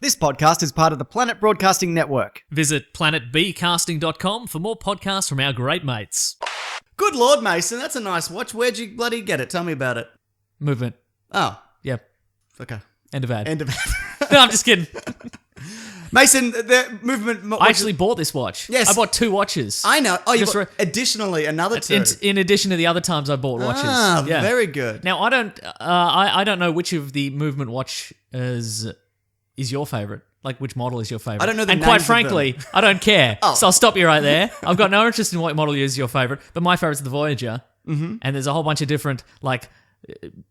This podcast is part of the Planet Broadcasting Network. Visit planetbcasting.com for more podcasts from our great mates. Good Lord, Mason, that's a nice watch. Where'd you bloody get it? Tell me about it. Movement. Oh, Yep. okay. End of ad. End of it. No, I'm just kidding. Mason, the movement... I actually bought this watch. Yes. I bought 2 watches. I know. Oh, you Just got additionally another 2. In addition to the other times I bought watches. Ah, Yeah. very good. Now, I don't know which of the movement watch is your favourite. Like, which model is your favourite? I don't know the And names quite of frankly, them. I don't care. Oh. So I'll stop you right there. I've got no interest in what model is your favourite, but my favourite's the Voyager. Mm-hmm. And there's a whole bunch of different, like,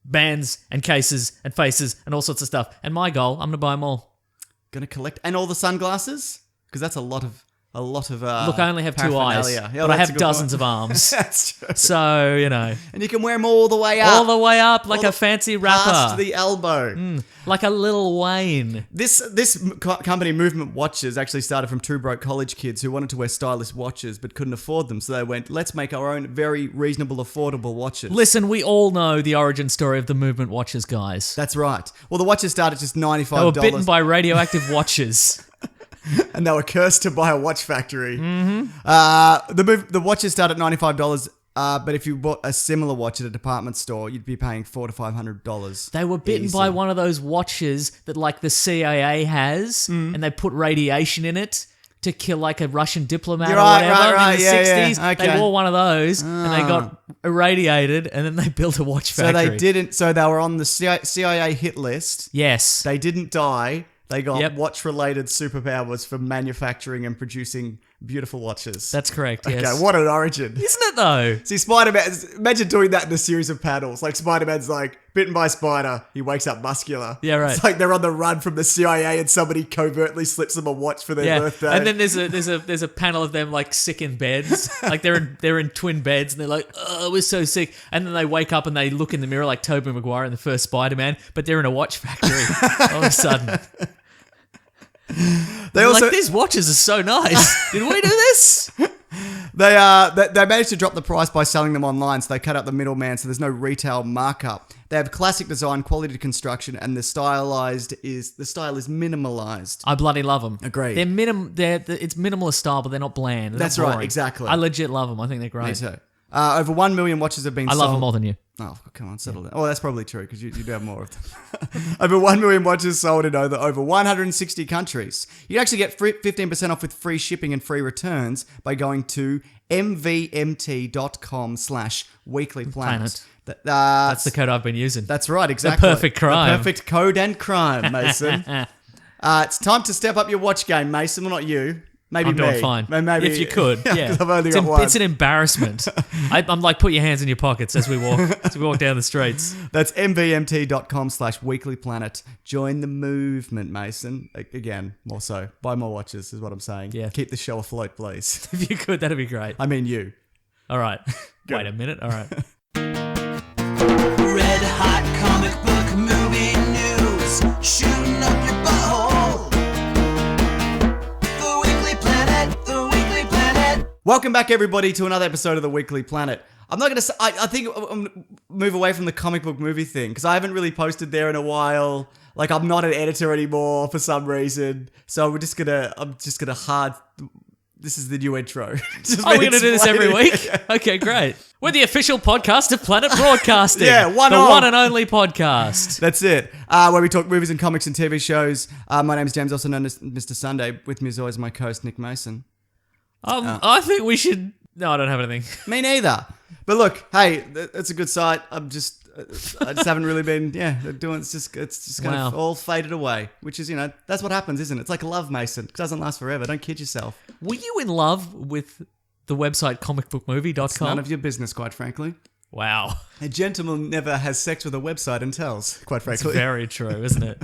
bands and cases and faces and all sorts of stuff. And my goal, I'm going to buy them all. Gonna collect... And all the sunglasses? Because that's a lot of... Look, I only have 2 eyes, Yeah, but I that's a have good dozens point. of arms. That's true. So, you know. And you can wear them all the way up. All the way up like All a the- fancy Past rapper. the elbow. Like a little Wayne. This company, Movement Watches, actually started from 2 broke college kids who wanted to wear stylish watches but couldn't afford them. So they went, let's make our own very reasonable, affordable watches. Listen, we all know the origin story of the Movement Watches, guys. That's right. Well, the watches started just $95. They were bitten by radioactive watches. And they were cursed to buy a watch factory. Mm-hmm. The watches start at $95, but if you bought a similar watch at a department store, you'd be paying $400 to $500. They were bitten by one of those watches that, like, the CIA has, and they put radiation in it to kill, like, a Russian diplomat or whatever in the 60s. Yeah. Okay. They wore one of those, and they got irradiated, and then they built a watch factory. So they were on the CIA hit list. Yes. They didn't die. They got Yep. watch-related superpowers for manufacturing and producing beautiful watches. That's correct, yes. Okay, what an origin. Isn't it, though? See, Spider-Man, imagine doing that in a series of panels. Like, Spider-Man's like, bitten by a spider, he wakes up muscular. Yeah, right. It's like they're on the run from the CIA and somebody covertly slips them a watch for their birthday. And then there's a panel of them, like, sick in beds. Like, they're in twin beds, and they're like, oh, we're so sick. And then they wake up and they look in the mirror like Tobey Maguire in the first Spider-Man, but they're in a watch factory all of a sudden. They also, like, these watches are so nice. Did we do this? they managed to drop the price by selling them online, so they cut out the middleman, so there's no retail markup. They have classic design, quality construction, and the style is minimalized. I bloody love them. Agreed. It's minimalist style, but they're not bland. They're That's not right, boring. exactly. I legit love them. I think they're great. Me too. Over 1 million watches have been I sold. love them more than you. Oh, come on, settle down. Oh, that's probably true because you do have more of them. Over 1 million watches sold in over 160 countries. You actually get 15% off with free shipping and free returns by going to mvmt.com/weeklyplanet. That's the code I've been using. That's right, exactly. The perfect crime. The perfect code and crime, Mason. It's time to step up your watch game, Mason. Well, not you. Maybe I'm me. doing fine. Maybe if you could, yeah. 'Cause I've only got one. It's an embarrassment. I'm like, put your hands in your pockets as we walk down the streets. That's mvmt.com/weeklyplanet. Join the movement, Mason. Again, more so. Buy more watches is what I'm saying. Yeah. Keep the show afloat, please. If you could, that'd be great. I mean you. All right. Wait a minute. All right. Red hot comic book movie news, shooting up your butthole. The Weekly Planet, the Weekly Planet. Welcome back, everybody, to another episode of the Weekly Planet. I'm not going to say... I think I'm going to move away from the comic book movie thing, because I haven't really posted there in a while. Like, I'm not an editor anymore for some reason. So I'm just going to hard... This is the new intro. We're going to do this every week? Okay, great. We're the official podcast of Planet Broadcasting. Yeah, one and only podcast. That's it. Where we talk movies and comics and TV shows. My name is James, also known as Mr. Sunday. With me as always, my co-host, Nick Mason. I think we should... No, I don't have anything. Me neither. But look, hey, it's a good site. I just haven't really been, doing. It's just kind of all faded away. Which is, that's what happens, isn't it? It's like love, Mason. It doesn't last forever. Don't kid yourself. Were you in love with the website comicbookmovie.com? It's none of your business, quite frankly. Wow. A gentleman never has sex with a website and tells, quite frankly. It's very true, isn't it?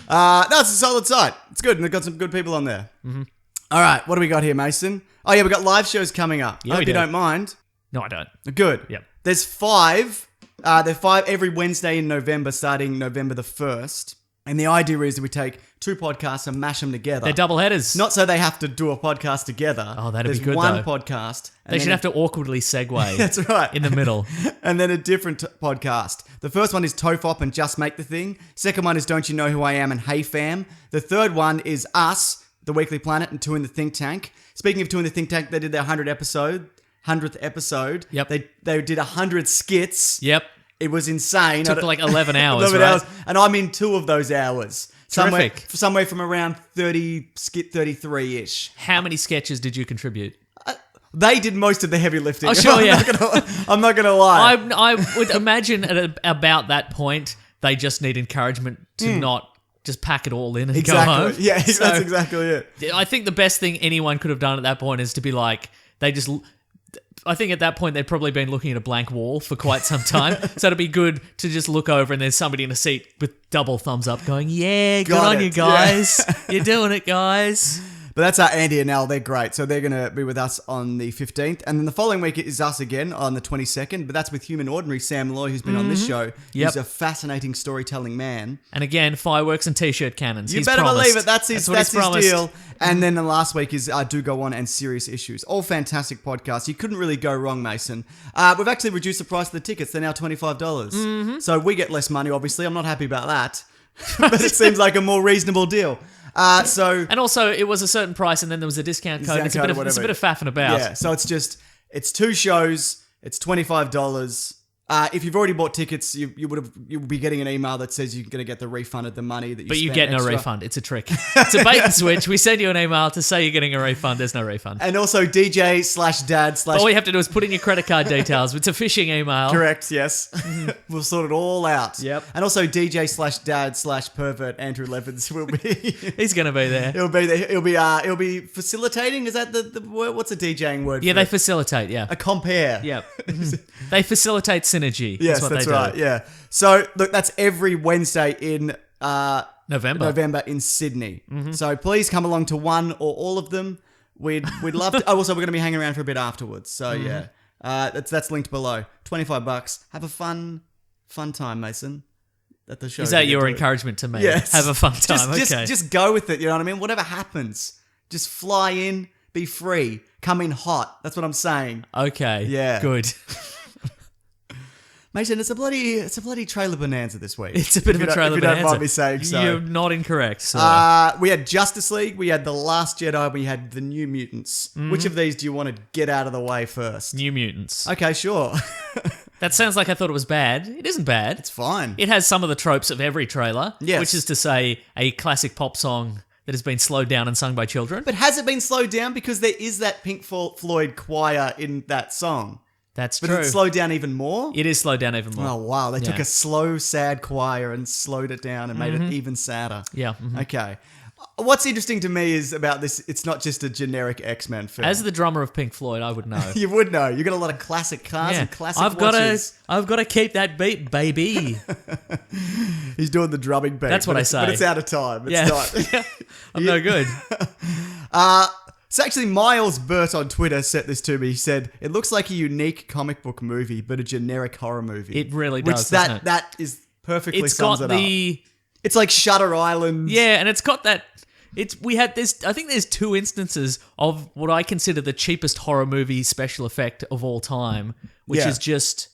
No, it's a solid site. It's good, and they've got some good people on there. Mm-hmm. All right, what do we got here, Mason? Oh, yeah, we've got live shows coming up. Yeah, I hope you don't mind. No, I don't. Good. Yep. There's 5. There are 5 every Wednesday in November, starting November the 1st. And the idea is that we take 2 podcasts and mash them together. They're double headers. Not so they have to do a podcast together. Oh, that'd be There's good, one though. podcast. And They then should have to awkwardly segue. That's right. In the middle. And then a different podcast. The first one is Tofop and Just Make the Thing. Second one is Don't You Know Who I Am and Hey Fam. The third one is Us, The Weekly Planet, and Two in the Think Tank. Speaking of Two in the Think Tank, they did their 100th episode. Yep. They did 100 skits. Yep. It was insane. Took like 11 hours, 11 right? hours. And I'm in 2 of those hours. Terrific. Somewhere from around 30, skit 33-ish. How many sketches did you contribute? They did most of the heavy lifting. Oh, sure, yeah. I'm not going to lie. I would imagine at about that point, they just need encouragement to not just pack it all in and go home. Yeah, So, that's exactly it. I think the best thing anyone could have done at that point is to be like, I think at that point they'd probably been looking at a blank wall for quite some time. So it'd be good to just look over and there's somebody in a seat with double thumbs up going, yeah, good Got on it. you guys. You're doing it, guys. But that's Andy and Al. They're great. So they're going to be with us on the 15th. And then the following week is us again on the 22nd. But that's with Human Ordinary Sam Loy, who's been on this show. Yep. He's a fascinating storytelling man. And again, fireworks and t-shirt cannons. You He's better promised. believe it. That's his promised. deal. And then the last week is Do Go On and Serious Issues. All fantastic podcasts. You couldn't really go wrong, Mason. We've actually reduced the price of the tickets. They're now $25. So we get less money, obviously. I'm not happy about that. But it seems like a more reasonable deal. And also, it was a certain price, and then there was a discount code. It's a bit of faffing about. Yeah, so it's 2 shows. It's $25. If you've already bought tickets, you'll be getting an email that says you're going to get the refund of the money that you But you spent get no extra. refund. It's a trick. It's a bait and switch. We send you an email to say you're getting a refund. There's no refund. And also DJ/dad/ All you have to do is put in your credit card details. It's a phishing email. Correct, yes. We'll sort it all out. Yep. And also DJ/dad/pervert Andrew Levins will be He's going to be there. he'll be there. He'll be facilitating. Is that the word? What's a DJing word? Yeah, for they it? facilitate, yeah. A compare. Yep. They facilitate synergy. Yes, what that's they do. right. Yeah. So look, that's every Wednesday in November. in Sydney. So please come along to one or all of them. We'd love to. Oh, also, we're going to be hanging around for a bit afterwards. So yeah, that's linked below. $25. Have a fun time, Mason. At the show. Is that You your do it. encouragement to me? Yes. Have a fun time. Okay. Just go with it. You know what I mean? Whatever happens, just fly in, be free, come in hot. That's what I'm saying. Okay. Yeah. Good. Mason, it's a bloody trailer bonanza this week. It's a bit of a trailer If you bonanza. don't mind me saying so. You're not incorrect. So. We had Justice League, we had The Last Jedi, we had The New Mutants. Which of these do you want to get out of the way first? New Mutants. Okay, sure. That sounds like I thought it was bad. It isn't bad. It's fine. It has some of the tropes of every trailer. Yes. Which is to say, a classic pop song that has been slowed down and sung by children. But has it been slowed down? Because there is that Pink Floyd choir in that song. That's But true. it's slowed down even more? It is slowed down even more. Oh, wow. They took Yeah. a slow, sad choir and slowed it down and made it even sadder. Yeah. mhm. Okay. What's interesting to me is about this, it's not just a generic X-Men film. As the drummer of Pink Floyd, I would know. You would know. You got a lot of classic cars Yeah. and classic I've watches. got to keep that beat, baby. He's doing the drumming beat. That's what but I it's- say. But it's out of time. It's Yeah. not. I'm no good. So actually, Miles Burt on Twitter sent this to me. He said, it looks like a unique comic book movie, but a generic horror movie. It really Which does, that doesn't it? that is perfectly It's sums got it up. the It's like Shutter Island. yeah, and it's got that. I think there's 2 instances of what I consider the cheapest horror movie special effect of all time, which Yeah. is just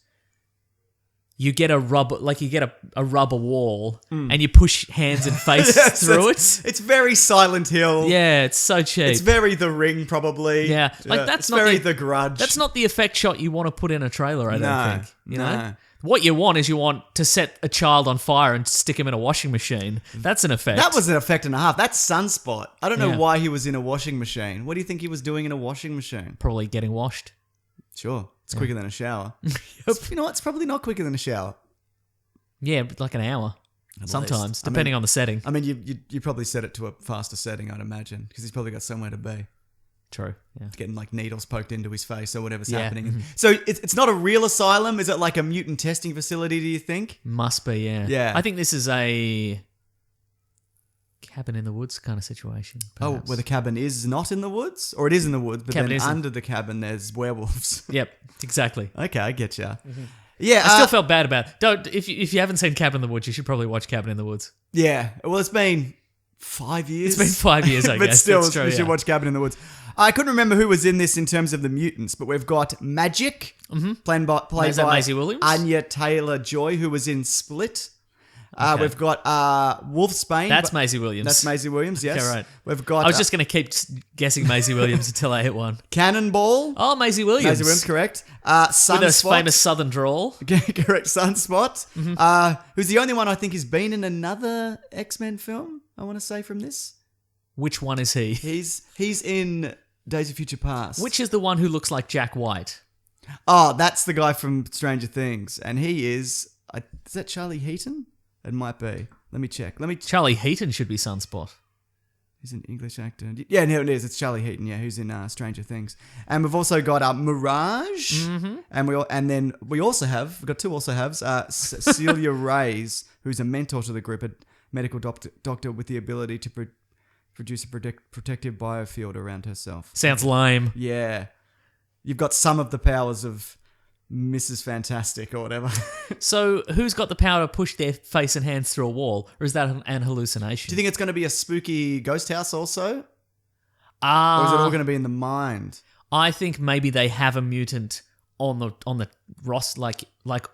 you get a rubber wall and you push hands and face Yes, through it. It's very Silent Hill. Yeah, it's so cheap. It's very The Ring, probably. Yeah, like, that's it's not very the- The Grudge. That's not the effect shot you want to put in a trailer, I don't No, think. You know? no. What you want is to set a child on fire and stick him in a washing machine. That's an effect. That was an effect and a half. That's Sunspot. I don't know Yeah. why he was in a washing machine. What do you think he was doing in a washing machine? probably getting washed. Sure. It's quicker than a shower. You know what? It's probably not quicker than a shower. Yeah, but like an hour. Sometimes, least. depending on the setting. I mean, you probably set it to a faster setting, I'd imagine, because he's probably got somewhere to be. True. Yeah. Getting like needles poked into his face or whatever's Yeah. happening. So it's not a real asylum. Is it like a mutant testing facility, do you think? Must be, yeah. Yeah. I think this is a cabin in the woods kind of situation. Oh, perhaps. where the cabin is not in the woods? Or it is in the woods, but Cabin then isn't. under the cabin there's werewolves. Yep, exactly. Okay, I get ya. Yeah, I still felt bad about it. Don't if you haven't seen Cabin in the Woods, you should probably watch Cabin in the Woods. yeah. Well, it's been 5 years. It's been 5 years, I but guess. still, That's true, we should yeah. watch Cabin in the Woods. I couldn't remember who was in this in terms of the mutants, but we've got Magic, played by Is that Maisie Williams? Anya Taylor-Joy, who was in Split. We've got Wolfsbane. That's Maisie Williams. That's Maisie Williams, yes. Okay, right. We've got I was just going to keep guessing Maisie Williams until I hit one. Cannonball. Oh, Maisie Williams. Maisie Williams, correct. With her Sunspot. famous southern drawl. Correct, Sunspot. Who's the only one I think has been in another X-Men film, I want to say, from this. Which one is he? He's in Days of Future Past. Which is the one who looks like Jack White? Oh, that's the guy from Stranger Things. And he is that Charlie Heaton? It might be. Let me check. Charlie Heaton should be Sunspot. He's an English actor. Yeah, no, it is. It's Charlie Heaton, yeah, who's in Stranger Things. And we've also got Mirage. And we've got two also haves. Celia Reyes, who's a mentor to the group, a medical doctor with the ability to produce a protective biofield around herself. Sounds lame. Yeah. You've got some of the powers of Mrs. Fantastic or whatever. So who's got the power to push their face and hands through a wall? Or is that an hallucination? Do you think it's going to be a spooky ghost house also? Or is it all going to be in the mind? I think maybe they have a mutant on the Ross like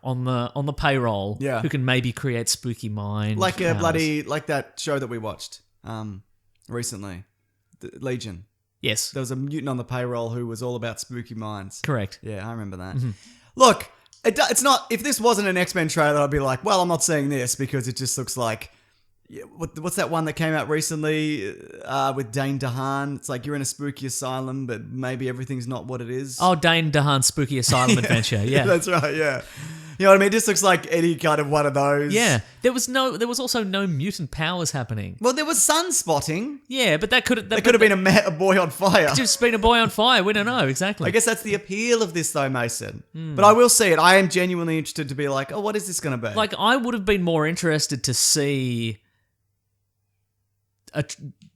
on the payroll Yeah. who can maybe create spooky mind. Like powers. like that show that we watched recently, the Legion. Yes. There was a mutant on the payroll who was all about spooky minds. Correct. Yeah, I remember that. Look, it's not. If this wasn't an X-Men trailer, I'd be like, well, I'm not seeing this because it just looks like. What's that one that came out recently with Dane DeHaan? It's like you're in a spooky asylum, but maybe everything's not what it is. Oh, Dane DeHaan's Spooky Asylum Adventure. Yeah. That's right. Yeah. You know what I mean? It just looks like any kind of one of those. Yeah. There was also no mutant powers happening. Well, there was sunspotting. Yeah, but that could have been a boy on fire. just been a boy on fire. We don't know exactly. I guess that's the appeal of this, though, Mason. But I will see it. I am genuinely interested to be like, oh, what is this going to be? Like, I would have been more interested to see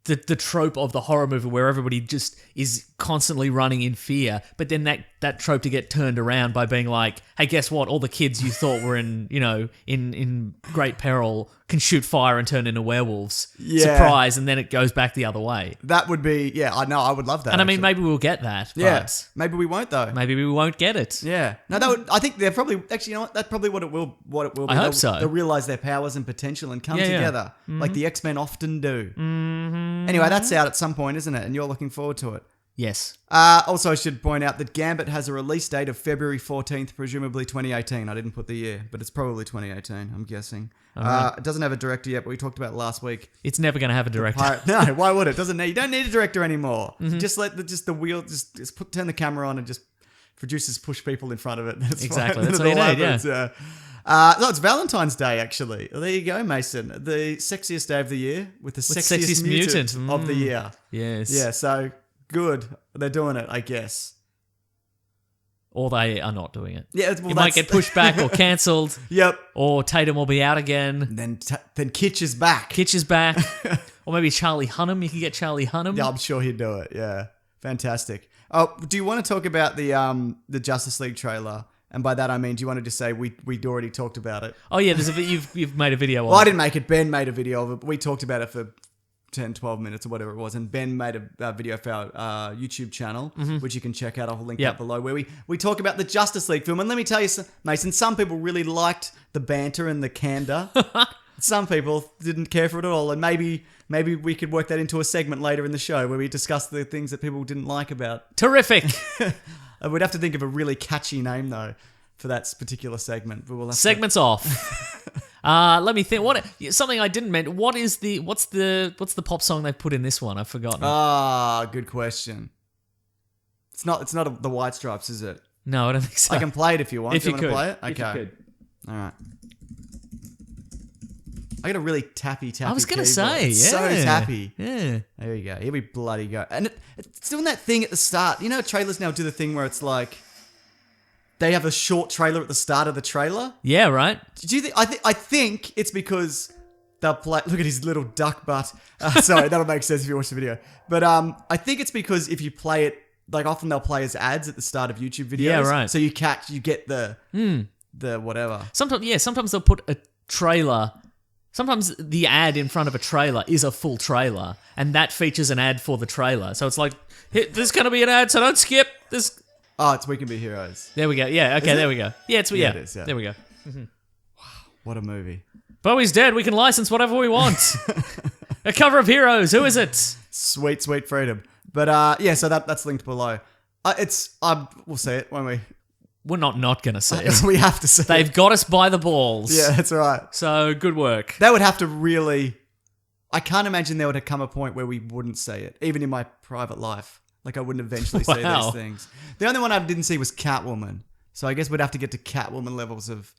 the trope of the horror movie where everybody just is constantly running in fear, but then that trope to get turned around by being like, hey, guess what? All the kids you thought were in great peril can shoot fire and turn into werewolves. Yeah. Surprise, and then it goes back the other way. That would be, yeah, I know, I would love that. And I mean, actually. maybe we'll get that. Yeah. But Maybe we won't, though. maybe we won't get it. Yeah. No, that would. I think they're probably actually. You know what? That's probably what it will be. I hope so. They'll realize their powers and potential and come Yeah, yeah. together like the X-Men often do. Anyway, that's out at some point, isn't it? And you're looking forward to it. Yes. Also, I should point out that Gambit has a release date of February 14th, presumably 2018. I didn't put the year, but it's probably 2018. I'm guessing. It doesn't have a director yet, but we talked about it last week. It's never going to have a director. No, why would it? You don't need a director anymore. Just let the wheel turn the camera on and just producers push people in front of it. That's Exactly. fine. That's It what you all need, happens, no, it's Valentine's Day, actually. There you go, Mason. The sexiest day of the year with the sexiest mutant of the year. Yes. Yeah, so good. They're doing it, I guess. Or they are not doing it. Yeah, It might get pushed back or cancelled. Yep. Or Tatum will be out again. And then Kitsch is back. Kitsch is back. Or maybe Charlie Hunnam. You can get Charlie Hunnam. Yeah, I'm sure he'd do it. Yeah, fantastic. Oh, do you want to talk about the Justice League trailer? And by that I mean, do you want to just say we'd already talked about it? Oh yeah, you've made a video of Well, I it. didn't make it. Ben made a video of it. But we talked about it for 10, 12 minutes or whatever it was. And Ben made a video for our YouTube channel, which you can check out. I'll link Yep. that below, where we talk about the Justice League film. And let me tell you, Mason, some people really liked the banter and the candor. Some people didn't care for it at all. And maybe we could work that into a segment later in the show where we discuss the things that people didn't like about. Terrific. We'd have to think of a really catchy name, though, for that particular segment. But we'll have Segment's off. Let me think. Something I didn't mention. What's the pop song they put in this one? I've forgotten. Good question. It's not the White Stripes, is it? No, I don't think so. I can play it if you want. If Do you want to could. play it? If you Okay. could. All right. I got a really tappy. I was gonna keyboard. say, It's yeah. so tappy. Yeah. There we go. Here we bloody go. And it's doing that thing at the start. You know, trailers now do the thing where it's like they have a short trailer at the start of the trailer. Yeah, right. Do you think? I think it's because they'll play. Look at his little duck butt. Sorry, that'll make sense if you watch the video. But I think it's because if you play it, like often they'll play as ads at the start of YouTube videos. Yeah, right. So you get the the whatever. Sometimes they'll put a trailer. Sometimes the ad in front of a trailer is a full trailer, and that features an ad for the trailer. So it's like, there's going to be an ad, so don't skip this. Oh, it's We Can Be Heroes. There we go. Yeah, okay, there we go. Yeah, it is. Yeah. There we go. What a movie. Bowie's dead. We can license whatever we want. A cover of Heroes. Who is it? Sweet, sweet freedom. But so that's linked below. We'll see it, won't we? We're not going to see it. We have to see it. They've got us by the balls. Yeah, that's right. So, good work. They would have to really... I can't imagine there would have come a point where we wouldn't see it, even in my private life. Like, I wouldn't eventually see these things. The only one I didn't see was Catwoman. So I guess we'd have to get to Catwoman levels of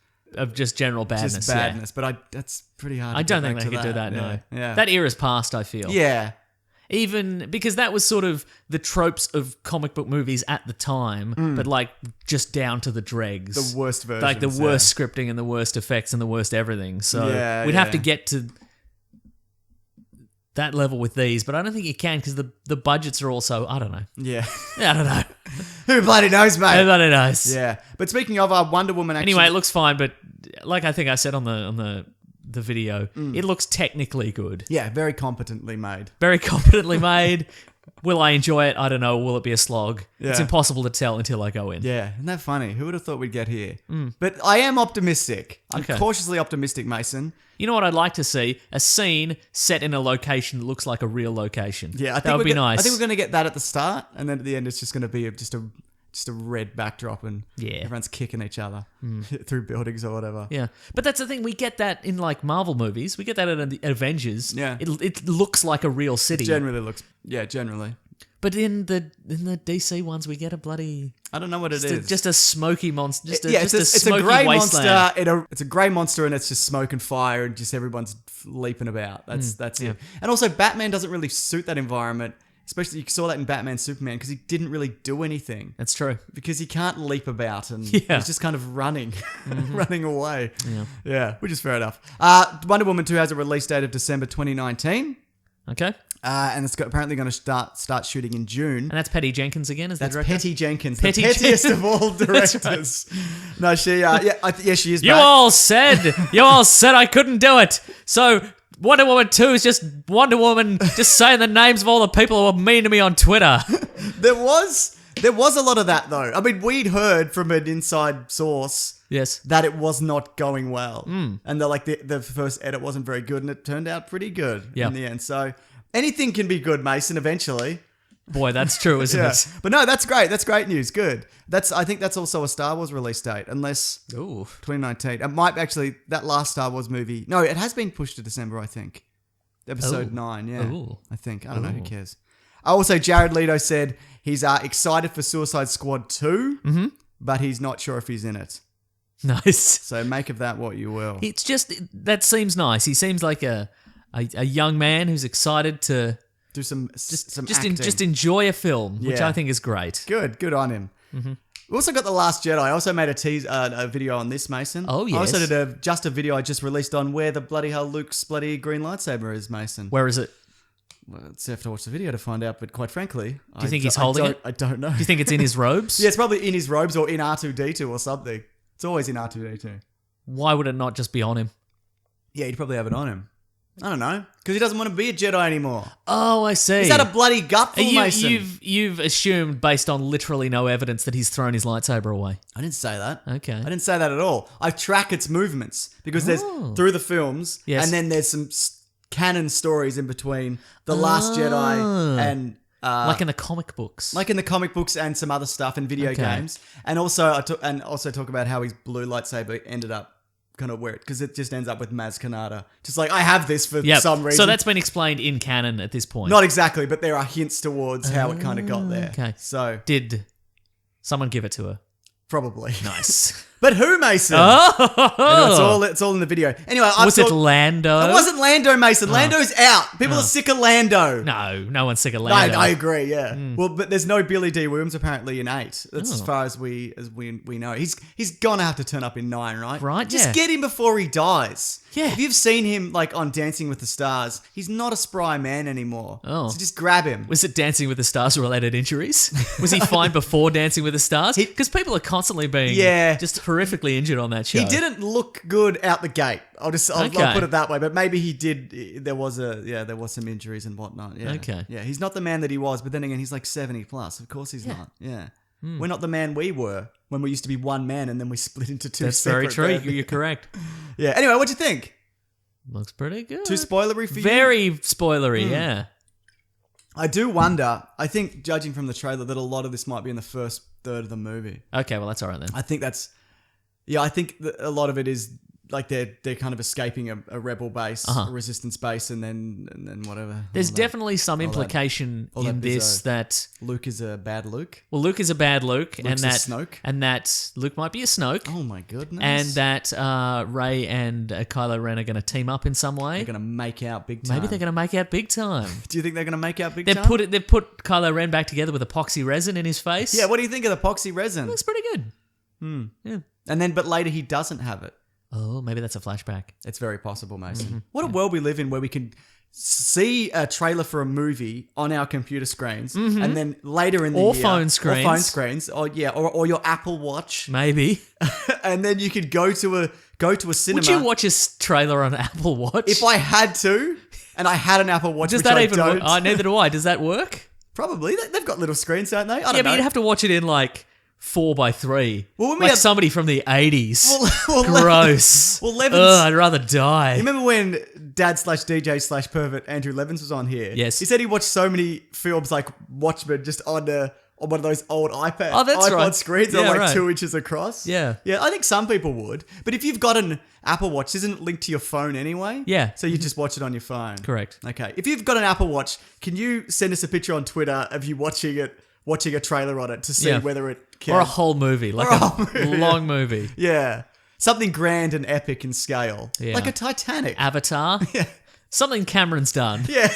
just general badness. Just badness. Yeah. But that's pretty hard I to don't get think back they to could do that, no. Yeah. That era's past, I feel. Yeah. Even because that was sort of the tropes of comic book movies at the time, but like just down to the dregs. The worst versions. Like the worst scripting and the worst effects and the worst everything. So we'd have to get to that level with these, but I don't think you can because the budgets are also, I don't know. Yeah. I don't know. Who bloody knows, mate? Who bloody knows? Yeah. But speaking of Wonder Woman, actually... Anyway, it looks fine, but like I think I said on the video, it looks technically good. Yeah, very competently made. Very competently made. Will I enjoy it? I don't know. Will it be a slog? Yeah. It's impossible to tell until I go in. Yeah, isn't that funny? Who would have thought we'd get here? But I am optimistic. I'm Okay. cautiously optimistic, Mason. You know what I'd like to see? A scene set in a location that looks like a real location. Yeah, I think that would be nice. I think we're going to get that at the start, and then at the end it's just going to be just a red backdrop and everyone's kicking each other through buildings or whatever. Yeah, but that's the thing. We get that in like Marvel movies. We get that in the Avengers. Yeah. It looks like a real city. Generally. But in the DC ones, we get a bloody... I don't know what it is. Just a smoky monster. Just a it's a smoky grey wasteland. monster. It's a grey monster, and it's just smoke and fire, and just everyone's leaping about. That's it. And also, Batman doesn't really suit that environment. Especially, you saw that in Batman Superman because he didn't really do anything. That's true. Because he can't leap about, and he's just kind of running, running away. Yeah, which is fair enough. Wonder Woman 2 has a release date of December 2019. Okay. And it's apparently going to start shooting in June. And that's Patty Jenkins again, is that That's director? Patty Jenkins, Patty the pettiest of all That's directors. No, she, she is You back. all said I couldn't do it. So Wonder Woman 2 is just Wonder Woman just saying the names of all the people who were mean to me on Twitter. There was a lot of that, though. I mean, we'd heard from an inside source Yes. that it was not going well. And the first edit wasn't very good, and it turned out pretty good in the end. So anything can be good, Mason, eventually. Boy, that's true, isn't it? But no, that's great. That's great news. Good. I think that's also a Star Wars release date, unless 2019. It might actually, that last Star Wars movie. No, it has been pushed to December, I think. Episode 9, yeah. Ooh. I think. I don't know. Who cares? Also, Jared Leto said he's excited for Suicide Squad 2, but he's not sure if he's in it. Nice. So make of that what you will. It's just, that seems nice. He seems like a young man who's excited to Do some acting. just enjoy a film, which Yeah. I think is great. Good on him. We also got The Last Jedi. I also made a video on this, Mason. Oh, yes. I also did a video I just released on where the bloody hell Luke's bloody green lightsaber is, Mason. Where is it? Well, you have to watch the video to find out, but quite frankly... Do you think he's holding it? I don't know. Do you think it's in his robes? Yeah, it's probably in his robes or in R2-D2 or something. It's always in R2-D2. Why would it not just be on him? Yeah, he'd probably have it on him. I don't know. Because he doesn't want to be a Jedi anymore. Oh, I see. Is that a bloody gutful, Mason? You've assumed based on literally no evidence that he's thrown his lightsaber away. I didn't say that. Okay. I didn't say that at all. I track its movements because there's through the films, Yes. and then there's some canon stories in between The Last Jedi and like in the comic books. like in the comic books and some other stuff and video games, and also also talk about how his blue lightsaber ended up kind of weird because it just ends up with Maz Kanata. Just like I have this for some reason. So that's been explained in canon at this point. Not exactly, but there are hints towards how it kind of got there. Okay. So Did someone give it to her? probably. Nice. But who, Mason? Oh! It's all in the video. Anyway, Was it Lando? It wasn't Lando, Mason. Lando's out. People are sick of Lando. No one's sick of No, Lando. I agree. Yeah. Well, but there's no Billy D. Williams apparently in 8. That's as far as we know. He's gonna have to turn up in 9, right? Right, Just yeah. get him before he dies. Yeah. If you've seen him like on Dancing with the Stars, he's not a spry man anymore. Oh. So just grab him. Was it Dancing with the Stars related injuries? Was he fine before Dancing with the Stars? Because people are constantly being just horrifically injured on that show. He didn't look good out the gate. I'll Okay. put it that way. But maybe he did. There was some injuries and whatnot. Yeah. Okay. Yeah, he's not the man that he was. But then again, he's like 70 plus. Of course, he's not. Yeah. We're not the man we were when we used to be one man and then we split into two. That's very separate true. You're correct. Yeah. Anyway, what'd you think? Looks pretty good. Too spoilery for you? Very spoilery, yeah. I do wonder. I think, judging from the trailer, that a lot of this might be in the first third of the movie. Okay, well, that's all right then. I think that's. Yeah, I think that a lot of it is like they're kind of escaping a rebel base, a resistance base, and then whatever. There's all that. definitely some implication all that in this bizarre. that Luke is a bad Luke. well, Luke is a bad Luke, Luke's a Snoke. and that Luke might be a Snoke, Oh my goodness! and that Rey and Kylo Ren are going to team up in some way. they're gonna make out big time. Maybe they're going to make out big time. Do you think they're gonna make out big They've time? put Kylo Ren back together with epoxy resin in his face. Yeah. What do you think of the epoxy resin? Looks pretty good. Yeah. And then, but later he doesn't have it. Oh, maybe that's a flashback. It's very possible, Mason. Mm-hmm. What a world we live in where we can see a trailer for a movie on our computer screens and then later in the Or year... phone screens. Or phone screens. Or your Apple Watch. Maybe. And then you could go to a cinema. Would you watch a trailer on Apple Watch? If I had to, and I had an Apple Watch, Does which that I even don't. work? Neither do I. Does that work? Probably. They've got little screens, don't they? I Yeah, don't but know. you'd have to watch it in like 4:3. Well, when we like had- somebody from the 80s. Well, Gross. Well, Levin's... Ugh, I'd rather die. You remember when dad/DJ/pervert Andrew Levins was on here? Yes. He said he watched so many films like Watchmen just on one of those old iPod Oh, that's right. screens that Yeah, are like right. 2 inches across. Yeah. Yeah, I think some people would. But if you've got an Apple Watch, isn't it linked to your phone anyway? Yeah. So you just watch it on your phone. Correct. Okay. If you've got an Apple Watch, can you send us a picture on Twitter of you watching a trailer on it to see Yeah. whether it can... Or a whole movie, like Or a a whole movie. long movie. Yeah. Something grand and epic in scale. Yeah. Like a Titanic. Avatar. Yeah. Something Cameron's done. Yeah.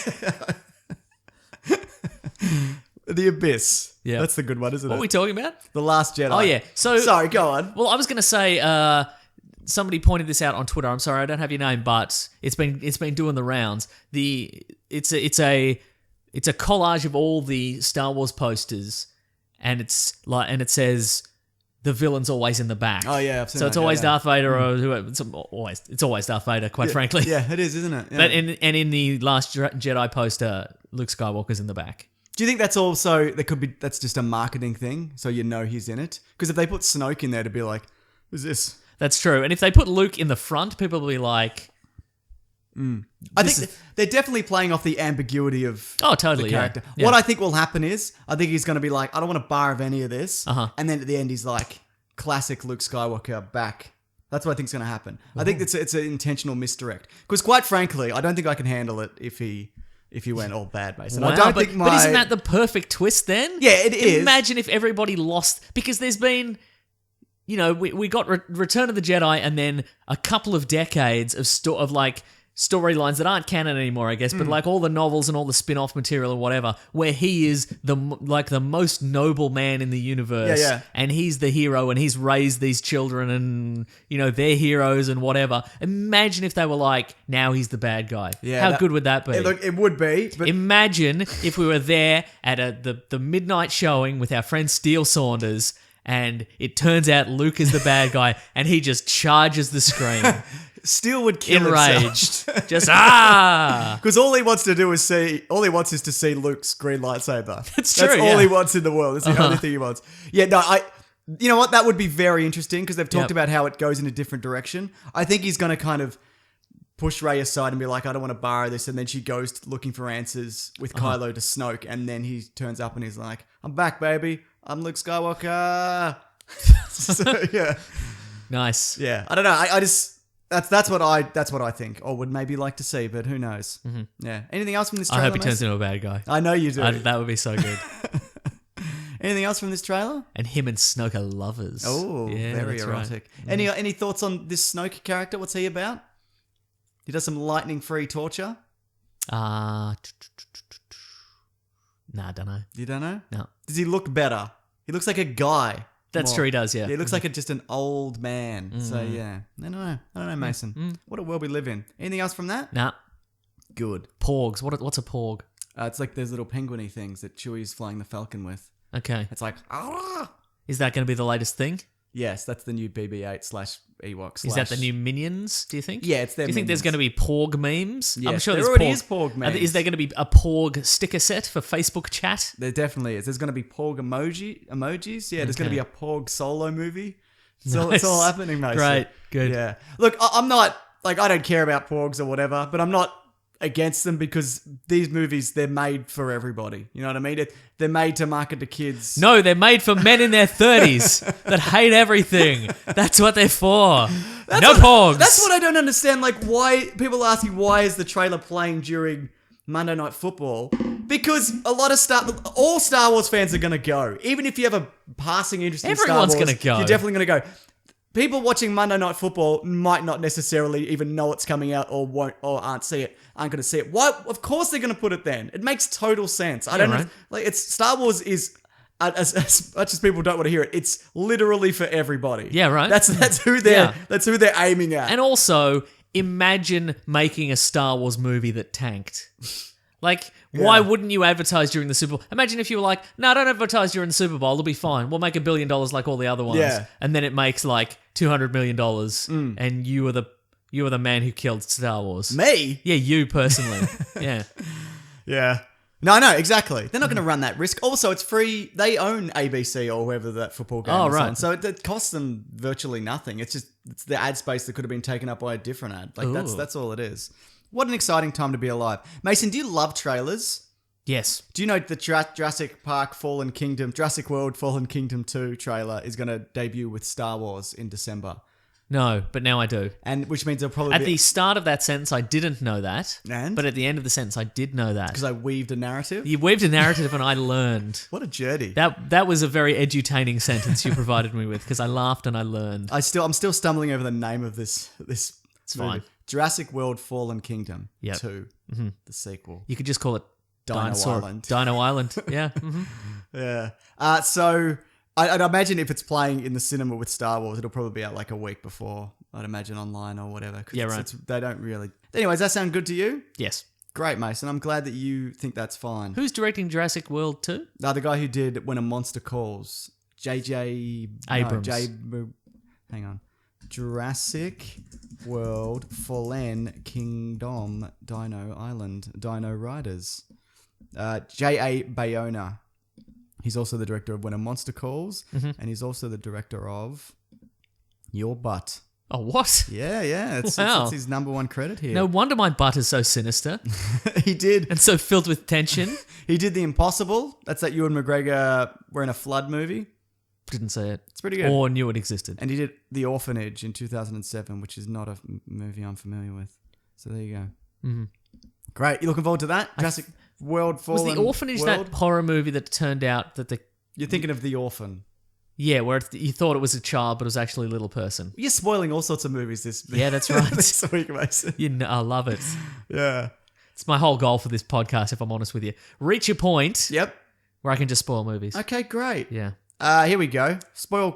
The Abyss. Yeah. That's the good one, isn't What it? are we talking about? The Last Jedi. Oh, yeah. So- Sorry, go on. Well, I was going to say, somebody pointed this out on Twitter. I'm sorry, I don't have your name, but it's been doing the rounds. It's a collage of all the Star Wars posters, and it says the villain's always in the back. Oh, yeah, I've seen So it's that, always yeah. Darth Vader or whoever. It's always Darth Vader, quite frankly. Yeah, it is, isn't it? Yeah. But in the Last Jedi poster, Luke Skywalker's in the back. Do you think that's also, that's just a marketing thing, so you know he's in it? Because if they put Snoke in there to be like, who's this? That's true. And if they put Luke in the front, people will be like, I think they're definitely playing off the ambiguity of oh, totally, the character. Yeah. What I think will happen is, I think he's going to be like, I don't want a bar of any of this. Uh-huh. And then at the end, he's like, classic Luke Skywalker back. That's what I think's going to happen. I think it's an intentional misdirect. Because quite frankly, I don't think I can handle it if he went all bad, Mason. I don't think but isn't that the perfect twist then? Yeah, it is. Imagine if everybody lost, because there's been, we got Return of the Jedi and then a couple of decades of storylines that aren't canon anymore, I guess, but like all the novels and all the spin-off material and whatever, where he is the most noble man in the universe, Yeah. and he's the hero, and he's raised these children, and they're heroes and whatever. Imagine if they were like, now he's the bad guy. Yeah, How good would that be? It would be, but Imagine if we were there at the midnight showing with our friend Steele Saunders, and it turns out Luke is the bad guy, and he just charges the screen, Steele would kill himself. enraged, just Because all he wants is to see Luke's green lightsaber. That's true, That's all yeah. he wants in the world. That's the only thing he wants. Yeah, no, you know what? That would be very interesting because they've talked Yep. about how it goes in a different direction. I think he's going to kind of push Rey aside and be like, I don't want to borrow this. And then she goes looking for answers with Kylo to Snoke. And then he turns up and he's like, I'm back, baby. I'm Luke Skywalker. So, yeah. nice. Yeah. I don't know. I just... That's what I think, or would maybe like to see, but who knows? Mm-hmm. Yeah. Anything else from this I trailer? hope he turns Mason? into a bad guy. I know you do. That would be so good. Anything else from this trailer? And him and Snoke are lovers. Oh, yeah, very that's right. erotic. Any thoughts on this Snoke character? What's he about? He does some lightning-free torture. Nah, I don't know. You don't know? No. Does he look better? He looks like a guy. That's more. true, he does, yeah. He looks like just an old man. So yeah, I don't know, Mason. What a world we live in. Anything else from that? Nah. Good. Porgs. What's a porg? It's like those little penguin-y things that Chewie's flying the Falcon with. Okay. It's like, ah! Is that going to be the latest thing? Yes, that's the new BB-8 / Ewok. Is that the new Minions, do you think? Yeah, it's their Do you think there's Minions. going to be Porg memes? I'm Yes, sure there there's already Porg. is Porg memes. Is there going to be a Porg sticker set for Facebook chat? There definitely is. There's going to be Porg emojis. Yeah, there's going to be a Porg solo movie. It's all happening, mate. Great, good. Yeah. Look, I'm not, I don't care about Porgs or whatever, but I'm not against them because these movies, they're made for everybody. You know what I mean? They're made to market to kids. No, they're made for men in their 30s that hate everything. That's what they're for. No Porgs. That's what I don't understand. Like, why people are asking, why is the trailer playing during Monday Night Football? Because a lot of all Star Wars fans are going to go. Even if you have a passing interest in Star Everyone's Wars, gonna go. you're definitely going to go. People watching Monday Night Football might not necessarily even know it's coming out or aren't going to see it. Why? Of course they're going to put it then. It makes total sense. I don't know. right. Like, it's Star Wars is as much as people don't want to hear it. It's literally for everybody. Yeah, right. That's who they're aiming at. And also, imagine making a Star Wars movie that tanked. Like, why wouldn't you advertise during the Super Bowl? Imagine if you were like, no, don't advertise during the Super Bowl. It'll be fine. We'll make $1 billion like all the other ones. Yeah. And then it makes like $200 million. And you were the man who killed Star Wars. Me? Yeah, you personally. Yeah. Yeah. No, exactly. They're not going to run that risk. Also, it's free. They own ABC or whoever that football game is right. on. So it costs them virtually nothing. It's the ad space that could have been taken up by a different ad. Like, that's all it is. What an exciting time to be alive. Mason, do you love trailers? Yes. Do you know the Jurassic World Fallen Kingdom 2 trailer is going to debut with Star Wars in December? No, but now I do. And which means it'll probably At the start of that sentence, I didn't know that. And? But at the end of the sentence, I did know that. because I weaved a narrative. You weaved a narrative and I learned. What a journey. That was a very edutaining sentence you provided me with because I laughed and I learned. I'm still stumbling over the name of this movie. fine. Jurassic World Fallen Kingdom Yep. 2, the sequel. You could just call it Dino Dinosaur Island. Dino Island. Yeah. Yeah. So I'd imagine if it's playing in the cinema with Star Wars, it'll probably be out like a week before. I'd imagine online or whatever. Yeah, right. They don't really. Anyways, that sound good to you? Yes. Great, Mason. I'm glad that you think that's fine. Who's directing Jurassic World 2? The guy who did When a Monster Calls, J.J. Abrams. Hang on. Jurassic World Fallen Kingdom Dino Island Dino Riders. J.A. Bayona. He's also the director of When a Monster Calls, and he's also the director of Your Butt. Oh, what? Yeah. It's his number one credit here. No wonder my butt is so sinister He did. and so filled with tension. He did The Impossible. That's that Ewan McGregor were in a flood movie. Didn't say it. It's pretty good. Or knew it existed. And he did The Orphanage in 2007, which is not a movie I'm familiar with. So there you go. Mm-hmm. Great. You looking forward to that? Jurassic World Fallen Was The Orphanage World? that horror movie that turned out that the... You're thinking of The Orphan. Yeah, where you thought it was a child, but it was actually a little person. You're spoiling all sorts of movies this Yeah, that's right. this week, Mason. I love it. Yeah. It's my whole goal for this podcast, if I'm honest with you. Reach a point Yep. where I can just spoil movies. Okay, great. Yeah. Here we go. Spoil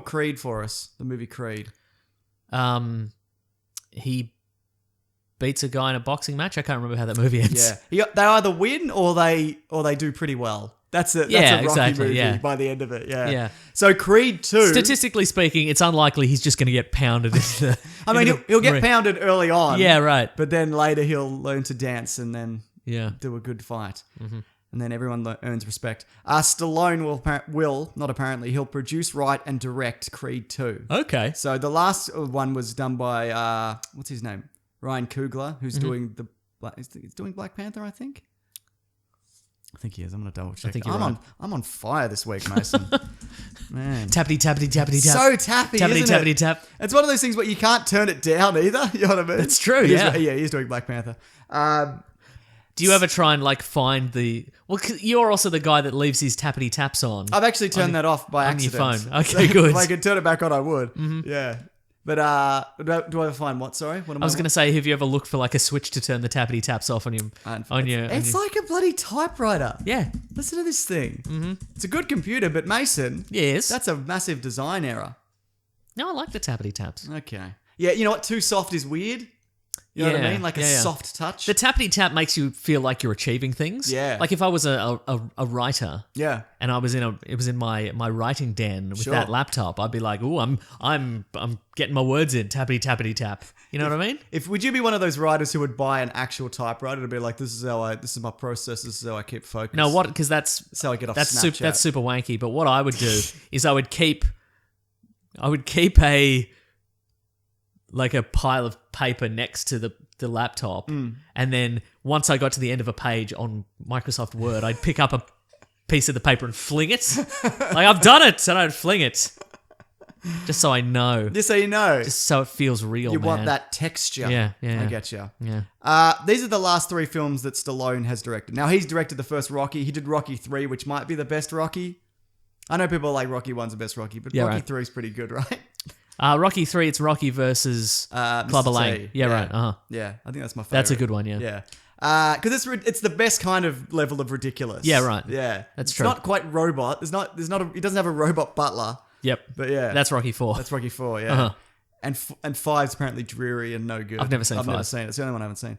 Creed for us. The movie Creed. He beats a guy in a boxing match. I can't remember how that movie ends. Yeah. They either win or they do pretty well. That's a Rocky exactly, movie yeah. by the end of it. Yeah. Yeah. So Creed 2. Statistically speaking, it's unlikely he's just going to get pounded into the... I mean, he'll get pounded early on. Yeah, right. But then later he'll learn to dance and then Yeah. do a good fight. Mm-hmm. And then everyone earns respect. Stallone he'll produce, write, and direct Creed 2. Okay. So the last one was done by, what's his name? Ryan Coogler, who's doing he's doing Black Panther, I think. I think he is. I'm going to double check. I think you're right. I'm on fire this week, Mason. Man. Tappity, tappity, tappity, tap. So tappy, Tappity, isn't tappity, it? tap. It's one of those things where you can't turn it down either. You know what I mean? That's true, He's doing Black Panther. Do you ever try and find the... Well, 'cause you're also the guy that leaves his tappity taps on. I've actually turned that off by on your accident. phone. Okay, good. If I could turn it back on, I would. Mm-hmm. Yeah. But do I ever find what? Sorry? What am I was going to say, have you ever looked for a switch to turn the tappity taps off on your... It's like a bloody typewriter. Yeah. Listen to this thing. Mm-hmm. It's a good computer, but Mason... Yes. That's a massive design error. No, I like the tappity taps. Okay. Yeah, you know what? Too soft is weird. You know what I mean? Like a soft touch. The tappity tap makes you feel like you're achieving things. Yeah. Like if I was a writer, yeah. and it was in my writing den with that laptop, I'd be like, "Ooh, I'm getting my words in, tappity tap." You know what I mean? Would you be one of those writers who would buy an actual typewriter to be like, this is my process, this is how I keep focus. No, what? Because that's how I get off Snapchat. That's super wanky. But what I would do is I would keep a pile of paper next to the laptop, and then once I got to the end of a page on Microsoft Word, I'd pick up a piece of the paper and fling it. Like, I've done it, and I'd fling it. Just so I know. Just so you know. Just so it feels real, You man. want that texture. Yeah. I get you. Yeah. These are the last 3 films that Stallone has directed. Now, he's directed the first Rocky. He did Rocky 3, which might be the best Rocky. I know people are like Rocky 1's the best Rocky, but Rocky 3 is pretty good, right? Rocky 3, it's Rocky versus Clubber Mr. Lang. T. Yeah, right. Uh-huh. Yeah, I think that's my favorite. That's a good one, yeah. Yeah. Because it's the best kind of level of ridiculous. Yeah, right. Yeah. That's true. It's not quite robot. He doesn't have a robot butler. Yep. But yeah. That's Rocky 4. That's Rocky 4, yeah. Uh-huh. And 5's apparently dreary and no good. I've never seen 5. I've never seen it. It's the only one I haven't seen.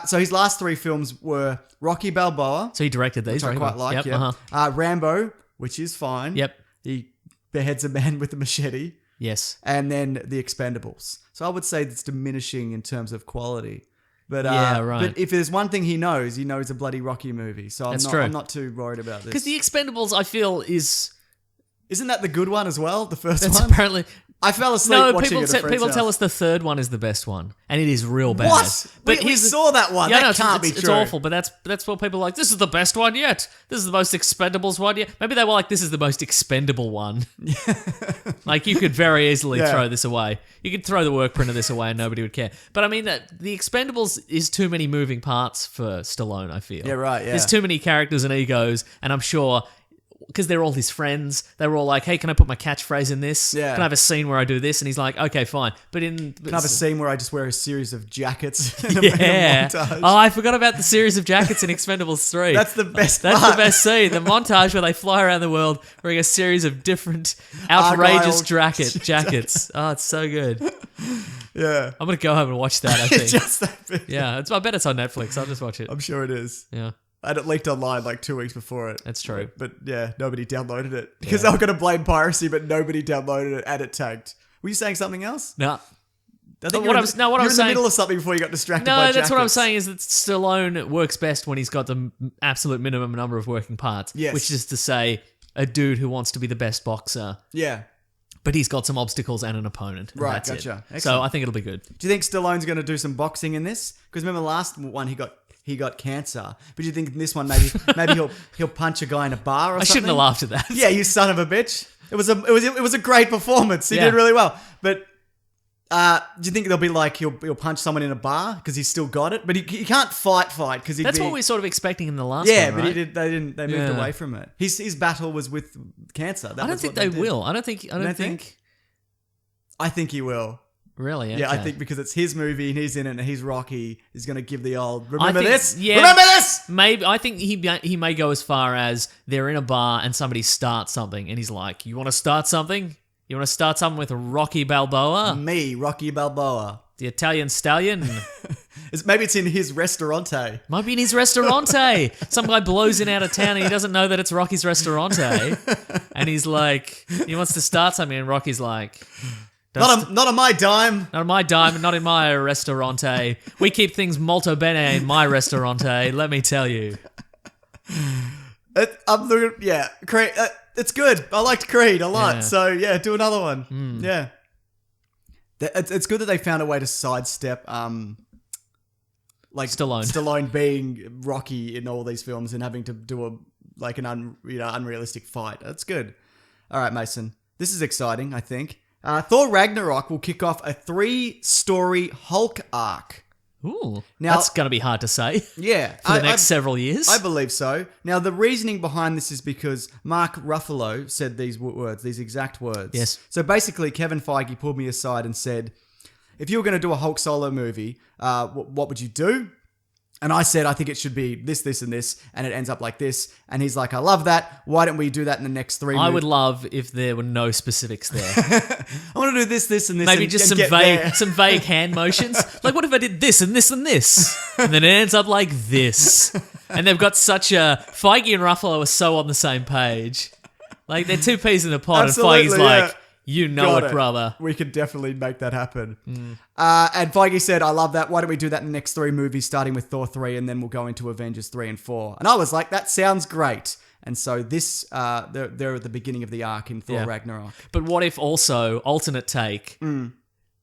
So his last 3 films were Rocky Balboa. So he directed these, which I quite like, yep, yeah. Uh-huh. Rambo, which is fine. Yep. He beheads a man with a machete. Yes. And then The Expendables. So I would say it's diminishing in terms of quality. But yeah, right. But if there's one thing he knows a bloody Rocky movie. So true. I'm not too worried about this. Because The Expendables, I feel, Isn't that the good one as well? The first that's one? apparently... I fell asleep watching it at a friend's people tell house. us the third one is the best one, and it is real bad. What? But we saw that one. Yeah, that no, can't be it's true. awful, but that's what people are like. This is the best one yet. This is the most Expendables one yet. Maybe they were like, this is the most expendable one. Like, you could very easily throw this away. You could throw the work print of this away and nobody would care. But I mean, the Expendables is too many moving parts for Stallone, I feel. Yeah, right, yeah. There's too many characters and egos, and I'm sure... Because they're all his friends, they were all like, "Hey, can I put my catchphrase in this? Yeah. Can I have a scene where I do this?" And he's like, "Okay, fine." But Can I have a scene where I just wear a series of jackets? In a yeah. montage? Oh, I forgot about the series of jackets in Expendables 3. That's the best That's part. the best scene. The montage where they fly around the world wearing a series of different outrageous Argyle jackets. Oh, it's so good. Yeah. I'm going to go home and watch that, I think. Just that bit. Yeah, I bet it's on Netflix. I'll just watch it. I'm sure it is. Yeah, And it leaked online like 2 weeks before it. that's true. But yeah, nobody downloaded it. Because they were going to blame piracy, but nobody downloaded it and it tagged. Were you saying something else? No. I think What I was you're in the saying- middle of something before you got distracted by No, jackets. that's what I'm saying is that Stallone works best when he's got the absolute minimum number of working parts. Yes. Which is to say, a dude who wants to be the best boxer, Yeah. but he's got some obstacles and an opponent. And Right, that's gotcha. it. Excellent. So I think it'll be good. Do you think Stallone's going to do some boxing in this? Because remember last one he got cancer. But do you think in this one maybe he'll punch a guy in a bar or I something? shouldn't have laughed at that. Yeah, you son of a bitch. It was a great performance. He did really well. But do you think they'll be like he'll punch someone in a bar because he's still got it? But he can't fight because That's what we're sort of expecting in the last yeah, one, but right? They moved Yeah. away from it. His battle was with cancer. I don't think they will. I don't think. I think he will. Really? Okay. Yeah, I think because it's his movie and he's in it and he's Rocky, he's going to give the old, I remember think- this? yeah. Remember this? Maybe I think he may go as far as they're in a bar and somebody starts something and he's like, "You want to start something? You want to start something with Rocky Balboa, Me, Rocky Balboa. the Italian stallion? Maybe it's in his restaurante. Might be in his restaurante. Some guy blows in out of town and he doesn't know that it's Rocky's restaurante, and he's like, he wants to start something, and Rocky's like." Not on my dime. Not on my dime and not in my restaurante. We keep things molto bene in my restaurante, let me tell you. I'm looking, yeah, Creed. It's good. I liked Creed a lot. Yeah. So yeah, do another one. Yeah. It's good that they found a way to sidestep like Stallone being Rocky in all these films and having to do an unrealistic fight. That's good. All right, Mason. This is exciting, I think. Thor Ragnarok will kick off a 3-story Hulk arc. Ooh, Now- that's going to be hard to say Yeah. for the next several years. I believe so. Now, the reasoning behind this is because Mark Ruffalo said these words, these exact words. Yes. So basically, Kevin Feige pulled me aside and said, if you were going to do a Hulk solo movie, what would you do? And I said, I think it should be this, this, and this, and it ends up like this. And he's like, I love that. Why don't we do that in the next 3 I movies? would love if there were no specifics there. I want to do this, this, and this. Maybe and, just and some get vague, there. some vague hand motions. Like, what if I did this and this and this, and then it ends up like this? And they've got such a Feige and Ruffalo are so on the same page. Like they're two peas in a pod, Absolutely, and Feige's yeah. like, you know Got it, brother. We could definitely make that happen. And Feige said, I love that. Why don't we do that in the next 3 movies, starting with Thor 3, and then we'll go into Avengers 3 and 4. And I was like, that sounds great. And so this, they're at the beginning of the arc in Thor Yeah. Ragnarok. But what if also alternate take?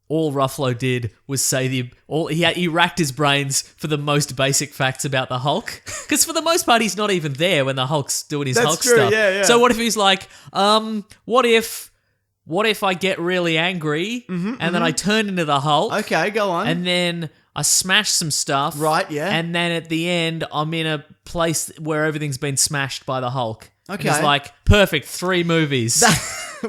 All Ruffalo did was say he racked his brains for the most basic facts about the Hulk, because for the most part he's not even there when the Hulk's doing his That's Hulk true, stuff. yeah. So what if he's like, what if I get really angry and then I turn into the Hulk? Okay, go on. And then I smash some stuff. Right, yeah. And then at the end, I'm in a place where everything's been smashed by the Hulk. And Okay. it's like, perfect, 3 movies.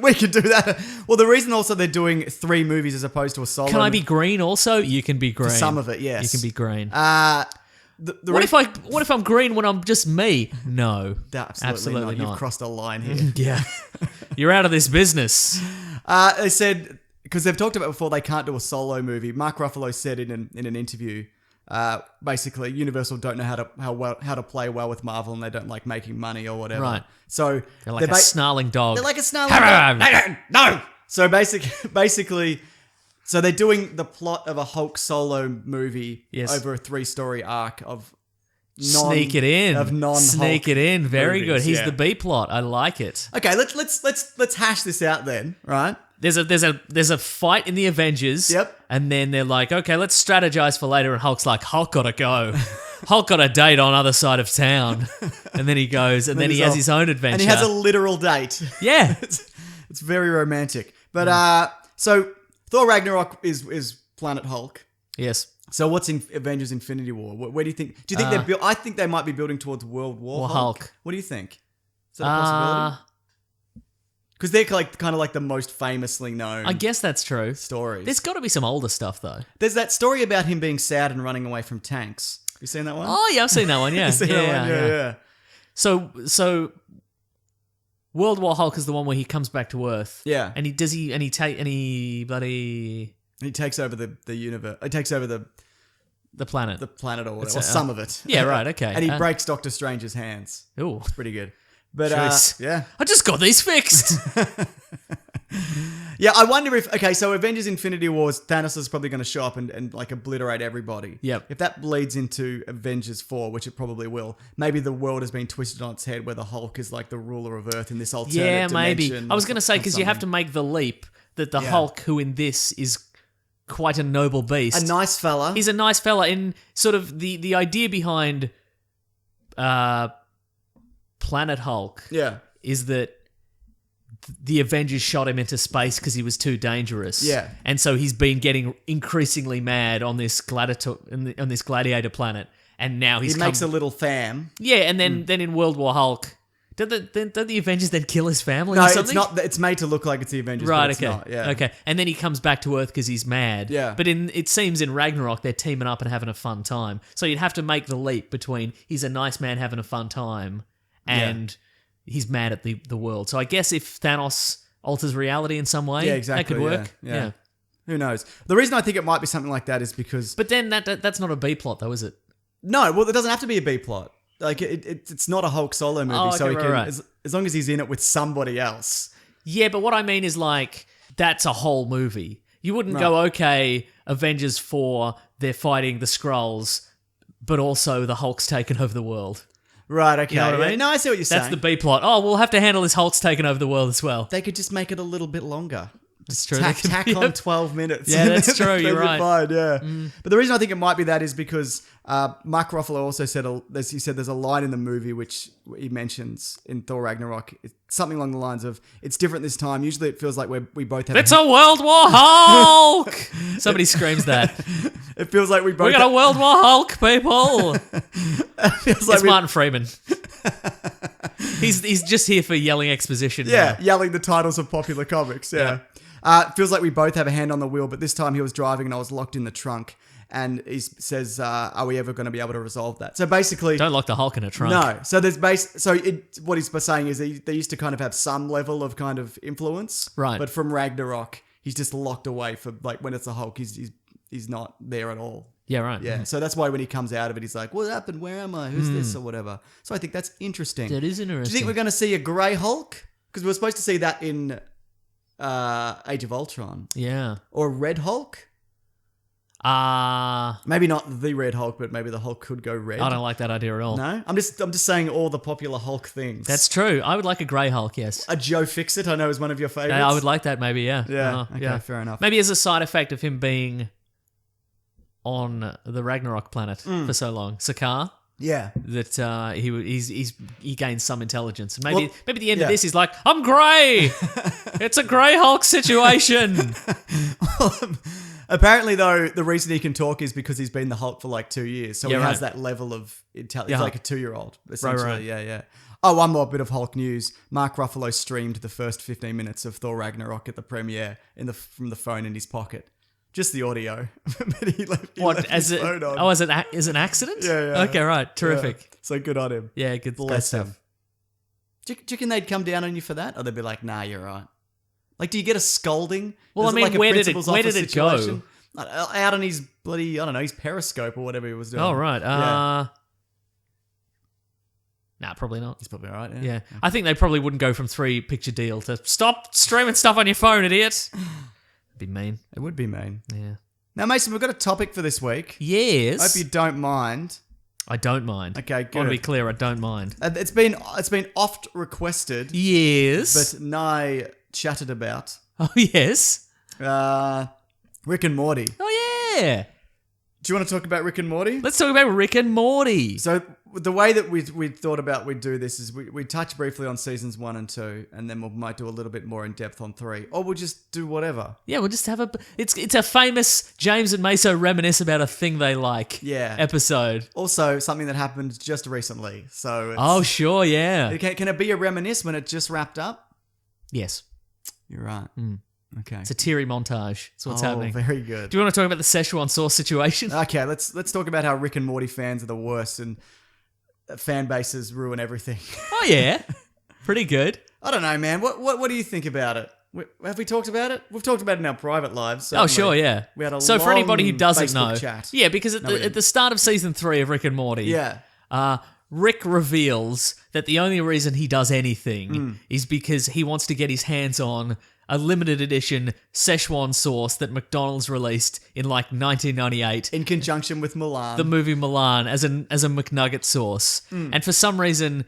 We could do that. Well, the reason also they're doing 3 movies as opposed to a solo. Can I be green also? You can be green. some of it, yes. You can be green. What What if I'm green when I'm just me? No. Absolutely not. You've crossed a line here. Yeah. You're out of this business. They said, because they've talked about before, they can't do a solo movie. Mark Ruffalo said in an interview, basically, Universal don't know how to play well with Marvel, and they don't like making money or whatever. Right. So They're like a snarling dog. They're like a snarling dog. No. So basically, so they're doing the plot of a Hulk solo movie over a 3-story arc of Sneak it in. Sneak it in. Very movies, good. He's yeah. the B plot. I like it. Okay, let's hash this out then, right? There's a fight in the Avengers. Yep. And then they're like, okay, let's strategize for later. And Hulk's like, Hulk gotta go. Hulk got a date on other side of town. And then he goes, and then he has his own adventure. And he has a literal date. Yeah. It's very romantic. But so Thor Ragnarok is Planet Hulk. Yes. So what's in Avengers Infinity War? Where do you think? Do you think they're I think they might be building towards World War Hulk. What do you think? Is that a possibility? Because they're kind of like the most famously known. I guess that's true. Stories. There's got to be some older stuff though. There's that story about him being sad and running away from tanks. You seen that one? Oh yeah, I've seen that one. Yeah, Yeah. So World War Hulk is the one where he comes back to Earth. Yeah. And he bloody He takes over the universe. He takes over the planet. the planet or whatever, or some of it. Yeah, right. Okay. And he breaks Doctor Strange's hands. Ooh, Pretty good. But Jeez. yeah. I just got these fixed. Yeah, I wonder if, okay, so Avengers Infinity Wars, Thanos is probably going to show up and like obliterate everybody. Yep. If that bleeds into Avengers 4, which it probably will, maybe the world has been twisted on its head where the Hulk is like the ruler of Earth in this alternate Yeah, maybe. dimension I was going to say, or because you have to something. make the leap that the Hulk, who in this is quite a noble beast. A nice fella. He's a nice fella. And sort of the idea behind Planet Hulk Yeah. is that the Avengers shot him into space because he was too dangerous. Yeah. And so he's been getting increasingly mad on this gladiator planet. And now He makes a little fam. Yeah, and then in World War Hulk, don't the Avengers then kill his family No, or something? it's not. It's made to look like it's the Avengers, Right, but it's okay. not. Yeah. Okay. And then he comes back to Earth because he's mad. Yeah. But it seems in Ragnarok they're teaming up and having a fun time. So you'd have to make the leap between he's a nice man having a fun time and he's mad at the world. So I guess if Thanos alters reality in some way, Yeah, exactly. that could work. Yeah. Who knows? The reason I think it might be something like that is because... But then that's not a B plot though, is it? No, well, it doesn't have to be a B plot. Like, it's not a Hulk solo movie, Oh, okay, so he can... right. As long as he's in it with somebody else. Yeah, but what I mean is like, that's a whole movie. You wouldn't go, okay, Avengers 4, they're fighting the Skrulls, but also the Hulk's taken over the world. Right, okay. You know what I mean? No, I see what you're saying. That's the B plot. Oh, we'll have to handle this Hulk's taken over the world as well. They could just make it a little bit longer. That's true. Tack on 12 minutes. Yeah, that's true. They'd You're be right. Fine, yeah. But the reason I think it might be that is because Mark Ruffalo also said, he said there's a line in the movie which he mentions in Thor Ragnarok. It's something along the lines of, it's different this time. Usually it feels like we both have... It's a World War Hulk! Somebody screams that. It feels like we both... We got a World War Hulk, people! feels like It's Martin Freeman. He's just here for yelling exposition. Yeah, now. yelling the titles of popular comics, yeah. Feels like we both have a hand on the wheel, but this time he was driving and I was locked in the trunk. and he says, "Are we ever going to be able to resolve that?" So basically, Don't lock the Hulk in a trunk. no. So there's what he's saying is they used to kind of have some level of kind of influence, Right. But from Ragnarok, he's just locked away for like when it's a Hulk, he's not there at all. Yeah, right. Yeah. So that's why when he comes out of it, he's like, "What happened? Where am I? Who's this or whatever?" So I think that's interesting. That is Do you interesting. think we're going to see a grey Hulk? Because we were supposed to see that in Age of Ultron, Yeah. or a red Hulk. Maybe not the red Hulk, but maybe the Hulk could go red. I don't like that idea at all. No, I'm just saying all the popular Hulk things. That's true. I would like a grey Hulk, yes. a Joe Fixit. I know is one of your favorites. Yeah, I would like that maybe, yeah. Yeah. Okay. Fair enough. Maybe as a side effect of him being on the Ragnarok planet for so long. Sakaar. Yeah. That he gains some intelligence. And maybe Well, maybe the end yeah. of this is like, I'm grey. It's a grey Hulk situation. Apparently, though, the reason he can talk is because he's been the Hulk for like 2 years. So Yeah, he right. has that level of intelligence. Yeah. He's like a 2-year-old, essentially. right. Yeah. Oh, one more bit of Hulk news. Mark Ruffalo streamed the first 15 minutes of Thor Ragnarok at the premiere from the phone in his pocket. Just the audio. But he left As his it? phone on. Oh, as an accident? Yeah. Okay, right. Terrific. Yeah. So good on him. Yeah, good Bless stuff. him. Do you reckon they'd come down on you for that? Or they'd be like, "Nah, you're right." Like, do you get a scolding? Well, Is I mean, like a where did principal's it office go? situation? Out on his bloody, I don't know, his Periscope or whatever he was doing. Oh, right. Yeah. Nah, probably not. He's probably right, Yeah. I think they probably wouldn't go from 3-picture deal to stop streaming stuff on your phone, idiot. Be mean. It would be mean. Yeah. Now, Mason, we've got a topic for this week. Yes. I hope you don't mind. I don't mind. Okay, I want to good. be clear, I don't mind. It's been oft requested, Yes. but nigh chatted about. Oh, yes. Rick and Morty. Oh, yeah. Do you want to talk about Rick and Morty? Let's talk about Rick and Morty. So the way that we thought about we'd do this is we touch briefly on seasons 1 and 2, and then we might do a little bit more in depth on 3, or we'll just do whatever. Yeah, we'll just have it's a famous James and Meso reminisce about a thing they like episode. Also, something that happened just recently. So it's, Oh, sure, yeah. can it be a reminisce when it just wrapped up? Yes. You're right. Okay. It's a teary montage. That's what's happening. Very good. Do you want to talk about the Szechuan sauce situation? Okay, let's talk about how Rick and Morty fans are the worst and fan bases ruin everything. Oh, yeah. Pretty good. I don't know, man. What do you think about it? Have we talked about it? We've talked about it in our private lives. Oh, certainly. sure, yeah. We had a so for anybody who long doesn't Facebook know, chat. yeah, because at the start of season 3 of Rick and Morty, Yeah. Rick reveals that the only reason he does anything is because he wants to get his hands on a limited edition Szechuan sauce that McDonald's released in like 1998. In conjunction with Milan. The movie Milan as a McNugget sauce. And for some reason,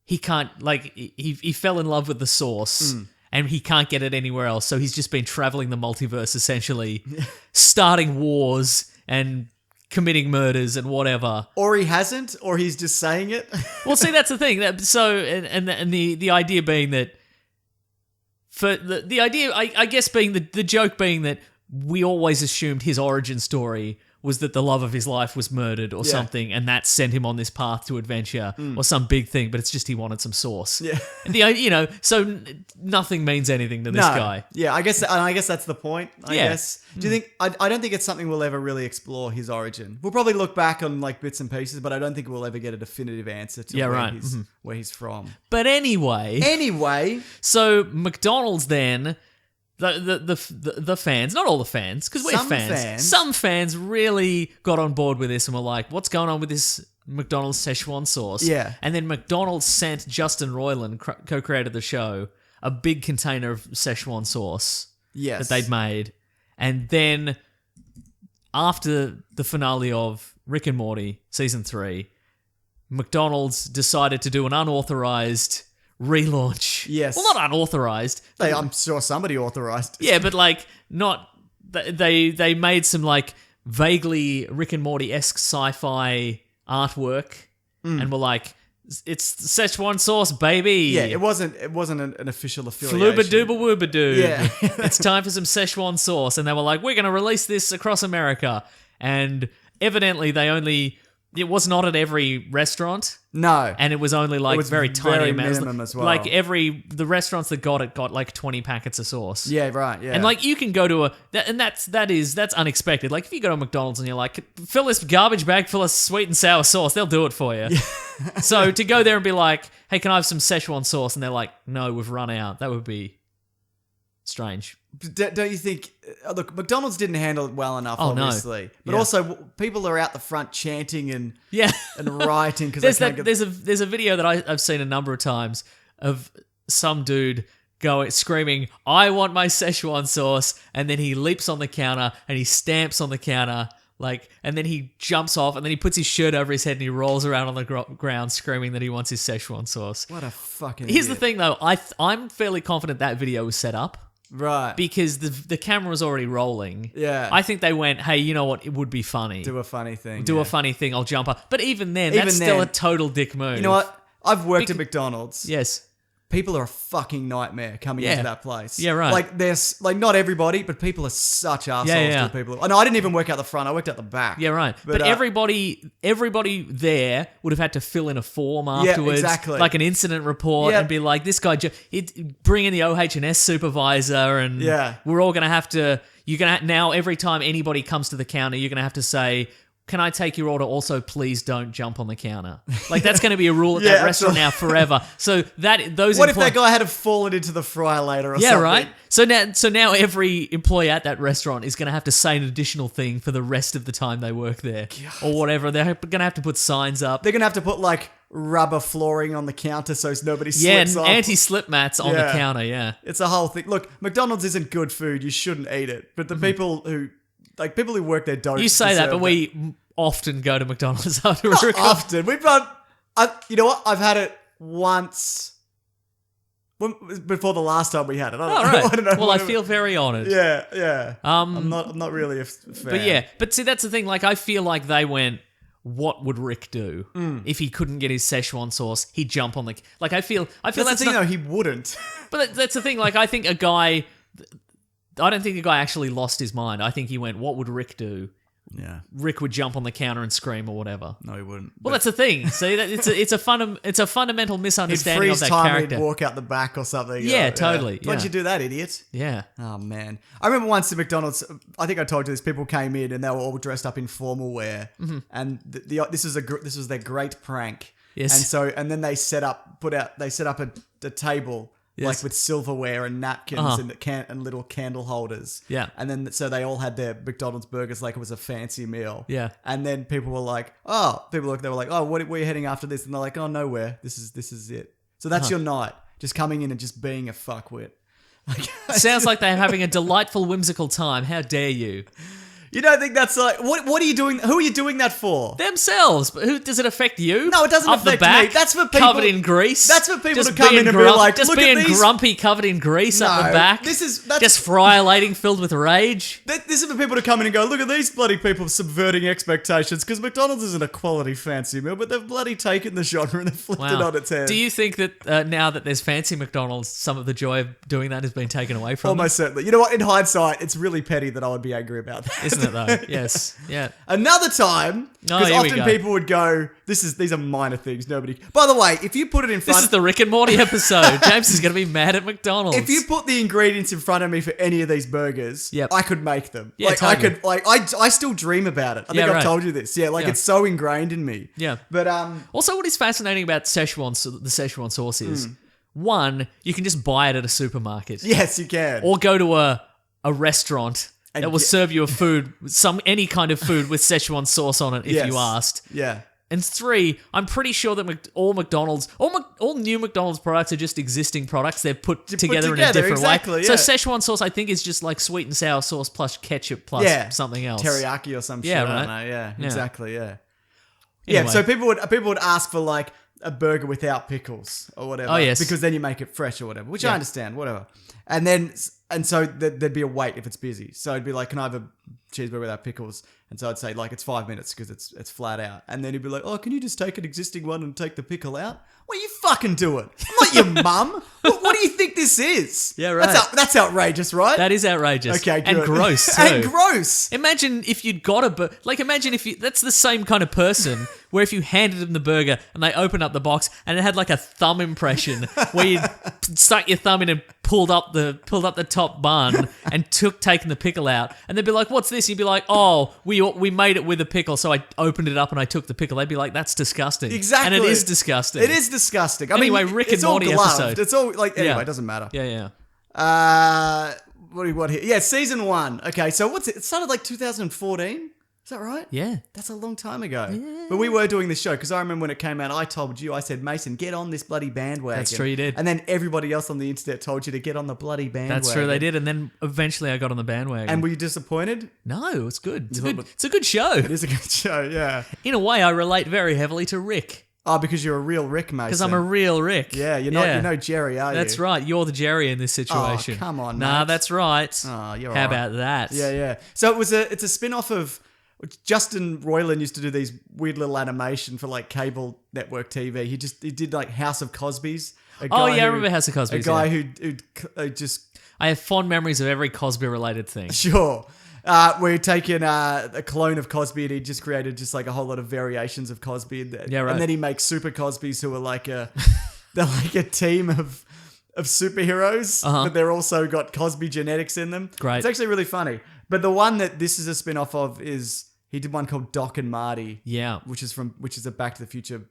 he can't, like, he fell in love with the sauce. And he can't get it anywhere else. So he's just been traveling the multiverse, essentially, starting wars and committing murders and whatever. Or he hasn't, or he's just saying it. Well, see, that's the thing. So, and the idea being that, for the idea, I guess being the joke being that we always assumed his origin story was that the love of his life was murdered or something, and that sent him on this path to adventure or some big thing, but it's just he wanted some sauce. Yeah. And so nothing means anything to this guy. Yeah, I guess that's the point. I Yeah. guess. Do you think? I don't think it's something we'll ever really explore his origin. We'll probably look back on like bits and pieces, but I don't think we'll ever get a definitive answer to where he's from. But anyway, So McDonald's then. The fans, not all the fans, because we're Some fans. Some fans really got on board with this and were like, what's going on with this McDonald's Szechuan sauce? Yeah. And then McDonald's sent Justin Roiland, co-created the show, a big container of Szechuan sauce yes, that they'd made. And then after the finale of Rick and Morty season 3, McDonald's decided to do an unauthorized relaunch. Yes. Well, not unauthorized. I'm sure somebody authorized it. Yeah, but like not. They made some like vaguely Rick and Morty-esque sci-fi artwork, and were like, "It's Szechuan sauce, baby." Yeah, it wasn't an official affiliation. Flooba dooba wooba doo. Yeah. It's time for some Szechuan sauce, and they were like, "We're going to release this across America," and evidently it was not at every restaurant. No. And it was only like It was very tiny very amounts. minimum as well. Like the restaurants that got it got like 20 packets of sauce. Yeah, right, yeah. And like you can go to that's unexpected. Like if you go to McDonald's and you're like, fill this garbage bag full of sweet and sour sauce, they'll do it for you. So to go there and be like, hey, can I have some Szechuan sauce? And they're like, no, we've run out. That would be strange. Don't you think... look, McDonald's didn't handle it well enough, Oh, no. obviously. But Yeah. also, people are out the front chanting and Yeah. rioting because there's they can't there's a video that I've seen a number of times of some dude screaming, I want my Szechuan sauce, and then he leaps on the counter and he stamps on the counter, like, and then he jumps off and then he puts his shirt over his head and he rolls around on the ground screaming that he wants his Szechuan sauce. What a fucking Here's the idiot. thing though, I'm fairly confident that video was set up. Right. Because the camera was already rolling. Yeah. I think they went, hey, you know what? It would be funny. Do a funny thing. Do yeah. a funny thing. I'll jump up. But even then, Even that's still then- a total dick move. You know what? I've worked at McDonald's. Yes. People are a fucking nightmare coming Yeah. into that place. Yeah, right. Like, there's like not everybody, but people are such assholes yeah. to people. Oh, no, I didn't even work out the front. I worked out the back. Yeah, right. But everybody there would have had to fill in a form afterwards, exactly. like an incident report, Yeah. and be like, "This guy, bring in the OH&S supervisor, and Yeah. we're all gonna have to. You're gonna now every time anybody comes to the counter, you're gonna have to say." Can I take your order? Also, please don't jump on the counter. Like that's going to be a rule at Yeah, that restaurant now forever. So those. What if that guy had fallen into the fryer later or Yeah, something? right. So now every employee at that restaurant is going to have to say an additional thing for the rest of the time they work there, or whatever. They're going to have to put signs up. They're going to have to put like rubber flooring on the counter so nobody Yeah, slips and off. anti-slip mats on the Yeah. counter. Yeah, It's a whole thing. Look, McDonald's isn't good food. You shouldn't eat it. But the people who work there don't. you say that, deserve but we often go to McDonald's after we Not record. often. We've done. You know what? I've had it once. Before the last time we had it. I don't All know. right. I don't know. Well, I feel very honoured. Yeah, yeah. I'm not really a fan. But yeah, but see, that's the thing. Like, I feel like they went, what would Rick do if he couldn't get his Szechuan sauce? He'd jump on the... Like, I feel That's that's the thing, not... though. He wouldn't. But that's the thing. Like, I think a guy... I don't think a guy actually lost his mind. I think he went, what would Rick do? Yeah. Rick would jump on the counter and scream or whatever. No, he wouldn't. Well, that's the thing. See, it's a fundamental He'd misunderstanding of freeze that time. character. He'd walk out the back or something. Yeah, totally, Why'd yeah. you do that, idiot? Yeah. Oh man, I remember once at McDonald's. I think I told you this. People came in and they were all dressed up in formal wear, and this was their great prank. Yes. And then they set up a table. Yes. Like with silverware and napkins Uh-huh. and little candle holders. Yeah. And then so they all had their McDonald's burgers like it was a fancy meal. Yeah. And then people were like, they were like, oh, where are you heading after this? And they're like, oh, nowhere. This is it. So that's your night. Just coming in and just being a fuckwit. Sounds like they're having a delightful, whimsical time. How dare you? You don't think that's like what are you doing? Who are you doing that for? Themselves. But who does it affect you? No, it doesn't Up affect the back, me. That's for people covered in grease. That's for people Just to come being in and be like, just look being at these. grumpy, covered in grease up the No, back. that's just friolating, filled with rage. This is for people to come in and go, look at these bloody people subverting expectations because McDonald's isn't a quality fancy meal, but they've bloody taken the genre and they've flipped it on its head. Do you think that now that there's fancy McDonald's, some of the joy of doing that has been taken away from them? Almost certainly. You know what? In hindsight, it's really petty that I would be angry about that. Isn't it though? Yes. Yeah. Another time, because here we often go. people would go, these are minor things. Nobody. By the way, if you put it in front, This is the Rick and Morty episode. James is going to be mad at McDonald's. if you put the ingredients in front of me for any of these burgers, Yep. I could make them. Yeah, like totally. I still dream about it. I think Yeah, I've right. told you this. Yeah, like Yeah. it's so ingrained in me. Yeah. But Also, what is fascinating about the Szechuan sauce is, Hmm. one, you can just buy it at a supermarket. yes, you can. Or go to a restaurant And that will get- serve you a food, any kind of food with Szechuan sauce on it if Yes. you asked. Yeah. And three, I'm pretty sure that all new McDonald's products are just existing products they've put together in a different exactly, way. yeah. So Szechuan sauce, I think, is just like sweet and sour sauce plus ketchup plus Yeah. something else. Teriyaki or some Yeah, shit. I right. don't know. Yeah, Yeah. exactly. Yeah. Anyway. Yeah. So people would ask for like a burger without pickles or whatever. Oh, yes. Because then you make it fresh or whatever, which Yeah. I understand. Whatever. And then And so there'd be a wait if it's busy. So it'd be like, can I have a cheeseburger without pickles? And so I'd say like, it's 5 minutes because it's flat out. And then he'd be like, oh, can you just take an existing one and take the pickle out? What are you fucking doing? I'm not your mum. What do you think this is? Yeah, right. That's outrageous, right? That is outrageous. Okay, good. And gross, too. And gross. Imagine if you'd got imagine if you, that's the same kind of person where if you handed them the burger and they opened up the box and it had like a thumb impression where you stuck your thumb in and pulled up the top bun and taken the pickle out, and they'd be like, what's this? You'd be like, oh, we made it with a pickle, so I opened it up and I took the pickle. They'd be like, that's disgusting. Exactly. And it is disgusting. It is disgusting. Anyway, I mean, Rick and it's all Morty gloved. episode. It's all like, anyway, Yeah. it doesn't matter. Yeah. What do you want here? Yeah, season 1. Okay, so what's it? It started like 2014. Is that right? Yeah. That's a long time ago. But we were doing this show because I remember when it came out, I told you, I said, Mason, get on this bloody bandwagon. That's true, you did. And then everybody else on the internet told you to get on the bloody bandwagon. That's true, they did. And then eventually I got on the bandwagon. And were you disappointed? No, it's good. It's thought- a good show. It is a good show, yeah. In a way, I relate very heavily to Rick. Oh, because you're a real Rick, Mason. Because I'm a real Rick. Yeah, you're no Jerry, are you? That's right. You're the Jerry in this situation. Oh, come on, Nah, mate. that's right. Oh, you're How all right. about that? Yeah. So it's a spin-off of Justin Roiland used to do these weird little animation for like cable network TV. He did like House of Cosby's. I remember House of Cosby's, A guy yeah. who just I have fond memories of every Cosby-related thing. sure. Where he'd taken a clone of Cosby and he just created just like a whole lot of variations of Cosby. Yeah, right. And then he makes Super Cosbys who are like they're like a team of superheroes, but they're also got Cosby genetics in them. Great. It's actually really funny. But the one that this is a spin-off of is he did one called Doc and Marty. Yeah. Which is a Back to the Future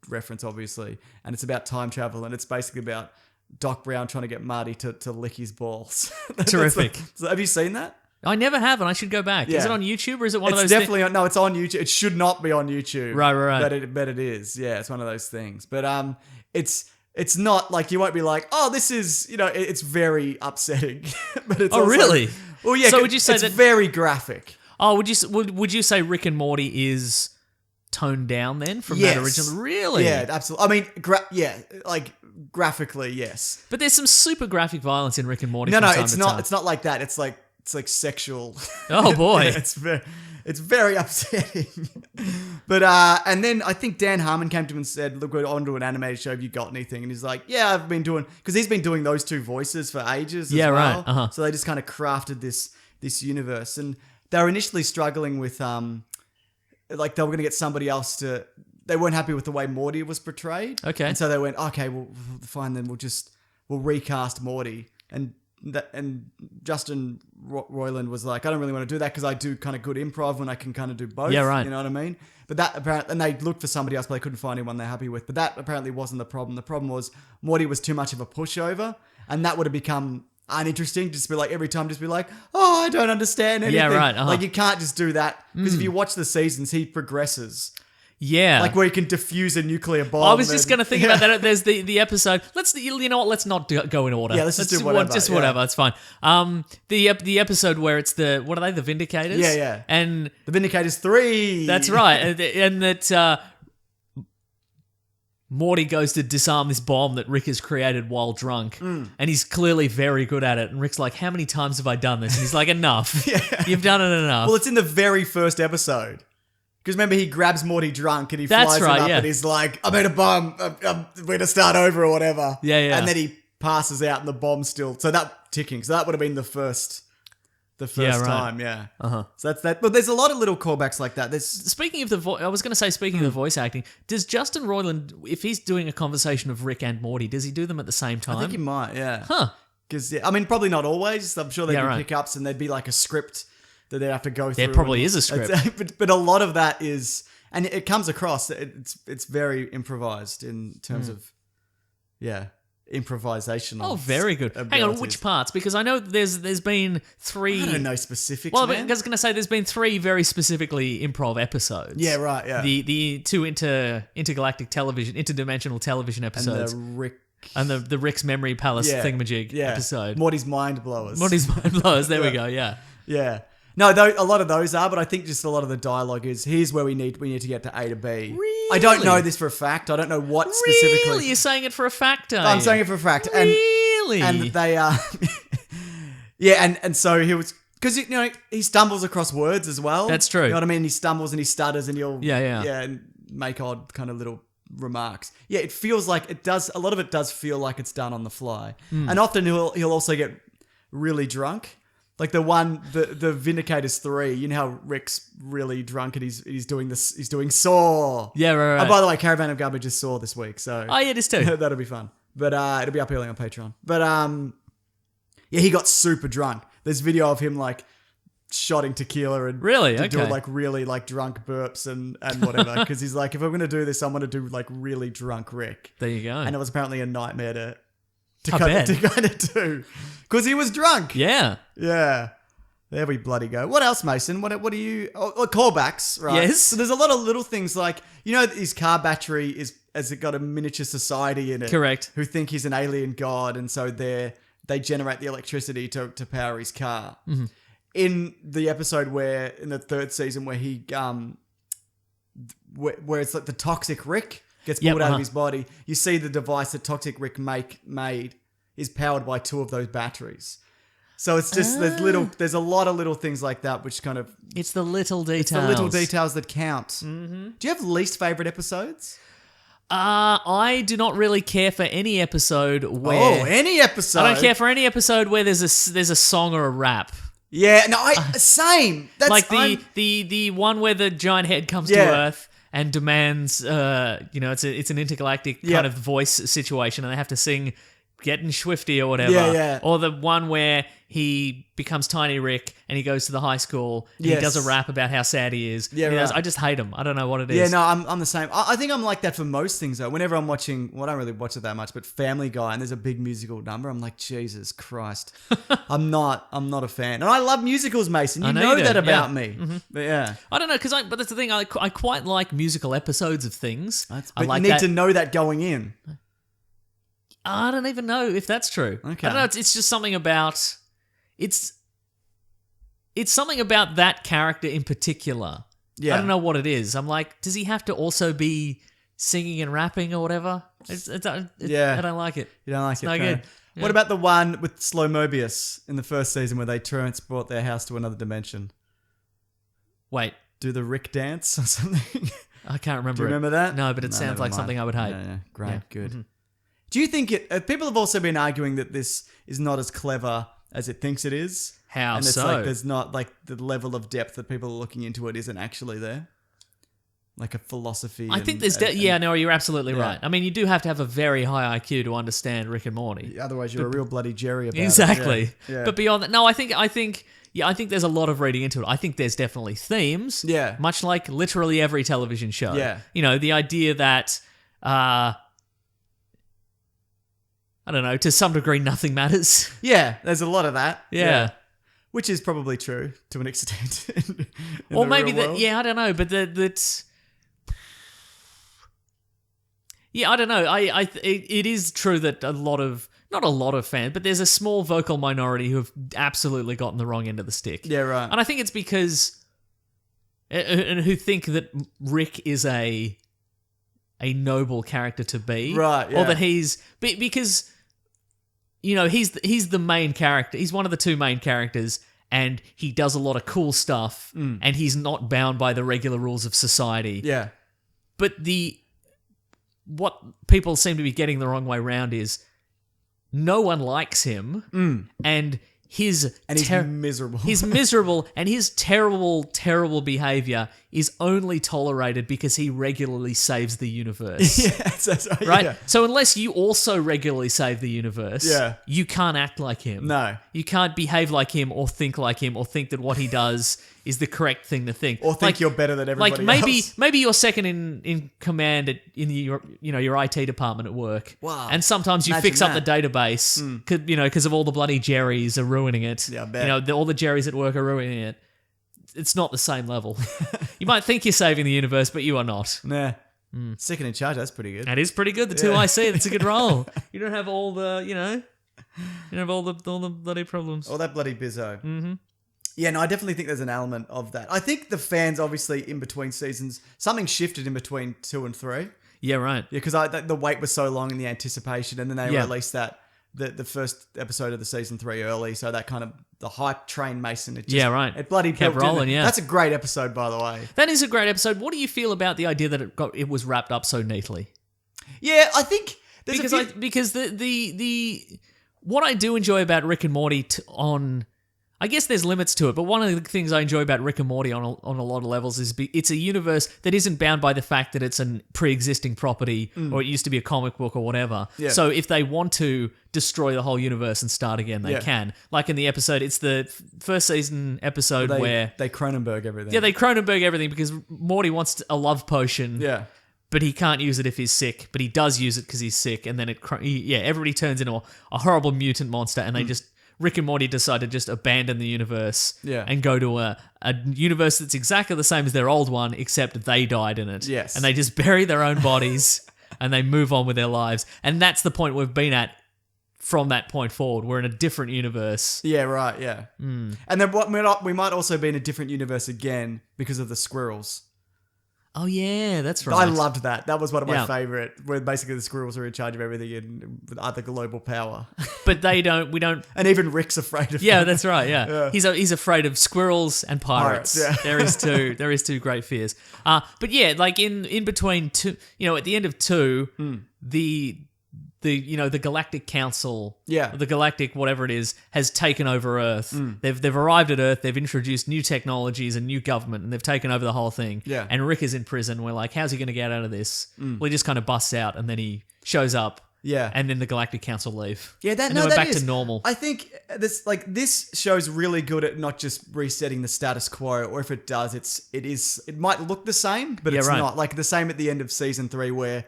reference, obviously. And it's about time travel and it's basically about Doc Brown trying to get Marty to lick his balls. Terrific. So have you seen that? I never have, and I should go back. Yeah. Is it on YouTube or is it one of It's those definitely on, no, it's on YouTube. It should not be on YouTube. Right. But it is. Yeah, it's one of those things. But it's not like you won't be like, oh, this is, it's very upsetting. But it's Oh, also, really? Well, yeah. So would you say it's that- very graphic? Oh, would you say Rick and Morty is toned down then from that original? Really? Yeah, absolutely. I mean, like graphically, yes. But there's some super graphic violence in Rick and Morty. No, from time it's to not. time. It's not like that. It's like sexual. Oh boy. Yeah, it's very upsetting. But and then I think Dan Harmon came to him and said, "Look, we're on to an animated show. Have you got anything?" And he's like, "Yeah, I've been doing," because he's been doing those two voices for ages. Yeah, as well. right. Uh-huh. So they just kind of crafted this universe, and they were initially struggling with like they were going to get somebody else to. They weren't happy with the way Morty was portrayed. Okay. And so they went, okay, well, fine, then we'll recast Morty. And Justin Roiland was like, I don't really want to do that because I do kind of good improv when I can kind of do both. Yeah, right. You know what I mean? But that apparently, and they looked for somebody else, but they couldn't find anyone they're happy with. But that apparently wasn't the problem. The problem was Morty was too much of a pushover, and that would have become uninteresting. Just be like every time, just be like, oh, I don't understand anything. Yeah, right. Uh-huh. Like you can't just do that because if you watch the seasons, he progresses. Yeah. Like where he can defuse a nuclear bomb. I was just going to think about that. There's the episode. You know what? Let's not go in order. Yeah, let's just do whatever. Just Yeah. whatever. It's fine. The episode where it's what are they? The Vindicators. Yeah. And The Vindicators 3. that's right. And that Morty goes to disarm this bomb that Rick has created while drunk, and he's clearly very good at it. And Rick's like, "How many times have I done this?" And he's like, "Enough. You've done it enough." Well, it's in the very first episode. Because remember, he grabs Morty drunk and he That's flies right, him up yeah. and he's like, I made a bomb. I'm going to start over or whatever. Yeah. And then he passes out and the bomb's still... So that ticking. So that would have been the first right. time, yeah. Uh-huh. So that's that. But there's a lot of little callbacks like that. Speaking of I was going to say, speaking of the voice acting, does Justin Roiland, if he's doing a conversation of Rick and Morty, does he do them at the same time? I think he might, yeah. Huh. Because, I mean, probably not always. I'm sure there'd Yeah, be right. pickups and there'd be like a script that they'd have to go through. There probably is a script. But a lot of that is... And it comes across, it's very improvised in terms of, improvisational. Oh, very good. Hang on, abilities. which parts? Because I know there's been 3... I don't know specifics, Well, man. I was going to say there's been 3 very specifically improv episodes. Yeah, right, yeah. The 2 intergalactic television, interdimensional television episodes. And the Rick's Memory Palace yeah, thingamajig yeah. episode. Morty's Mind Blowers. Morty's Mind Blowers. There we go, yeah. Yeah. No, a lot of those are, but I think just a lot of the dialogue is, here's where we need to get to A to B. Really? I don't know this for a fact. I don't know what specifically. Really? You're saying it for a fact, are I'm you? saying it for a fact. Really? And they are... Yeah, and so he was... Because, he stumbles across words as well. That's true. You know what I mean? He stumbles and he stutters and he'll... Yeah. Yeah, and make odd kind of little remarks. Yeah, it feels like it does... A lot of it does feel like it's done on the fly. And often he'll also get really drunk. Like the Vindicators 3, you know how Rick's really drunk and he's doing this... He's doing Saw. Yeah, right. Oh, by the way, Caravan of Garbage is Saw this week, so... Oh, yeah, it is too. That'll be fun. But it'll be up early on Patreon. But yeah, he got super drunk. There's video of him like shotting tequila and Really? doing Okay. like really like drunk burps and whatever. Because he's like, if I'm gonna do this, I'm gonna do like really drunk Rick. There you go. And it was apparently a nightmare to I kind bet. of do because he was drunk. Yeah. Yeah. There we bloody go. What else, Mason? What do you... callbacks, right? Yes. So there's a lot of little things like, his car battery has got a miniature society in it. Correct. Who think he's an alien god, and so they generate the electricity to power his car. Mm-hmm. In the episode in the third season where he... where it's like the toxic Rick gets pulled out of his body, you see the device that toxic Rick made is powered by 2 of those batteries. So it's just there's a lot of little things like that which kind of... It's the little details. It's the little details that count. Mm-hmm. Do you have least favourite episodes? I do not really care for any episode where... Oh, any episode? I don't care for any episode where there's a song or a rap. Yeah, no, same. That's Like the one where the giant head comes to Earth and demands, it's an intergalactic kind of voice situation and they have to sing Getting Swifty or whatever. Yeah. Or the one where he becomes Tiny Rick and he goes to the high school and he does a rap about how sad he is. Yeah, And right. I just hate him. I don't know what it is. Yeah, no, I'm the same. I think I'm like that for most things though. Whenever I'm watching, I don't really watch it that much, but Family Guy and there's a big musical number, I'm like, Jesus Christ. I'm not a fan. And I love musicals, Mason. You know you do, that about yeah. me. Mm-hmm. But yeah. I don't know, but that's the thing. I quite like musical episodes of things. But you need to know that going in. I don't even know if that's true. Okay. I don't know. It's just something about it's something about that character in particular. Yeah. I don't know what it is. I'm like, does he have to also be singing and rapping or whatever? I don't like it. You don't like It's it? no fair. good. Yeah. What about the one with Slow Mobius in the first season where they transport their house to another dimension? Wait, Do the Rick dance or something? I can't remember. Do you remember that? No, but it sounds never like mind. something I would hate. Yeah. Great, Yeah. good. Mm-hmm. Do you think people have also been arguing that this is not as clever as it thinks it is? How and it's so? like there's not like the level of depth that people are looking into it isn't actually there. Like a philosophy. I think there's no, you're absolutely right. I mean, you do have to have a very high IQ to understand Rick and Morty. Otherwise, you're a real bloody Jerry about Exactly. it. Yeah. But beyond that, no, I think there's a lot of reading into it. I think there's definitely themes. Yeah. Much like literally every television show. Yeah. The idea that, I don't know, to some degree, nothing matters. Yeah, there's a lot of that. Yeah. Which is probably true to an extent. in Or the maybe real that, world. I don't know, but that. Yeah, I don't know. It is true that not a lot of fans, but there's a small vocal minority who have absolutely gotten the wrong end of the stick. Yeah, right. And I think it's because, and who think that Rick is a noble character to be, Right, yeah. Or that because he's the main character. He's one of the two main characters, and he does a lot of cool stuff, and he's not bound by the regular rules of society. Yeah. But what people seem to be getting the wrong way round is no one likes him, and he's miserable. He's miserable, and his terrible behavior is only tolerated because he regularly saves the universe. That's right. Right? Yeah. So unless you also regularly save the universe, you can't act like him. No. You can't behave like him or think that what he does is the correct thing to think. Or think you're better than everybody else. Maybe you're second in command in your IT department at work. Wow. And sometimes you Imagine fix up that. the database because of all the bloody Jerrys are ruining it. Yeah, I bet. All the Jerrys at work are ruining it. It's not the same level. You might think you're saving the universe, but you are not. Nah. Second in charge, that's pretty good. That is pretty good. The 2IC, that's a good role. You don't have all the, you don't have all the bloody problems. All that bloody bizzo. Mm-hmm. Yeah, no, I definitely think there's an element of that. I think the fans, obviously, in between seasons, something shifted in between 2 and 3. Yeah, right. Yeah, because the wait was so long in the anticipation, and then they released that the first episode of the season 3 early, so that kind of the hype train Mason. It just, Yeah, right. It bloody Kept built, didn't rolling, it? yeah. That's a great episode, by the way. That is a great episode. What do you feel about the idea that it was wrapped up so neatly? Yeah, I think there's Because what I do enjoy about Rick and Morty I guess there's limits to it, but one of the things I enjoy about Rick and Morty on a lot of levels is it's a universe that isn't bound by the fact that it's a pre-existing property or it used to be a comic book or whatever. Yeah. So if they want to destroy the whole universe and start again, they can. Like in the episode, it's the first season episode where they Cronenberg everything. they Cronenberg everything because Morty wants a love potion. Yeah. But he can't use it if he's sick. But he does use it because he's sick, and then everybody turns into a horrible mutant monster, and they just Rick and Morty decide to just abandon the universe and go to a universe that's exactly the same as their old one, except they died in it. Yes. And they just bury their own bodies and they move on with their lives. And that's the point we've been at from that point forward. We're in a different universe. Yeah, right, yeah. And then we might also be in a different universe again because of the squirrels. Oh, yeah, that's right. I loved that. That was one of my favorite, where basically the squirrels are in charge of everything and with other global power. But we don't... And even Rick's afraid of Yeah, them. that's right, yeah. He's afraid of squirrels and pirates. Yeah. There is two great fears. But yeah, like in between two, at the end of 2, the Galactic Council, the Galactic whatever it is, has taken over Earth. They've arrived at Earth. They've introduced new technologies and new government, and they've taken over the whole thing. Yeah. And Rick is in prison. We're like, how's he going to get out of this? Well, he just kind of busts out, and then he shows up. Yeah. And then the Galactic Council leave. Yeah, and then we're back to normal. I think this show's really good at not just resetting the status quo, or if it does, it might look the same, but it's not. Like the same at the end of season 3 where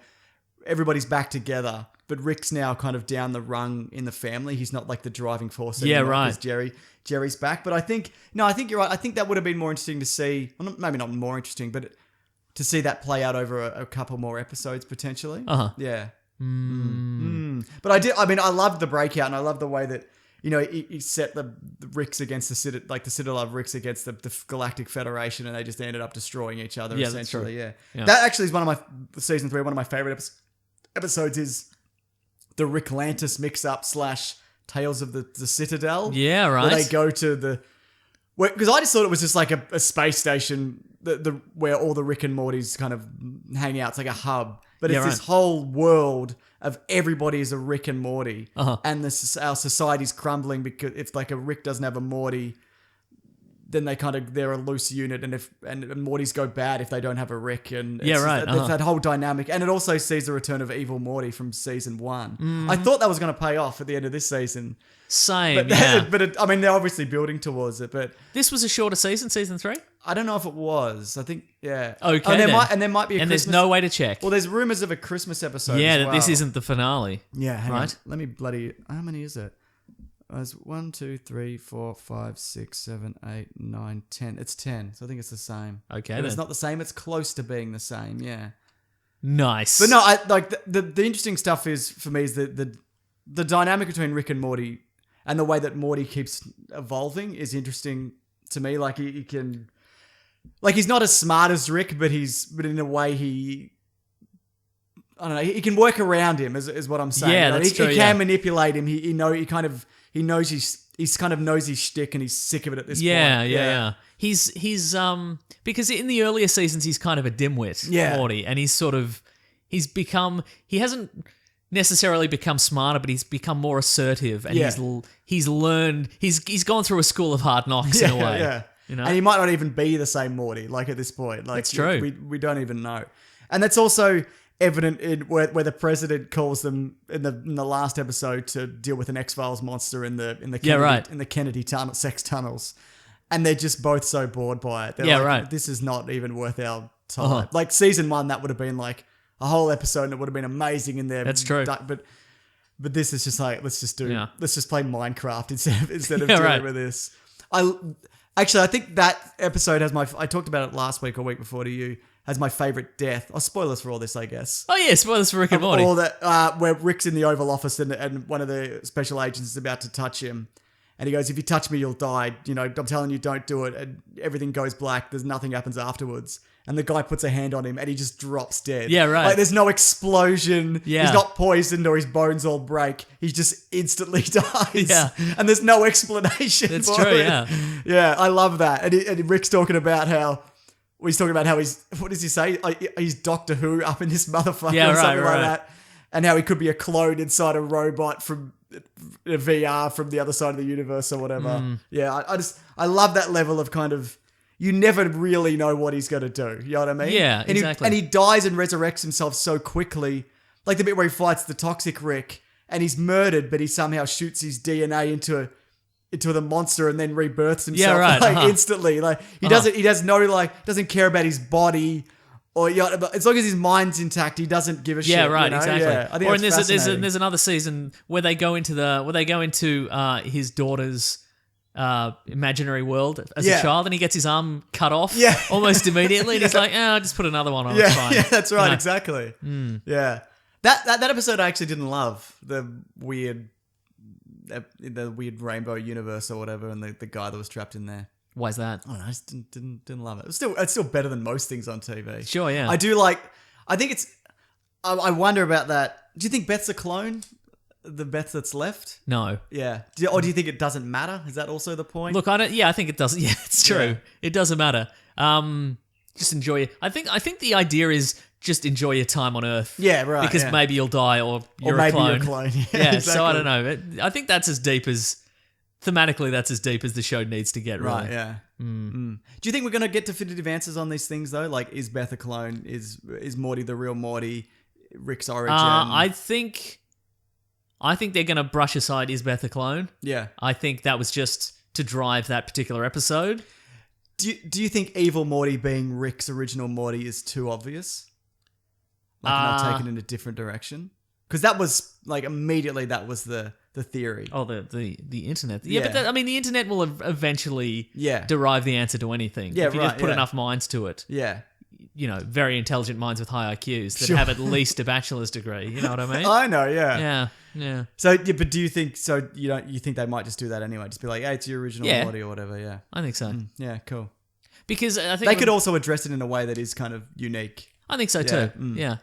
everybody's back together. But Rick's now kind of down the rung in the family. He's not like the driving force anymore. Yeah, right. Because Jerry's back. But I think you're right. I think that would have been more interesting to see. Well, maybe not more interesting, but to see that play out over a couple more episodes potentially. Yeah. But I loved the breakout, and I love the way that he set the Ricks against the Citadel of Ricks against the Galactic Federation, and they just ended up destroying each other essentially. Yeah. That actually is one of my season 3. One of my favorite episodes is the Rick Lantis mix-up / Tales of the Citadel. Yeah, right. Where they go to because I just thought it was just like a space station where all the Rick and Mortys kind of hang out. It's like a hub. But it's this whole world of everybody is a Rick and Morty. And our society's crumbling because if like a Rick doesn't have a Morty, then they're a loose unit, and Mortys go bad if they don't have a Rick, and it's that whole dynamic, and it also sees the return of Evil Morty from season 1. I thought that was going to pay off at the end of this season. Same, but they're obviously building towards it. But this was a shorter season 3. I don't know if it was. I think Okay, there might be a and Christmas, there's no way to check. Well, there's rumors of a Christmas episode. Yeah, as that well. this isn't the finale. Yeah, hang right. on. Let me how many is it? It's 1, 2, 3, 4, 5, 6, 7, 8, 9, 10. It's 10. So I think it's the same. Okay, but then. it's not the same. It's close to being the same. Yeah. Nice. But no, I like the interesting stuff is for me is the dynamic between Rick and Morty and the way that Morty keeps evolving is interesting to me. Like he can, like he's not as smart as Rick, but in a way I don't know. He can work around him, is what I'm saying. Yeah, that's true. He can manipulate him. He knows he's kind of knows his shtick, and he's sick of it at this point. Yeah. He's because in the earlier seasons he's kind of a dimwit, Morty, and he hasn't necessarily become smarter, but he's become more assertive, and he's gone through a school of hard knocks in a way. Yeah. You know? And he might not even be the same Morty, like at this point. Like That's true. We don't even know. And that's also evident in where the president calls them in the last episode to deal with an X-Files monster in the Kennedy, in the Kennedy sex tunnels, and they're just both so bored by it. They're like, this is not even worth our time. Like season 1, that would have been like a whole episode, and it would have been amazing in there. That's true. But this is just like let's just play Minecraft instead of dealing with this. I think that episode has I talked about it last week or week before to you. Has my favorite death. Spoilers for all this, I guess. Oh yeah, spoilers for Rick and Morty. All that where Rick's in the Oval Office and one of the special agents is about to touch him, And he goes, if you touch me, you'll die. You know, I'm telling you, don't do it. And everything goes black. There's nothing happens afterwards. And the guy puts a hand on him and he just drops dead. Yeah, right. Like there's no explosion. Yeah. He's not poisoned or his bones all break. He just instantly dies. Yeah. And there's no explanation. That's for true, it. yeah. Yeah, I love that. And Rick's talking about how he's, what does he say? He's Doctor Who up in this motherfucker Yeah, or right, something like right. that. And how he could be a clone inside a robot from a VR from the other side of the universe or whatever. Yeah, I love that level of kind of, you never really know what he's going to do. You know what I mean? Yeah, and exactly. And he dies and resurrects himself so quickly. Like the bit where he fights the toxic Rick and he's murdered, but he somehow shoots his DNA into the monster and then rebirths himself instantly. Like he doesn't care about his body. Or as long as his mind's intact, he doesn't give a shit. Yeah, right, you know? exactly. Yeah, I think there's another season where they go into his daughter's imaginary world as a child, and he gets his arm cut off almost immediately, and he's like, I'll just put another one on. It's fine. Yeah, that's right, exactly. Yeah, that episode I actually didn't love, the weird rainbow universe or whatever, and the guy that was trapped in there. Why is that? I don't know, I just didn't love it. It's still better than most things on TV. Sure, yeah. I do like. I think it's. I wonder about that. Do you think Beth's a clone? The Beth that's left? No. Yeah. Or do you think it doesn't matter? Is that also the point? Look, I don't. Yeah, I think it does. Yeah, it's true. Yeah. It doesn't matter. Just enjoy it. I think the idea is just enjoy your time on Earth. Yeah, right. Because yeah. maybe you'll die, or you're maybe a clone. you're a clone. Yeah. Exactly. So I don't know. I think that's as deep as thematically. That's as deep as the show needs to get. Really. Right. Yeah. Do you think we're going to get definitive answers on these things though? Like, is Beth a clone? Is Morty the real Morty? Rick's origin? I think they're going to brush aside is Beth a clone. Yeah. I think that was just to drive that particular episode. Do you think evil Morty being Rick's original Morty is too obvious? Like not taken in a different direction? Because that was like immediately that was the theory. Oh, the internet. Yeah, but the internet will eventually derive the answer to anything. Yeah, if you just put enough minds to it. Yeah. You know, very intelligent minds with high IQs that have at least a bachelor's degree. You know what I mean? I know, yeah. Yeah. So, but do you think so? You think they might just do that anyway? Just be like, hey, it's your original Morty or whatever. Yeah, I think so. Yeah, cool. Because I think they could also address it in a way that is kind of unique. I think so too. Yeah.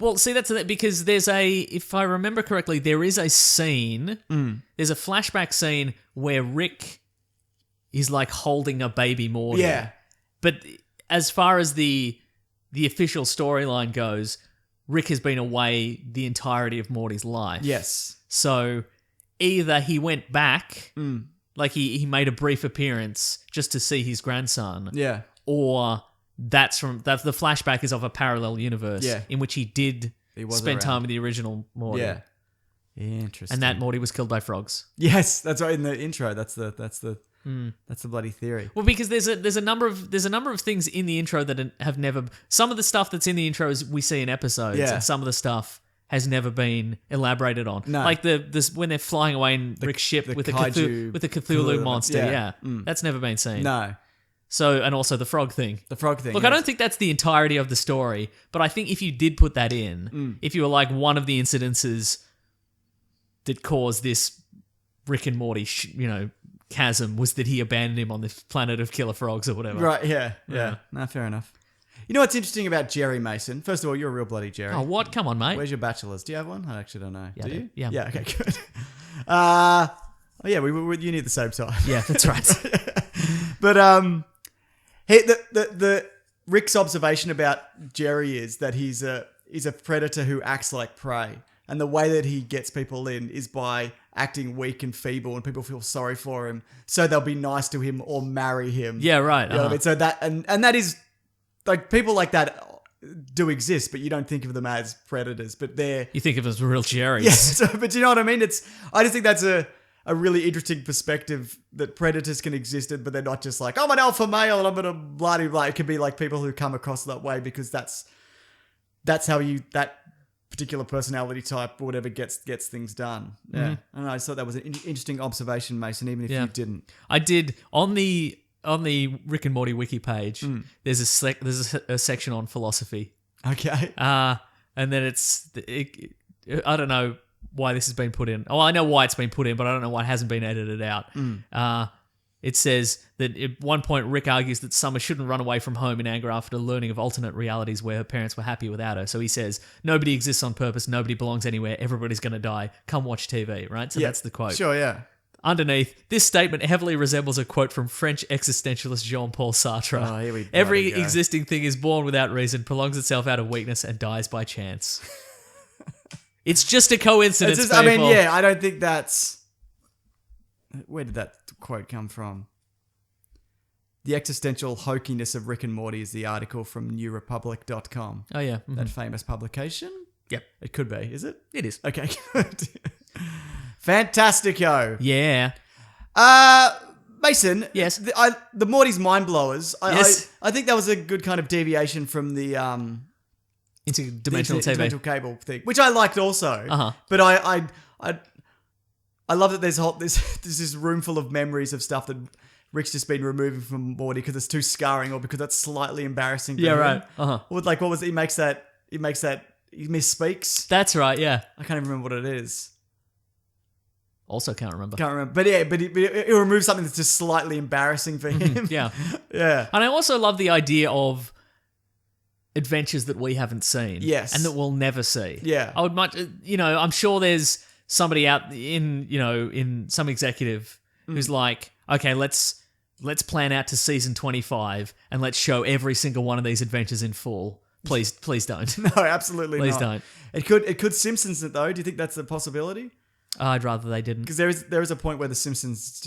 Well, see, that's because there's if I remember correctly, there is a scene. There's a flashback scene where Rick is like holding a baby Morty. Yeah. But as far as the official storyline goes, Rick has been away the entirety of Morty's life. Yes. So either he went back, like he made a brief appearance just to see his grandson. Yeah. Or that's the flashback is of a parallel universe in which he did spend time with the original Morty. Yeah. Interesting. And that Morty was killed by frogs. Yes, that's right. In the intro, that's the bloody theory. Well, because there's a number of things in the intro that have never. Some of the stuff that's in the intros we see in episodes, and some of the stuff has never been elaborated on. No. Like when they're flying away in Rick's ship with the Cthulhu monster. Yeah, that's never been seen. No. So, and also the frog thing. The frog thing. Look, I don't think that's the entirety of the story, but I think if you did put that in, if you were like one of the incidences that caused this Rick and Morty, chasm was that he abandoned him on the planet of killer frogs or whatever. Right, yeah. No, fair enough. You know what's interesting about Jerry Mason? First of all, you're a real bloody Jerry. Oh, what? Come on, mate. Where's your bachelor's? Do you have one? I actually don't know. Yeah, do you? Yeah. Yeah, okay, good. We were uni at the same time. Yeah, that's right. But the Rick's observation about Jerry is that he's a predator who acts like prey. And the way that he gets people in is by acting weak and feeble, and people feel sorry for him, so they'll be nice to him or marry him. Yeah, right. You know what I mean? So that and that is like people like that do exist, but you don't think of them as predators. But you think of them as real Jerrys. Yes, but you know what I mean? I just think that's a really interesting perspective that predators can exist, but they're not just like, I'm an alpha male and I'm gonna bloody blah. It could be like people who come across that way because that's how that particular personality type or whatever gets things done. Yeah. And I thought that was an interesting observation, Mason, even if you didn't. I did on the Rick and Morty wiki page. There's a section on philosophy. Okay. And then I don't know why this has been put in. Oh, I know why it's been put in, but I don't know why it hasn't been edited out. It says that at one point Rick argues that Summer shouldn't run away from home in anger after learning of alternate realities where her parents were happy without her. So he says, nobody exists on purpose, nobody belongs anywhere, everybody's going to die. Come watch TV, right? So that's the quote. Sure, yeah. Underneath, this statement heavily resembles a quote from French existentialist Jean-Paul Sartre. Oh, here we Every bloody go. existing thing is born without reason, prolongs itself out of weakness, and dies by chance. It's just a coincidence, It's just, I mean, people. yeah, I don't think that's... Where did that quote come from? The existential hokiness of Rick and Morty is the article from newrepublic.com. Oh, yeah. That famous publication? Yep. It could be, is it? It is. Okay, good. Fantastico. Yeah. Mason. Yes. The Morty's Mind Blowers. Yes. I think that was a good kind of deviation from the Interdimensional TV. interdimensional cable thing, which I liked also. Uh-huh. But I love that there's this room full of memories of stuff that Rick's just been removing from Morty because it's too scarring or because that's slightly embarrassing. For Yeah, him. right. Uh-huh. Or like, what was it? He misspeaks. That's right, yeah. I can't even remember what it is. Also can't remember. Can't remember. But yeah, but it removes something that's just slightly embarrassing for him. Yeah. Yeah. And I also love the idea of adventures that we haven't seen. Yes. And that we'll never see. Yeah. I would much, I'm sure there's somebody out in some executive who's like, okay, let's plan out to season 25 and let's show every single one of these adventures in full. Please don't. No, absolutely Please not. don't. It could Simpsons it though. Do you think that's a possibility? I'd rather they didn't. Because there is a point where the Simpsons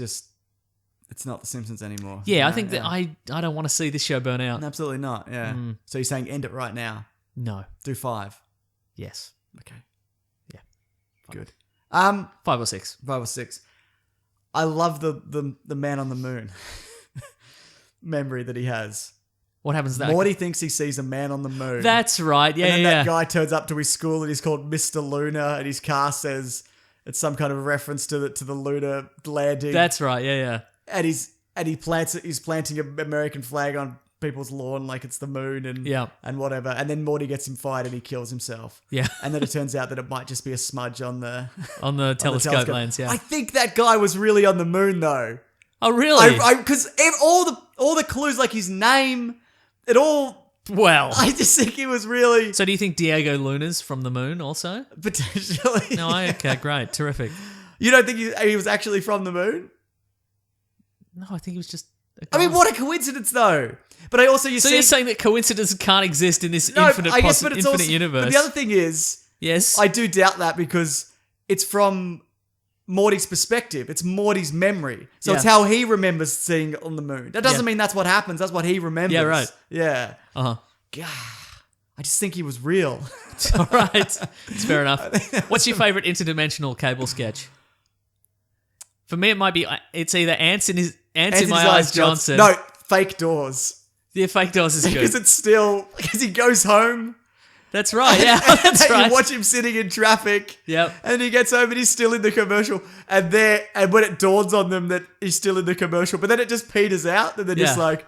it's not the Simpsons anymore. Yeah, I think that I don't want to see this show burn out. Absolutely not. Yeah. So you're saying end it right now. No. Do 5. Yes. Okay. Yeah. Good. 5 or 6. 5 or 6. I love the man on the moon memory that he has. What happens to that? Morty thinks he sees a man on the moon. That's right. Yeah, and then yeah. that guy turns up to his school and he's called Mr. Luna, and his car says it's some kind of reference to the lunar landing. That's right. Yeah, yeah. And he's planting an American flag on people's lawn like it's the moon and whatever. And then Morty gets him fired and he kills himself. Yeah. And then it turns out that it might just be a smudge on the telescope lens. Yeah. I think that guy was really on the moon though. Oh, really? Because all the clues, like his name, it all. Well, I just think he was really so do you think Diego Luna's from the moon also? potentially. No, okay, great, terrific. You don't think he was actually from the moon? No, I think he was just. I mean, what a coincidence, though. But I also you're saying that coincidence can't exist in this infinite universe? But the other thing is, yes, I do doubt that because it's from Morty's perspective. It's Morty's memory, so it's how he remembers seeing it on the moon. That doesn't mean that's what happens. That's what he remembers. Yeah, right. Yeah. Uh-huh. I just think he was real. All right, it's fair enough. What's your favorite interdimensional cable sketch? For me, it might be it's either Ants in My Eyes Johnson. No, Fake Doors. Yeah, Fake Doors is good. Because he goes home. That's right. Yeah, that's right. You watch him sitting in traffic. Yep. And he gets home and he's still in the commercial. And when it dawns on them that he's still in the commercial, but then it just peters out and they're just like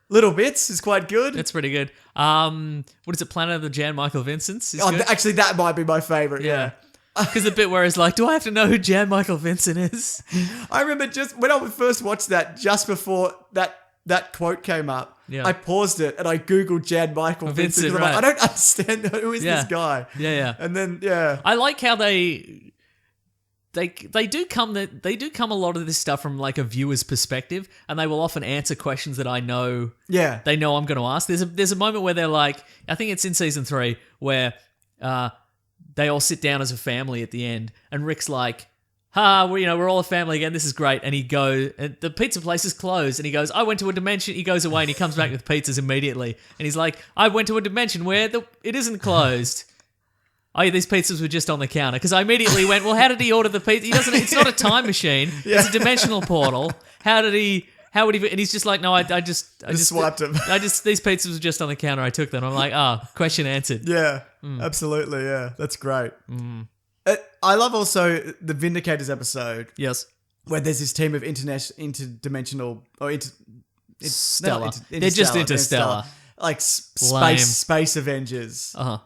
little bits is quite good. That's pretty good. What is it? Planet of the Jan Michael Vincent's is good. Actually, that might be my favorite. Yeah. Because the bit where it's like, do I have to know who Jan Michael Vincent is? I remember just when I first watched that, just before that quote came up, I paused it and I Googled Jan Michael Vincent. Right. I don't understand who is this guy. Yeah, yeah. And then I like how they do come a lot of this stuff from like a viewer's perspective, and they will often answer questions that I know they know I'm going to ask. There's a moment where they're like, I think it's in season 3 where they all sit down as a family at the end, and Rick's like, we're all a family again. This is great. And he goes, and the pizza place is closed. And he goes, I went to a dimension. He goes away and he comes back with pizzas immediately. And he's like, I went to a dimension where it isn't closed. Oh, yeah, these pizzas were just on the counter. Because I immediately went, well, how did he order the pizza? It's not a time machine. It's a dimensional portal. How would he? And he's just like, no, I just swiped them. These pizzas were just on the counter. I took them. I'm like, question answered. Yeah, absolutely. Yeah, that's great. I love also the Vindicators episode. Yes. Where there's this team of interdimensional or Stellar. They're just interstellar. Like space Avengers. Uh-huh.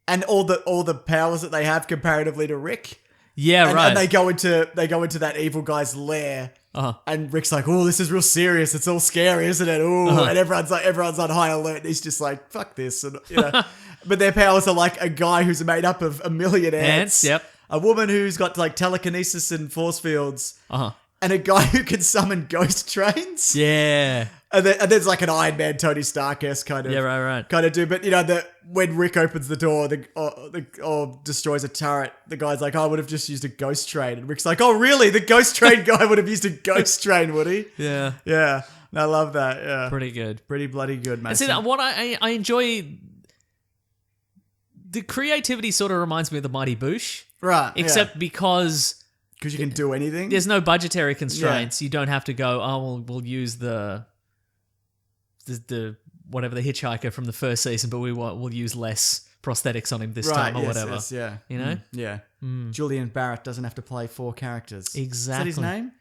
and all the powers that they have comparatively to Rick. Yeah, And, right. and they go into that evil guy's lair. And Rick's like, "Oh, this is real serious. It's all scary, isn't it?" Oh, and everyone's on high alert. And he's just like, "Fuck this," and But their powers are like a guy who's made up of a million ants. Yep. A woman who's got like telekinesis and force fields. And a guy who can summon ghost trains. Yeah. And there's like an Iron Man, Tony Stark-esque kind of kind of dude. But when Rick opens the door or destroys a turret, the guy's like, I would have just used a ghost train. And Rick's like, oh really? The ghost train guy would have used a ghost train, would he? Yeah. Yeah. I love that. Yeah. Pretty good. Pretty bloody good, man. See, what I enjoy, the creativity sort of reminds me of the Mighty Boosh. Right. Except because you can do anything. There's no budgetary constraints. You don't have to go, oh, we'll use the whatever, the hitchhiker from the first season, but we'll use less prosthetics on him this time or whatever. Yes, yeah. You know? Yeah. Julian Barrett doesn't have to play 4 characters. Exactly. Is that his name?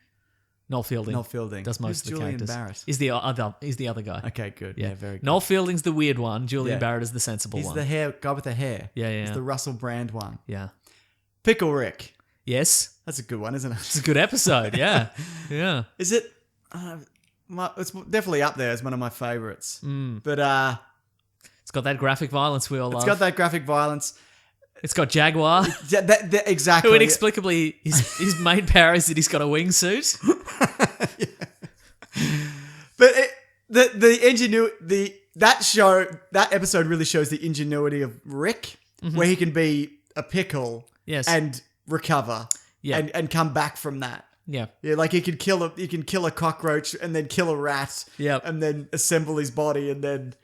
Noel Fielding. Noel Fielding. Does most Who's of the Julian characters. Barrett? He's the other guy. Okay, good. Yeah, very good. Noel Fielding's the weird one. Julian Yeah. Barrett is the sensible He's one. the guy with the hair. Yeah. He's the Russell Brand one. Yeah. Pickle Rick. Yes. That's a good one, isn't it? It's a good episode. Yeah. Yeah. Is it? It's definitely up there as one of my favorites. But It's got that graphic violence we all love. it's got that graphic violence. It's got Jaguar, Yeah, that exactly. who inexplicably his main power is that he's got a wingsuit. But that episode really shows the ingenuity of Rick, where he can be a pickle, Yes. and recover, Yeah. and come back from that. Yeah. Yeah, like he can kill a cockroach and then kill a rat, Yep. and then assemble his body and then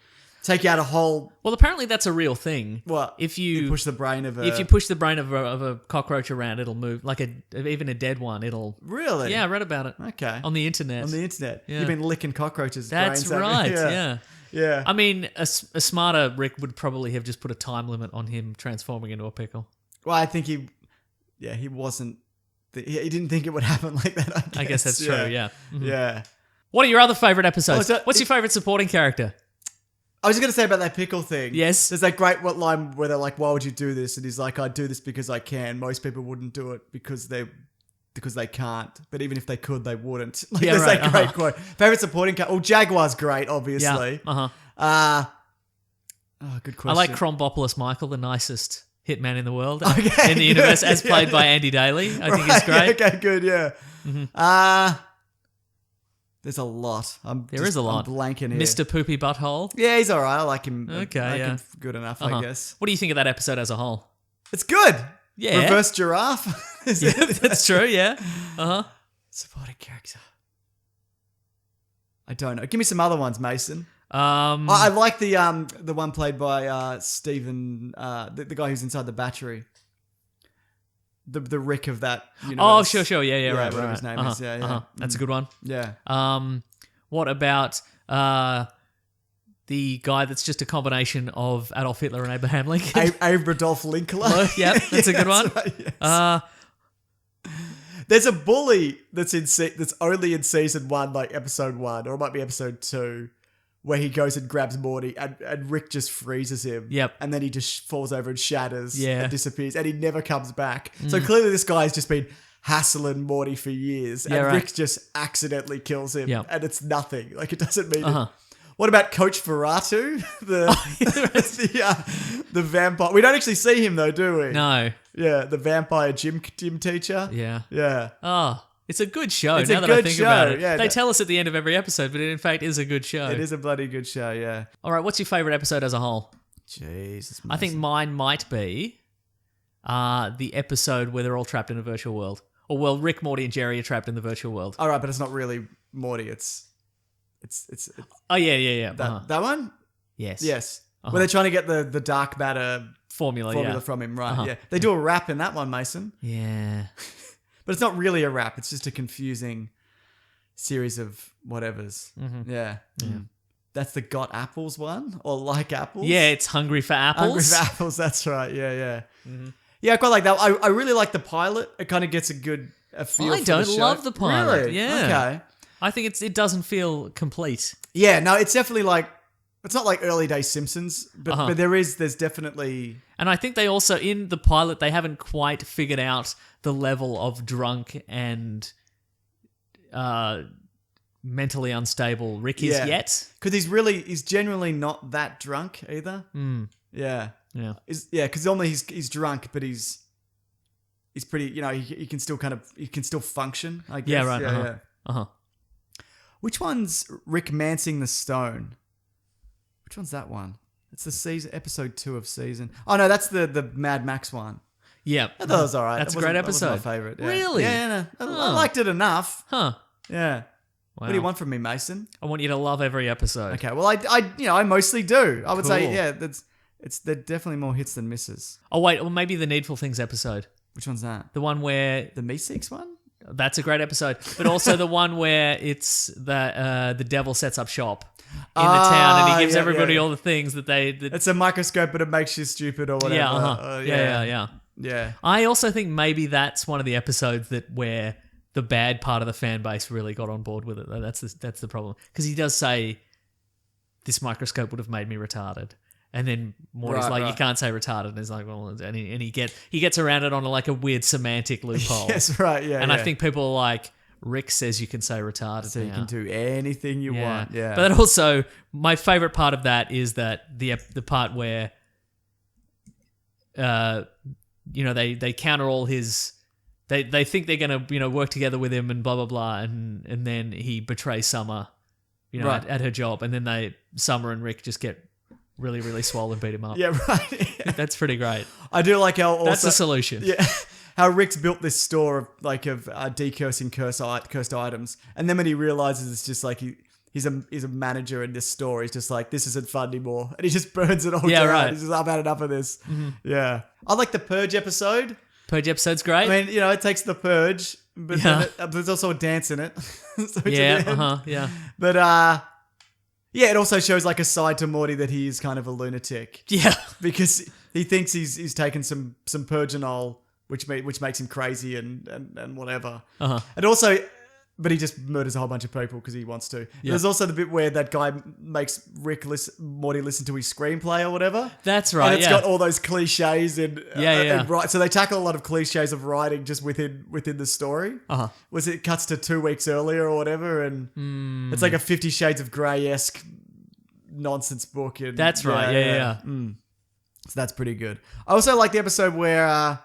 take out a whole. Well, apparently that's a real thing. What? If you push the brain of a. If you push the brain of a cockroach around, it'll move. Like even a dead one, it'll. Really? Yeah, I read about it. Okay. On the internet. On the internet. Yeah. You've been licking cockroaches' That's brains, haven't you? right. Yeah. Yeah. I mean, a smarter Rick would probably have just put a time limit on him transforming into a pickle. Well, I think he wasn't. He didn't think it would happen like that. I guess that's true. Yeah. Mhm. Yeah. What are your other favorite episodes? Oh, so- What's your favorite supporting character? I was going to say about that pickle thing. Yes. There's that great line where they're like, "Why would you do this?" And he's like, "I do this because I can. Most people wouldn't do it because they can't. But even if they could, they wouldn't." Like, Yeah, there's right, that great quote. Favorite supporting character? Oh, Jaguar's great, obviously. Yeah. Uh-huh. Good question. I like Crombopoulos Michael, the nicest hitman in the world Okay, in the universe, good, as played by Andy Daly. I think he's great. Yeah, okay, good. Yeah. There's a lot. There is a lot. I'm blanking here. Mr. Poopy Butthole. Yeah, he's all right. I like him. Okay, I like yeah. him good enough, Uh-huh. I guess. What do you think of that episode as a whole? It's good. Yeah. Reverse giraffe. Is Yeah, it? that's true. Yeah. Uh huh. Supporting character. I don't know. Give me some other ones, Mason. Um. I like the one played by Stephen, the guy who's inside the battery. The Rick of that universe. Oh, sure. Yeah, right. whatever right. his name Uh-huh, is. Yeah. uh-huh. That's a good one. Yeah. What about the guy that's just a combination of Adolf Hitler and Abraham Lincoln? Adolf Linkler. Yep, that's a good one. Right, yes. There's a bully that's that's only in season 1, like episode 1, or it might be episode 2, where he goes and grabs Morty and Rick just freezes him. Yep. And then he just falls over and shatters Yeah. and disappears, and he never comes back. So clearly this guy's just been hassling Morty for years, Yeah, and right. Rick just accidentally kills him, Yep. and it's nothing. Like, it doesn't mean Uh-huh. What about Coach Ferratu? The vampire. We don't actually see him though, do we? No. Yeah, the vampire gym teacher. Yeah. Yeah. Oh, it's a good show. It's a now that I good think show, about it, yeah. they tell us at the end of every episode, but it in fact is a good show. It is a bloody good show, yeah. All right, what's your favorite episode as a whole? Jesus. I think mine might be the episode where they're all trapped in a virtual world. Or, well, Rick, Morty, and Jerry are trapped in the virtual world. All right, but it's not really Morty. It's Oh, yeah. that that one. Yes. Yes, where they're trying to get the dark matter Formula, formula yeah. from him, right? Uh-huh. Yeah, they do a rap in that one, Mason, Yeah. but it's not really a rap. It's just a confusing series of whatevers. Mm-hmm. Yeah. That's the Got Apples one, or Like Apples. Yeah, it's Hungry for Apples. Hungry for Apples. That's right. Yeah. Yeah, I quite like that. I really like the pilot. It kind of gets a feel. I for the don't show. love the pilot. Really? Yeah. Okay. I think it doesn't feel complete. Yeah. No, it's definitely like It's not like early day Simpsons, but there's definitely. And I think they also, in the pilot, they haven't quite figured out the level of drunk and mentally unstable Rick is yet. Because he's genuinely not that drunk either. Yeah. Yeah. Because normally he's drunk, but he's pretty, he can still function, I guess. Yeah, right. Yeah. Which one's Rick Mancing the Stone? Which one's that one? It's the episode 2 of season. Oh no, that's the Mad Max one. Yeah. I thought it was alright. That's a great episode. That was my favourite. Yeah. Really? Yeah, I liked it enough. Huh. Yeah. Wow. What do you want from me, Mason? I want you to love every episode. Okay, well I mostly do. I would say, Cool. yeah, they're definitely more hits than misses. Oh wait, well maybe the Needful Things episode. Which one's that? The one where The Meeseeks one? that's a great episode, but also the one where it's the devil sets up shop in the town and he gives everybody all the things that they. It's a microscope, but it makes you stupid or whatever. Yeah. Yeah. I also think maybe that's one of the episodes where the bad part of the fan base really got on board with it. Though. That's the problem, because he does say this microscope would have made me retarded. And then Morty's you can't say retarded. And he's like, well, and he gets around it on like a weird semantic loophole. Yes, right, yeah. And I think people are like, Rick says you can say retarded. So you can do anything you want. Yeah. But then also, my favorite part of that is that the part where, they counter all his. They think they're gonna work together with him and blah blah blah, and then he betrays Summer, at her job, and then Summer and Rick just get really, really swollen, beat him up. Yeah, right. Yeah. That's pretty great. I do like how also... That's the solution. Yeah. How Rick's built this store of decursing cursed items. And then when he realizes it's just like he's a manager in this store, he's just like, this isn't fun anymore. And he just burns it all down. Right. He's just, I've had enough of this. Mm-hmm. Yeah. I like the Purge episode. Purge episode's great. I mean, it takes the Purge, but then there's also a dance in it. So yeah. But, it also shows like a side to Morty that he is kind of a lunatic. Yeah. Because he thinks he's taken some Purginol, which makes him crazy and whatever. And also, but he just murders a whole bunch of people because he wants to. Yeah. There's also the bit where that guy makes Morty listen to his screenplay or whatever. That's right. And it's got all those cliches and and so they tackle a lot of cliches of writing just within the story. Was it cuts to 2 weeks earlier or whatever, and it's like a 50 Shades of Grey-esque nonsense book. And that's right. Yeah. So that's pretty good. I also like the episode where.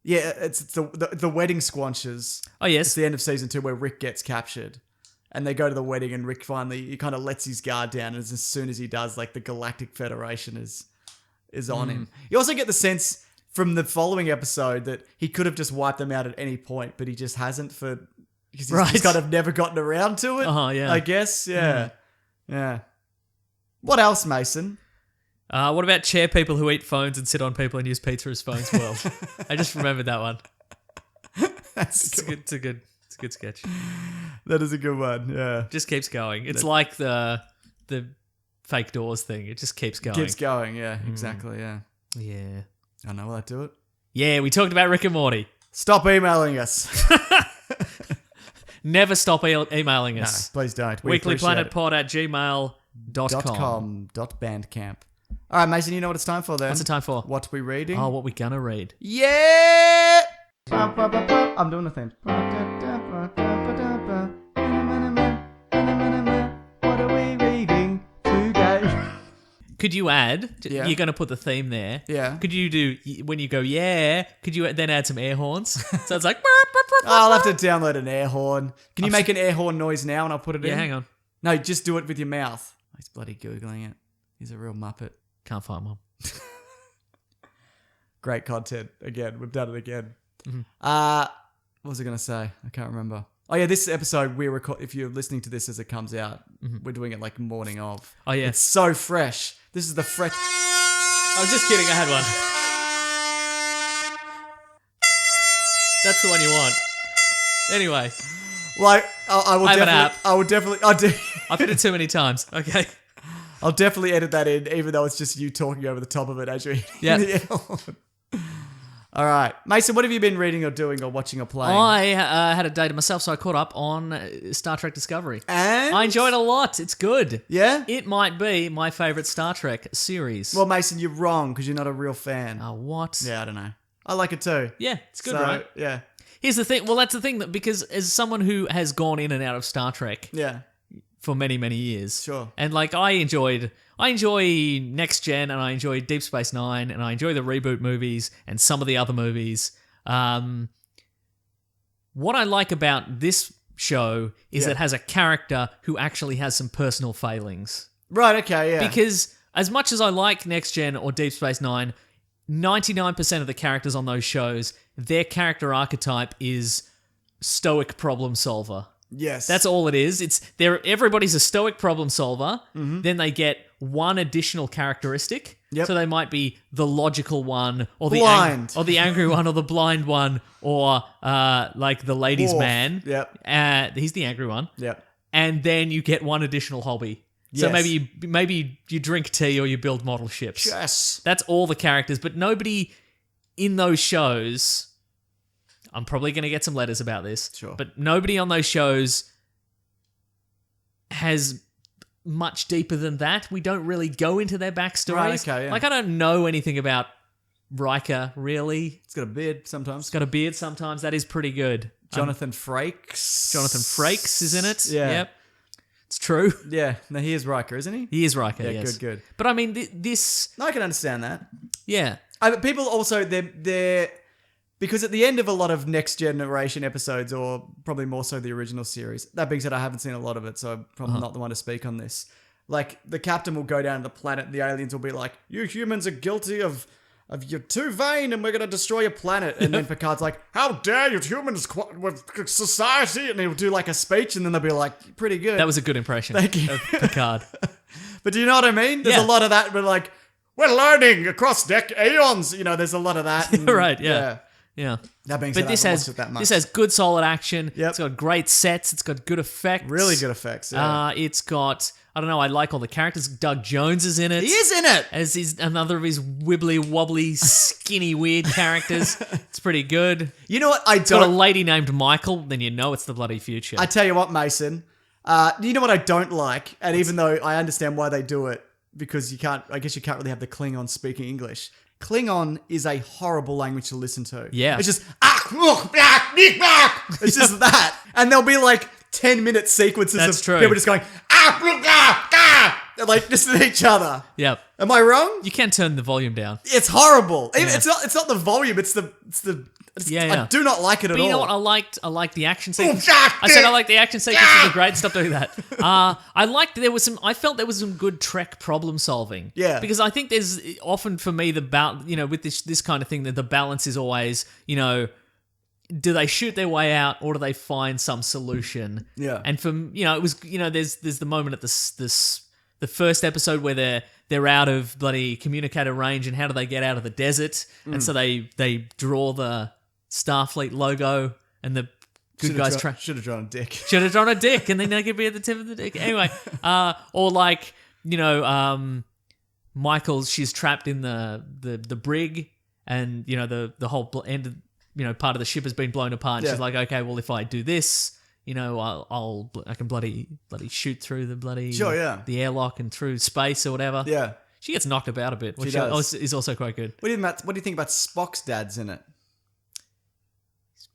It's the wedding squanches. Oh, yes. It's the end of season 2 where Rick gets captured. And they go to the wedding and Rick he kind of lets his guard down. And as soon as he does, like the Galactic Federation is on him. You also get the sense from the following episode that he could have just wiped them out at any point, but he just hasn't because he's just kind of never gotten around to it. I guess. Yeah. Yeah. What else, Mason? What about chair people who eat phones and sit on people and use pizza as phones? Well, I just remembered that one. It's a good sketch. That is a good one. Yeah, just keeps going. It's like the fake doors thing. It just keeps going. Keeps going. Yeah, exactly. Yeah. Yeah. I know. Will that do it? Yeah, we talked about Rick and Morty. Stop emailing us. Never stop emailing us. No, please don't. weeklyplanetpod@gmail.com. .bandcamp. All right, Mason, you know what it's time for then? What's it time for? What we reading? Oh, what we gonna read. Yeah! I'm doing the thing. What are we reading today? Could you add, you're going to put the theme there. Yeah. Could you do, when you go, could you then add some air horns? So it's like... I'll have to download an air horn. Can you make an air horn noise now and I'll put it in? Yeah, hang on. No, just do it with your mouth. He's bloody Googling it. He's a real muppet. Can't find one. Great content. Again, we've done it again. Mm-hmm. What was I going to say? I can't remember. Oh yeah, this episode we record. If you're listening to this as it comes out, we're doing it like morning of. Oh yeah, it's so fresh. This is the fresh. I was just kidding. I had one. That's the one you want. Anyway, like I will. I have definitely, an app. I will definitely. I do. I've hit it too many times. Okay. I'll definitely edit that in, even though it's just you talking over the top of it as you're eating the air horn. All right. Mason, what have you been reading or doing or watching or playing? I had a day to myself, so I caught up on Star Trek Discovery. And? I enjoyed it a lot. It's good. Yeah? It might be my favourite Star Trek series. Well, Mason, you're wrong because you're not a real fan. What? Yeah, I don't know. I like it too. Yeah, it's good, So, right? Yeah. Here's the thing. Well, that's the thing, that because as someone who has gone in and out of Star Trek Yeah. for many, many years. Sure. And like I enjoy Next Gen, and I enjoy Deep Space Nine, and I enjoy the reboot movies and some of the other movies. What I like about this show is it has a character who actually has some personal failings. Right, okay, yeah. Because as much as I like Next Gen or Deep Space Nine, 99% of the characters on those shows, their character archetype is stoic problem solver. Yes. That's all it is. Everybody's a stoic problem solver. Mm-hmm. Then they get one additional characteristic. Yep. So they might be the logical one, or Blind. or the angry one, or the blind one, or like the ladies' Dwarf. man. Yep. He's the angry one. Yep. And then you get one additional hobby. So Yes. maybe you drink tea or you build model ships. Yes. That's all the characters, but nobody in those shows. I'm probably going to get some letters about this. Sure. But nobody on those shows has much deeper than that. We don't really go into their backstories. Right, okay, yeah. Like, I don't know anything about Riker, really. It's got a beard sometimes. He's got a beard sometimes. That is pretty good. Jonathan Frakes. Jonathan Frakes is in it. Yeah. Yep. It's true. Yeah. No, he is Riker, isn't he? He is Riker, Yeah, yes. good. But I mean, this... No, I can understand that. Yeah. But people also, they're because at the end of a lot of Next Generation episodes, or probably more so the original series, that being said, I haven't seen a lot of it, so I'm probably not the one to speak on this. Like, the captain will go down to the planet, and the aliens will be like, you humans are guilty of you're too vain, and we're going to destroy your planet. And then Picard's like, how dare you humans with society? And he'll do like a speech, and then they'll be like, pretty good. That was a good impression Thank you. of Picard. But do you know what I mean? There's Yeah. a lot of that, but like, we're learning across eons. You know, there's a lot of that. and- Right, yeah. Yeah. That being But said, this I haven't has watched it that much. this has good solid action. Yep. It's got great sets. It's got good effects. Really good effects. Yeah. It's got, I don't know, I like all the characters. Doug Jones is in it. He is in it. As another of his wibbly wobbly, skinny, weird characters. It's pretty good. You know what? I It's got a don't. lady named Michael. Then you know it's the bloody future. I tell you what, Mason. You know what I don't like, and even though I understand why they do it, because you can't. I guess you can't really have the Klingon speaking English. Klingon is a horrible language to listen to. Yeah. It's just it's just that, and there'll be like 10-minute sequences That's of true. people just going like just at each other. Yep. Am I wrong? You can turn the volume down. It's horrible. It's not the volume. It's the. Yeah. I do not like it at But all. you know what? I liked the action sequences. I said I liked the action sequences. Are great. Stop doing that. I felt there was some good Trek problem solving. Yeah. Because I think there's often for me with this kind of thing, that the balance is always, do they shoot their way out or do they find some solution? Yeah. And it was there's the moment at the first episode where they're out of bloody communicator range, and how do they get out of the desert? And so they draw the Starfleet logo, and the good guys should have drawn a dick. should have drawn a dick, and then they could be at the tip of the dick. Anyway, or like Michael, she's trapped in the brig, and the whole end of, part of the ship has been blown apart. And Yeah. she's like, okay, well if I do this, I can bloody shoot through the bloody Sure, yeah. the airlock and through space or whatever. Yeah. She gets knocked about a bit, which She does. is also quite good. What do you think about Spock's dad's in it?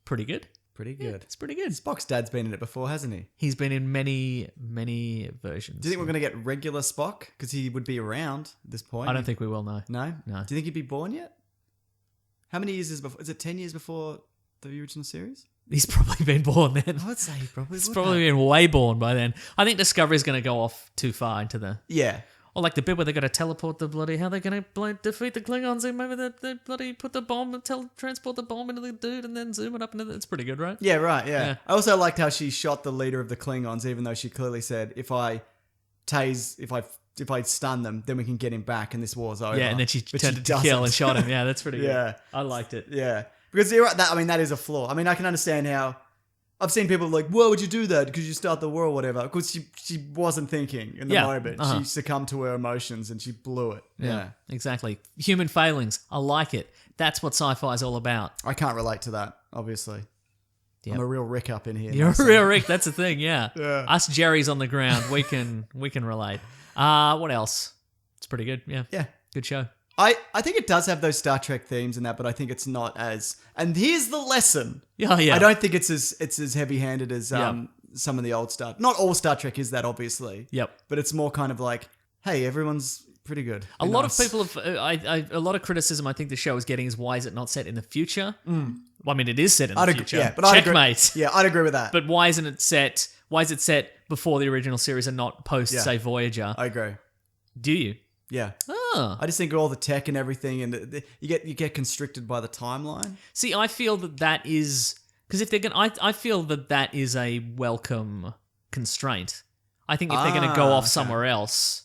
Pretty good. Pretty good. It's pretty good. Spock's dad's been in it before, hasn't he? He's been in many, many versions. Do you think we're going to get regular Spock? Because he would be around at this point. I don't think we will know. No? No. Do you think he'd be born yet? How many years is before? Is it 10 years before the original series? He's probably been born then. I would say he probably He's would probably have. been way born by then. I think Discovery's going to go off too far into the... Yeah. Or like the bit where they got to teleport the bloody... How they going to defeat the Klingons? And maybe they bloody put the bomb and transport the bomb into the dude and then zoom it up into the... It's pretty good, right? Yeah, right, yeah. Yeah. I also liked how she shot the leader of the Klingons, even though she clearly said, if I stun them, then we can get him back and this war's over. Yeah, and then she But turned it to kill doesn't. and shot him. Yeah, that's pretty good. Yeah. I liked it. Yeah. Because you're right, that is a flaw. I mean, I can understand how... I've seen people like, why would you do that? Because you start the war or whatever. Because she wasn't thinking in the Yeah, moment. uh-huh. She succumbed to her emotions and she blew it. Yeah. Exactly. Human failings. I like it. That's what sci-fi is all about. I can't relate to that, obviously. Yep. I'm a real Rick up in here. You're a real Rick. That's the thing. Yeah. Yeah. Us Jerry's on the ground. We can relate. What else? It's pretty good. Yeah. Yeah. Good show. I think it does have those Star Trek themes in that, but I think it's not as. And here's the lesson. Yeah. Yeah. I don't think it's as heavy-handed as Yeah. some of the old Star. Not all Star Trek is that, obviously. Yep. But it's more kind of like, hey, everyone's pretty good. A lot of people have. A lot of criticism I think the show is getting is why is it not set in the future? Well, I mean, it is set in the future. Yeah, but I'd agree. Checkmate. Yeah, I'd agree with that. But why isn't it set? Why is it set before the original series and not post, Yeah. say, Voyager? I agree. Do you? Yeah. Oh. I just think all the tech and everything, and you get constricted by the timeline. See, I feel that is because if they're going, I feel that is a welcome constraint. I think if they're going to go off somewhere else,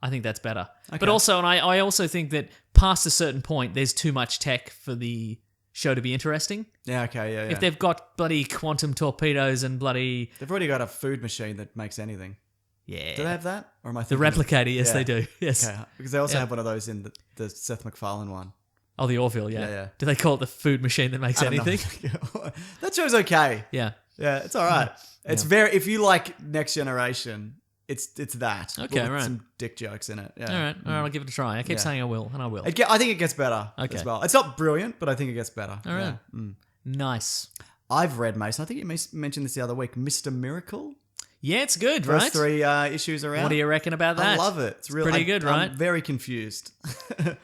I think that's better. Okay. But also, and I also think that past a certain point, there's too much tech for the show to be interesting. Yeah. Okay. Yeah. If they've got bloody quantum torpedoes and bloody They've already got a food machine that makes anything. yeah, Do they have that, or am I the thinking of- replicator, yes, Yeah. they do. Yes. Okay, because they also Yeah. have one of those in the Seth MacFarlane one. Oh, the Orville, yeah. Yeah, yeah. Do they call it the food machine that makes I don't know. anything? That show's okay. Yeah. Yeah, it's all right. It's very. If you like Next Generation, it's that. Okay, but with right. some dick jokes in it. Yeah. All right, I'll give it a try. I keep Yeah. saying I will, and I will. I think it gets better Okay. as well. It's not brilliant, but I think it gets better. All right. Yeah. Nice. I've read, Mason. I think you mentioned this the other week. Mr. Miracle. Yeah, it's good, First right? 3 issues around. What do you reckon about that? I love it. It's really pretty good, right? I'm very confused.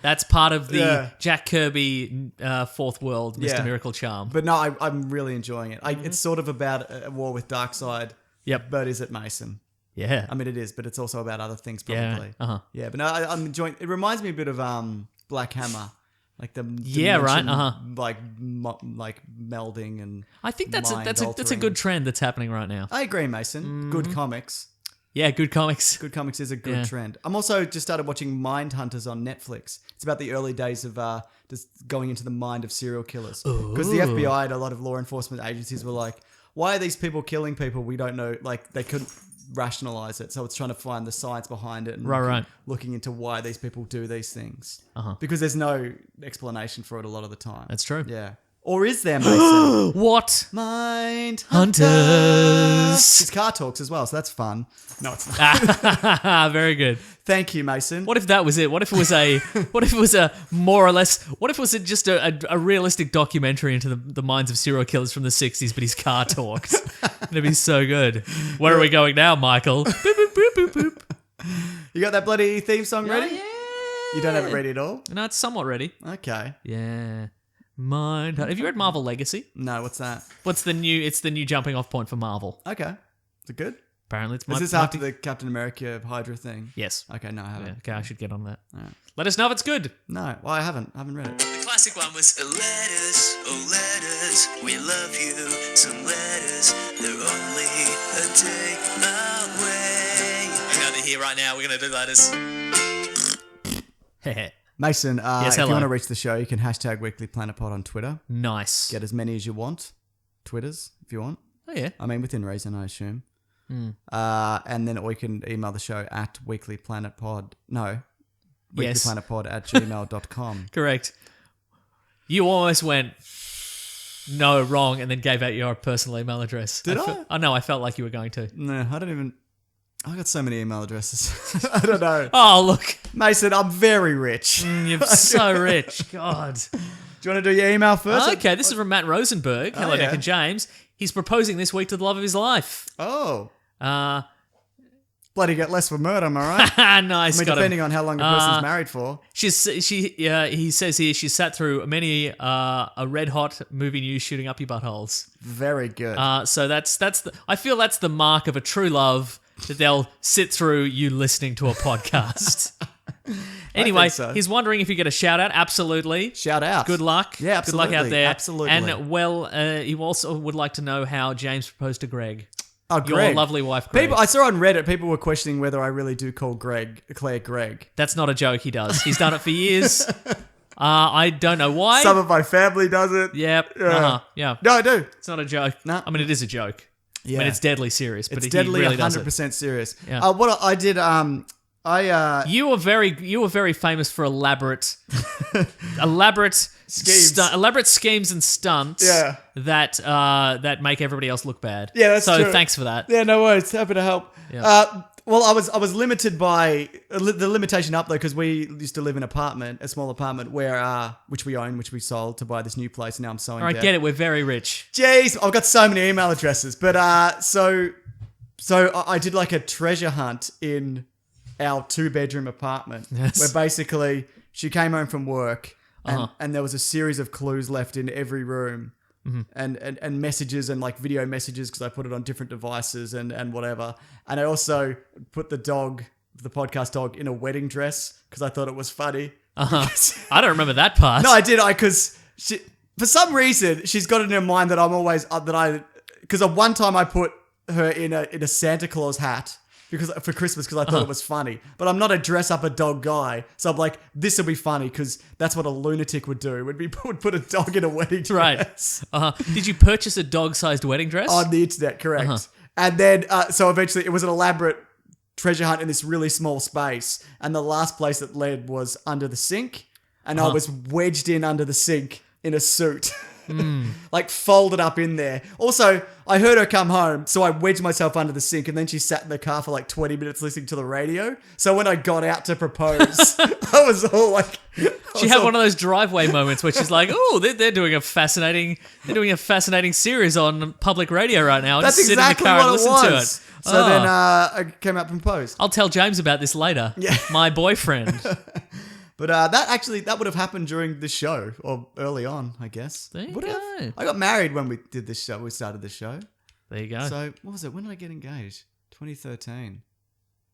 That's part of the Yeah. Jack Kirby Fourth World Mr. Yeah. Miracle charm. But no, I'm really enjoying it. It's sort of about a war with Darkseid. Yep. But is it Mason? Yeah. I mean, it is, but it's also about other things, Yeah. probably. Uh-huh. Yeah, but no, I'm enjoying. It reminds me a bit of Black Hammer, like the Yeah, right, dimension, uh-huh. like melding and. I think that's a mind-altering. good trend that's happening right now. I agree, Mason. Good comics. Yeah, good comics. Good comics is a good Yeah. trend. I'm also just started watching Mindhunters on Netflix. It's about the early days of just going into the mind of serial killers. Because the FBI and a lot of law enforcement agencies were like, why are these people killing people? We don't know. Like, they couldn't rationalize it. So it's trying to find the science behind it and Right. looking into why these people do these things. Because there's no explanation for it a lot of the time. That's true. Yeah. Or is there, Mason? What? Mind Hunters. His car talks as well, so that's fun. No, it's not. Very good. Thank you, Mason. What if that was it? What if it was a more or less? What if it was just a realistic documentary into the minds of serial killers from the 60s, but his car talked? It'd be so good. Where are we going now, Michael? Boop, boop, boop, boop, boop. You got that bloody theme song ready? Yeah. You don't have it ready at all? No, it's somewhat ready. Okay. Yeah. Mind. Have you read Marvel Legacy? No, what's that? It's the new jumping off point for Marvel. Okay. Is it good? Apparently, it's Is this after the Captain America Hydra thing? Yes. Okay, no, I haven't. Yeah, okay, I should get on that. Alright. Let us know if it's good. No, well, I haven't read it. The classic one was Letters, oh letters, we love you. Some letters, they're only a day away. I know they're here right now. We're gonna do letters. Mason, if hello. you want to reach the show, you can hashtag Weekly Planet Pod on Twitter. Nice. Get as many as you want. Twitters, if you want. Oh yeah. I mean, within reason, I assume. Hmm. And then or you can email the show at weeklyplanetpod. No. Yes. weeklyplanetpod@gmail.com. Correct. You almost went no wrong and then gave out your personal email address. Did I? Oh no, I felt like you were going to. No, I don't even... I got so many email addresses. I don't know. Oh look, Mason, I'm very rich. you're so rich. God. Do you want to do your email first? Okay, this is from Matt Rosenberg. Hello, yeah. Nick and James. He's proposing this week to the love of his life. Oh. Uh, Bloody get less for murder, am I right? nice. I mean, got him. depending on how long the person's married for. He says here she sat through many a red hot movie news shooting up your buttholes. Very good. So that's I feel that's the mark of a true love, that they'll sit through you listening to a podcast. Anyway, so. he's wondering if you get a shout out. Absolutely. Shout out. Good luck. Yeah, Good luck out absolutely. there. Absolutely. And he also would like to know how James proposed to Greg. Oh, Your Greg. lovely wife, Greg. I saw on Reddit, people were questioning whether I really do call Claire Greg. That's not a joke. He does. He's done it for years. I don't know why. Some of my family does it. Yep. Yeah. Yeah. No, I do. It's not a joke. No. I mean, it is a joke. Yeah. I mean, it's deadly serious, but It's he deadly really does it. 100% serious. Yeah. What I did, You were very famous for elaborate Schemes. elaborate schemes and stunts. Yeah. That make everybody else look bad. Yeah, that's so true. thanks for that. Yeah, no worries. Happy to help. Yeah. Well, I was limited by the limitation up though, because we used to live in a small apartment where which we own, which we sold to buy this new place. And now I'm so in All right, debt. get it. We're very rich. Jeez, I've got so many email addresses, but so I did like a treasure hunt in our 2-bedroom apartment, Yes. where basically she came home from work and there was a series of clues left in every room. And messages and like video messages, because I put it on different devices and whatever. And I also put the podcast dog in a wedding dress because I thought it was funny. I don't remember that part. No, I did. Because for some reason she's got it in her mind that I'm always because of one time I put her in a Santa Claus hat for Christmas because I thought it was funny. But I'm not a dress up a dog guy, so I'm like, this will be funny because that's what a lunatic would do. Would put a dog in a wedding dress. Right. Did you purchase a dog-sized wedding dress? On the internet, correct. And then, so eventually it was an elaborate treasure hunt in this really small space. And the last place it led was under the sink. And I was wedged in under the sink in a suit. Like folded up in there. Also, I heard her come home, so I wedged myself under the sink, and then she sat in the car for like 20 minutes listening to the radio. So when I got out to propose, I was all like... She had one of those driveway moments where she's like, "Oh, they're doing a fascinating series on public radio right now." And That's just exactly sit in the car what and it listen was. to it. So then I came out and proposed. I'll tell James about this later. Yeah. My boyfriend. But that would have happened during the show, or early on, I guess. There you Would go. have. I got married when we did this show. We started this show. There you go. So what was it? When did I get engaged? 2013.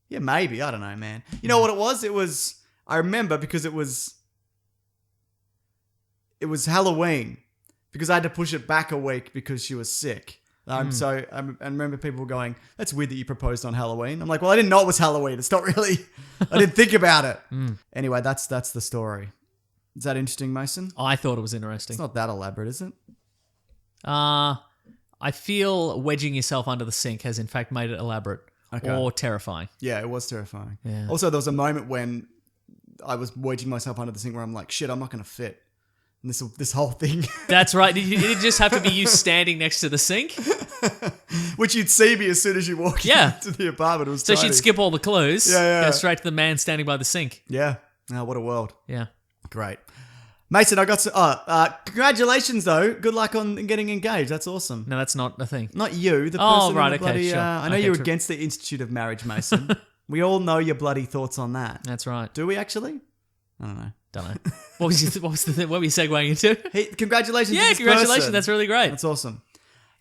Yeah, maybe. I don't know, man. You know what it was? I remember because it was Halloween, because I had to push it back a week because she was sick. So I remember people going, "That's weird that you proposed on Halloween." I'm like, "Well, I didn't know it was Halloween. It's not really. I didn't think about it." Anyway, that's the story. Is that interesting, Mason? I thought it was interesting. It's not that elaborate, is it? I feel wedging yourself under the sink has in fact made it elaborate or terrifying. Yeah, it was terrifying. Yeah. Also, there was a moment when I was wedging myself under the sink where I'm like, "Shit, I'm not going to fit." And this whole thing. That's right. Did it just have to be you standing next to the sink? Which you'd see me as soon as you walk into the apartment. It was So tiny. she'd skip all the clues, Yeah. go straight to the man standing by the sink. Yeah. Oh, what a world. Yeah. Great. Mason, I got some... congratulations, though. Good luck on getting engaged. That's awesome. No, that's not a thing. Not you. The Oh, person in right, the okay, bloody... sure. I know Okay, you're true. against the Institute of Marriage, Mason. We all know your bloody thoughts on that. That's right. Do we actually? I don't know. Don't know. What were you segueing into? Hey, congratulations. Yeah, to this congratulations. person. That's really great. That's awesome.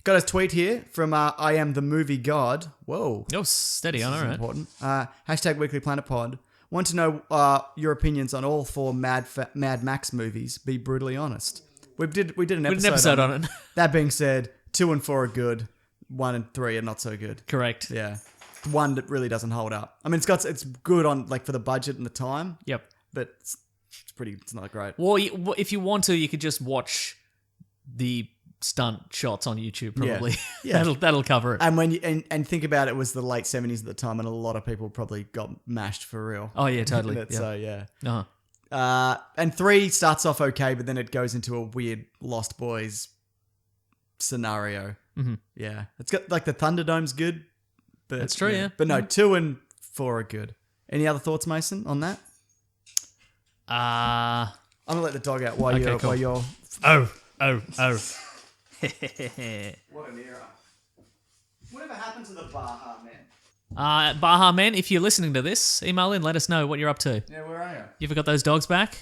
Got a tweet here from I Am the Movie God. Whoa. Oh, steady on, all right. Important. Hashtag Weekly Planet Pod. Want to know your opinions on all 4 Mad Max movies. Be brutally honest. We did an episode on it. That being said, 2 and 4 are good. 1 and 3 are not so good. Correct. Yeah. 1 that really doesn't hold up. I mean, it's good on like for the budget and the time. Yep. But it's not great. Well, if you want to, you could just watch the stunt shots on YouTube. Probably. Yeah. that'll cover it. And when and think about it, was the late 70s at the time, and a lot of people probably got mashed for real. Oh yeah, totally. Yeah. So yeah. Uh-huh. And 3 starts off okay, but then it goes into a weird Lost Boys scenario. Mm-hmm. Yeah, it's got like the Thunderdome's good, but That's true, yeah. But no, 2 and 4 are good. Any other thoughts, Mason, on that? I'm gonna let the dog out while you're. Oh. What an era! Whatever happened to the Baja man? Baha Man, if you're listening to this, email in, let us know what you're up to. Yeah, where are you? You ever got those dogs back?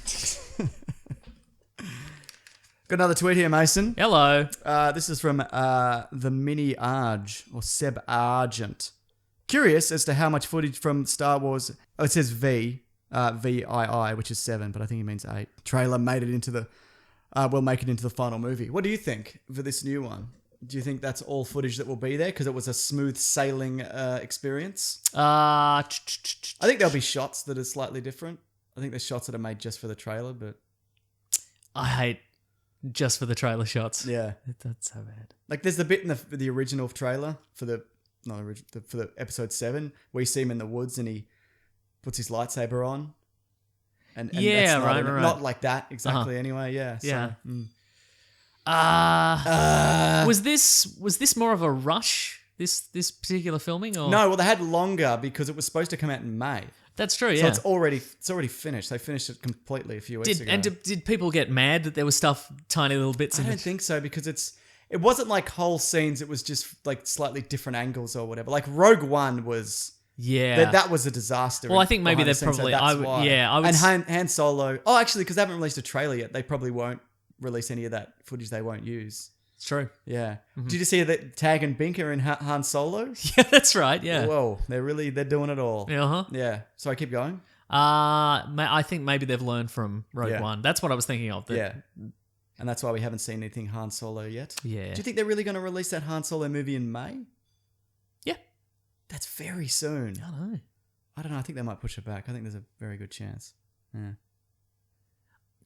Got another tweet here, Mason. Hello. This is from the Mini Arge, or Seb Argent. Curious as to how much footage from Star Wars... Oh, it says VII, which is 7, but I think he means 8. Trailer made it into the... will make it into the final movie. What do you think for this new one? Do you think that's all footage that will be there? Because it was a smooth sailing experience? I think there'll be shots that are slightly different. I think there's shots that are made just for the trailer, but... I hate just for the trailer shots. Yeah. That's so bad. Like there's the bit in the original trailer for the episode 7 where you see him in the woods and he puts his lightsaber on. And Yeah, that's not right, in it. right. Not like that exactly. Anyway, yeah. Yeah. So, Was this more of a rush? This particular filming, or no, well, they had longer because it was supposed to come out in May. That's true. So Yeah. it's already finished. They finished it completely a few weeks ago. Did people get mad that there was stuff, tiny little bits I in don't it? think so because it wasn't like whole scenes. It was just like slightly different angles or whatever. Like Rogue One was. Yeah. That was a disaster. Well, I think maybe behind the they've scenes, probably. So that's I would. why. Yeah. I would. And Han Solo. Oh, actually, because they haven't released a trailer yet, they probably won't release any of that footage. They won't use. It's true. Yeah. Did you see that Tag and Bink are in Han Solo? Yeah, that's right. Yeah. Whoa, they're doing it all. Uh-huh. Yeah. So I keep going. I think maybe they've learned from Rogue Yeah. One. That's what I was thinking of. Yeah. And that's why we haven't seen anything Han Solo yet. Yeah. Do you think they're really going to release that Han Solo movie in May? Yeah. That's very soon. I don't know. I don't know. I think they might push it back. I think there's a very good chance. Yeah.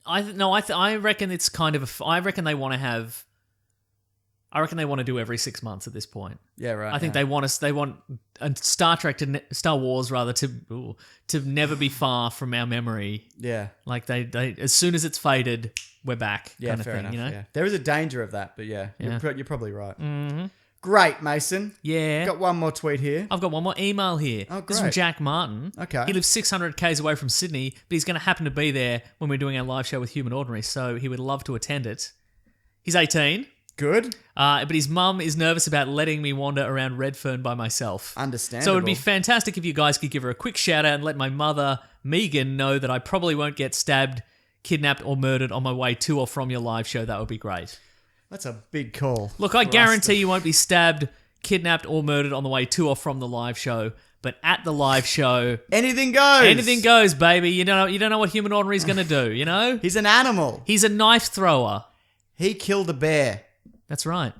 I reckon it's kind of I reckon they want to do every 6 months at this point. Yeah, right. I think they want Star Wars rather to never be far from our memory. Yeah. Like they as soon as it's faded, we're back. Yeah, kind of fair thing, enough. you know? Yeah. There is a danger of that, but yeah, Yeah. You're probably right. Mm-hmm. Great, Mason. Yeah. Got one more tweet here. I've got one more email here. Oh, This is from great. Jack Martin. Okay. He lives 600 k's away from Sydney, but he's going to happen to be there when we're doing our live show with Human Ordinary, so he would love to attend it. He's 18, Good. but his mum is nervous about letting me wander around Redfern by myself. Understandable. So it would be fantastic if you guys could give her a quick shout out and let my mother, Megan, know that I probably won't get stabbed, kidnapped, or murdered on my way to or from your live show. That would be great. That's a big call. Look, I for us guarantee to- you won't be stabbed, kidnapped, or murdered on the way to or from the live show. But at the live show, Anything goes. anything goes, baby. You don't know what Human Ordinary is going to do. You know, He's an animal. he's a knife thrower. He killed a bear. That's right.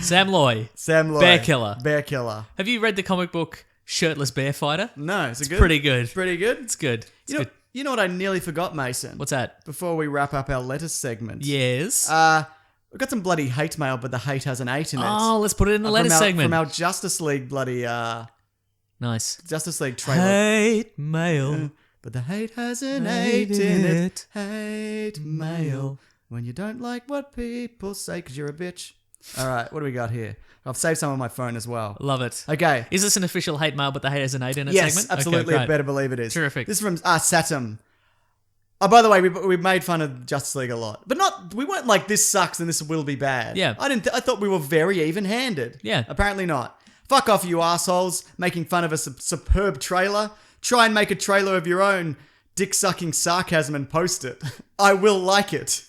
Sam Loy. Sam Loy. Bear killer. Bear killer. Have you read the comic book Shirtless Bear Fighter? No, is it good? Pretty good. Pretty good. It's good. It's good. You know what I nearly forgot, Mason? What's that? Before we wrap up our letters segment. Yes. We've got some bloody hate mail, but the hate has an 8 in it. Oh, let's put it in the letter segment. From our Justice League bloody Nice. Justice League trailer. Hate mail. But the hate has an Hate 8 in it. it. Hate mail. When you don't like what people say because you're a bitch. All right, what do we got here? I've saved some on my phone as well. Love it. Okay. Is this an official hate mail, but the hate has an 8 in it Yes, segment? absolutely. Okay, I better believe it is. Terrific. This is from Satum. Oh, by the way, we made fun of Justice League a lot, but we weren't like this sucks and this will be bad. Yeah. I thought we were very even-handed. Yeah. Apparently not. Fuck off, you assholes, making fun of a superb trailer. Try and make a trailer of your own dick-sucking sarcasm and post it. I will like it.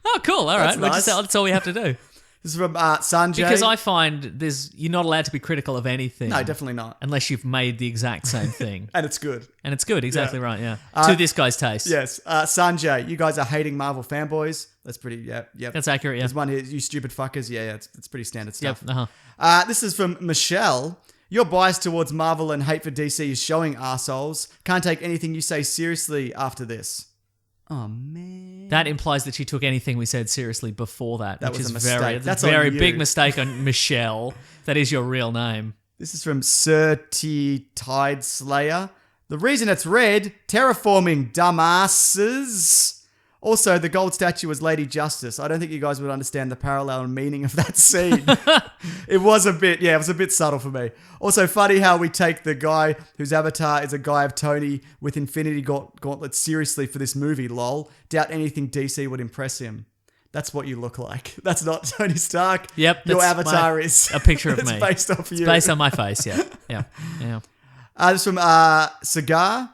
Oh, cool. All right. That's nice. That's all we have to do. This is from Sanjay. Because I find you're not allowed to be critical of anything. No, definitely not. Unless you've made the exact same thing. And it's good. And it's good. Exactly right, yeah. To this guy's taste. Yes. Sanjay, you guys are hating Marvel fanboys. That's pretty, yep. That's accurate, yeah. There's one here, you stupid fuckers. Yeah, it's pretty standard Yep, stuff. uh-huh. This is from Michelle. Your bias towards Marvel and hate for DC is showing, arseholes. Can't take anything you say seriously after this. Oh, man. That implies that she took anything we said seriously before that. That which was is a mistake. That's a very on you. big mistake on Michelle. That is your real name. This is from Sir T. Tide Slayer. The reason it's red, terraforming dumbasses. Also, the gold statue was Lady Justice. I don't think you guys would understand the parallel and meaning of that scene. It was a bit subtle for me. Also, funny how we take the guy whose avatar is a guy of Tony with Infinity Gauntlet seriously for this movie, lol. Doubt anything DC would impress him. That's what you look like. That's not Tony Stark. Yep. Your that's avatar is a picture of it's me. based off you. It's based on my face, yeah. Yeah. This is from Cigar.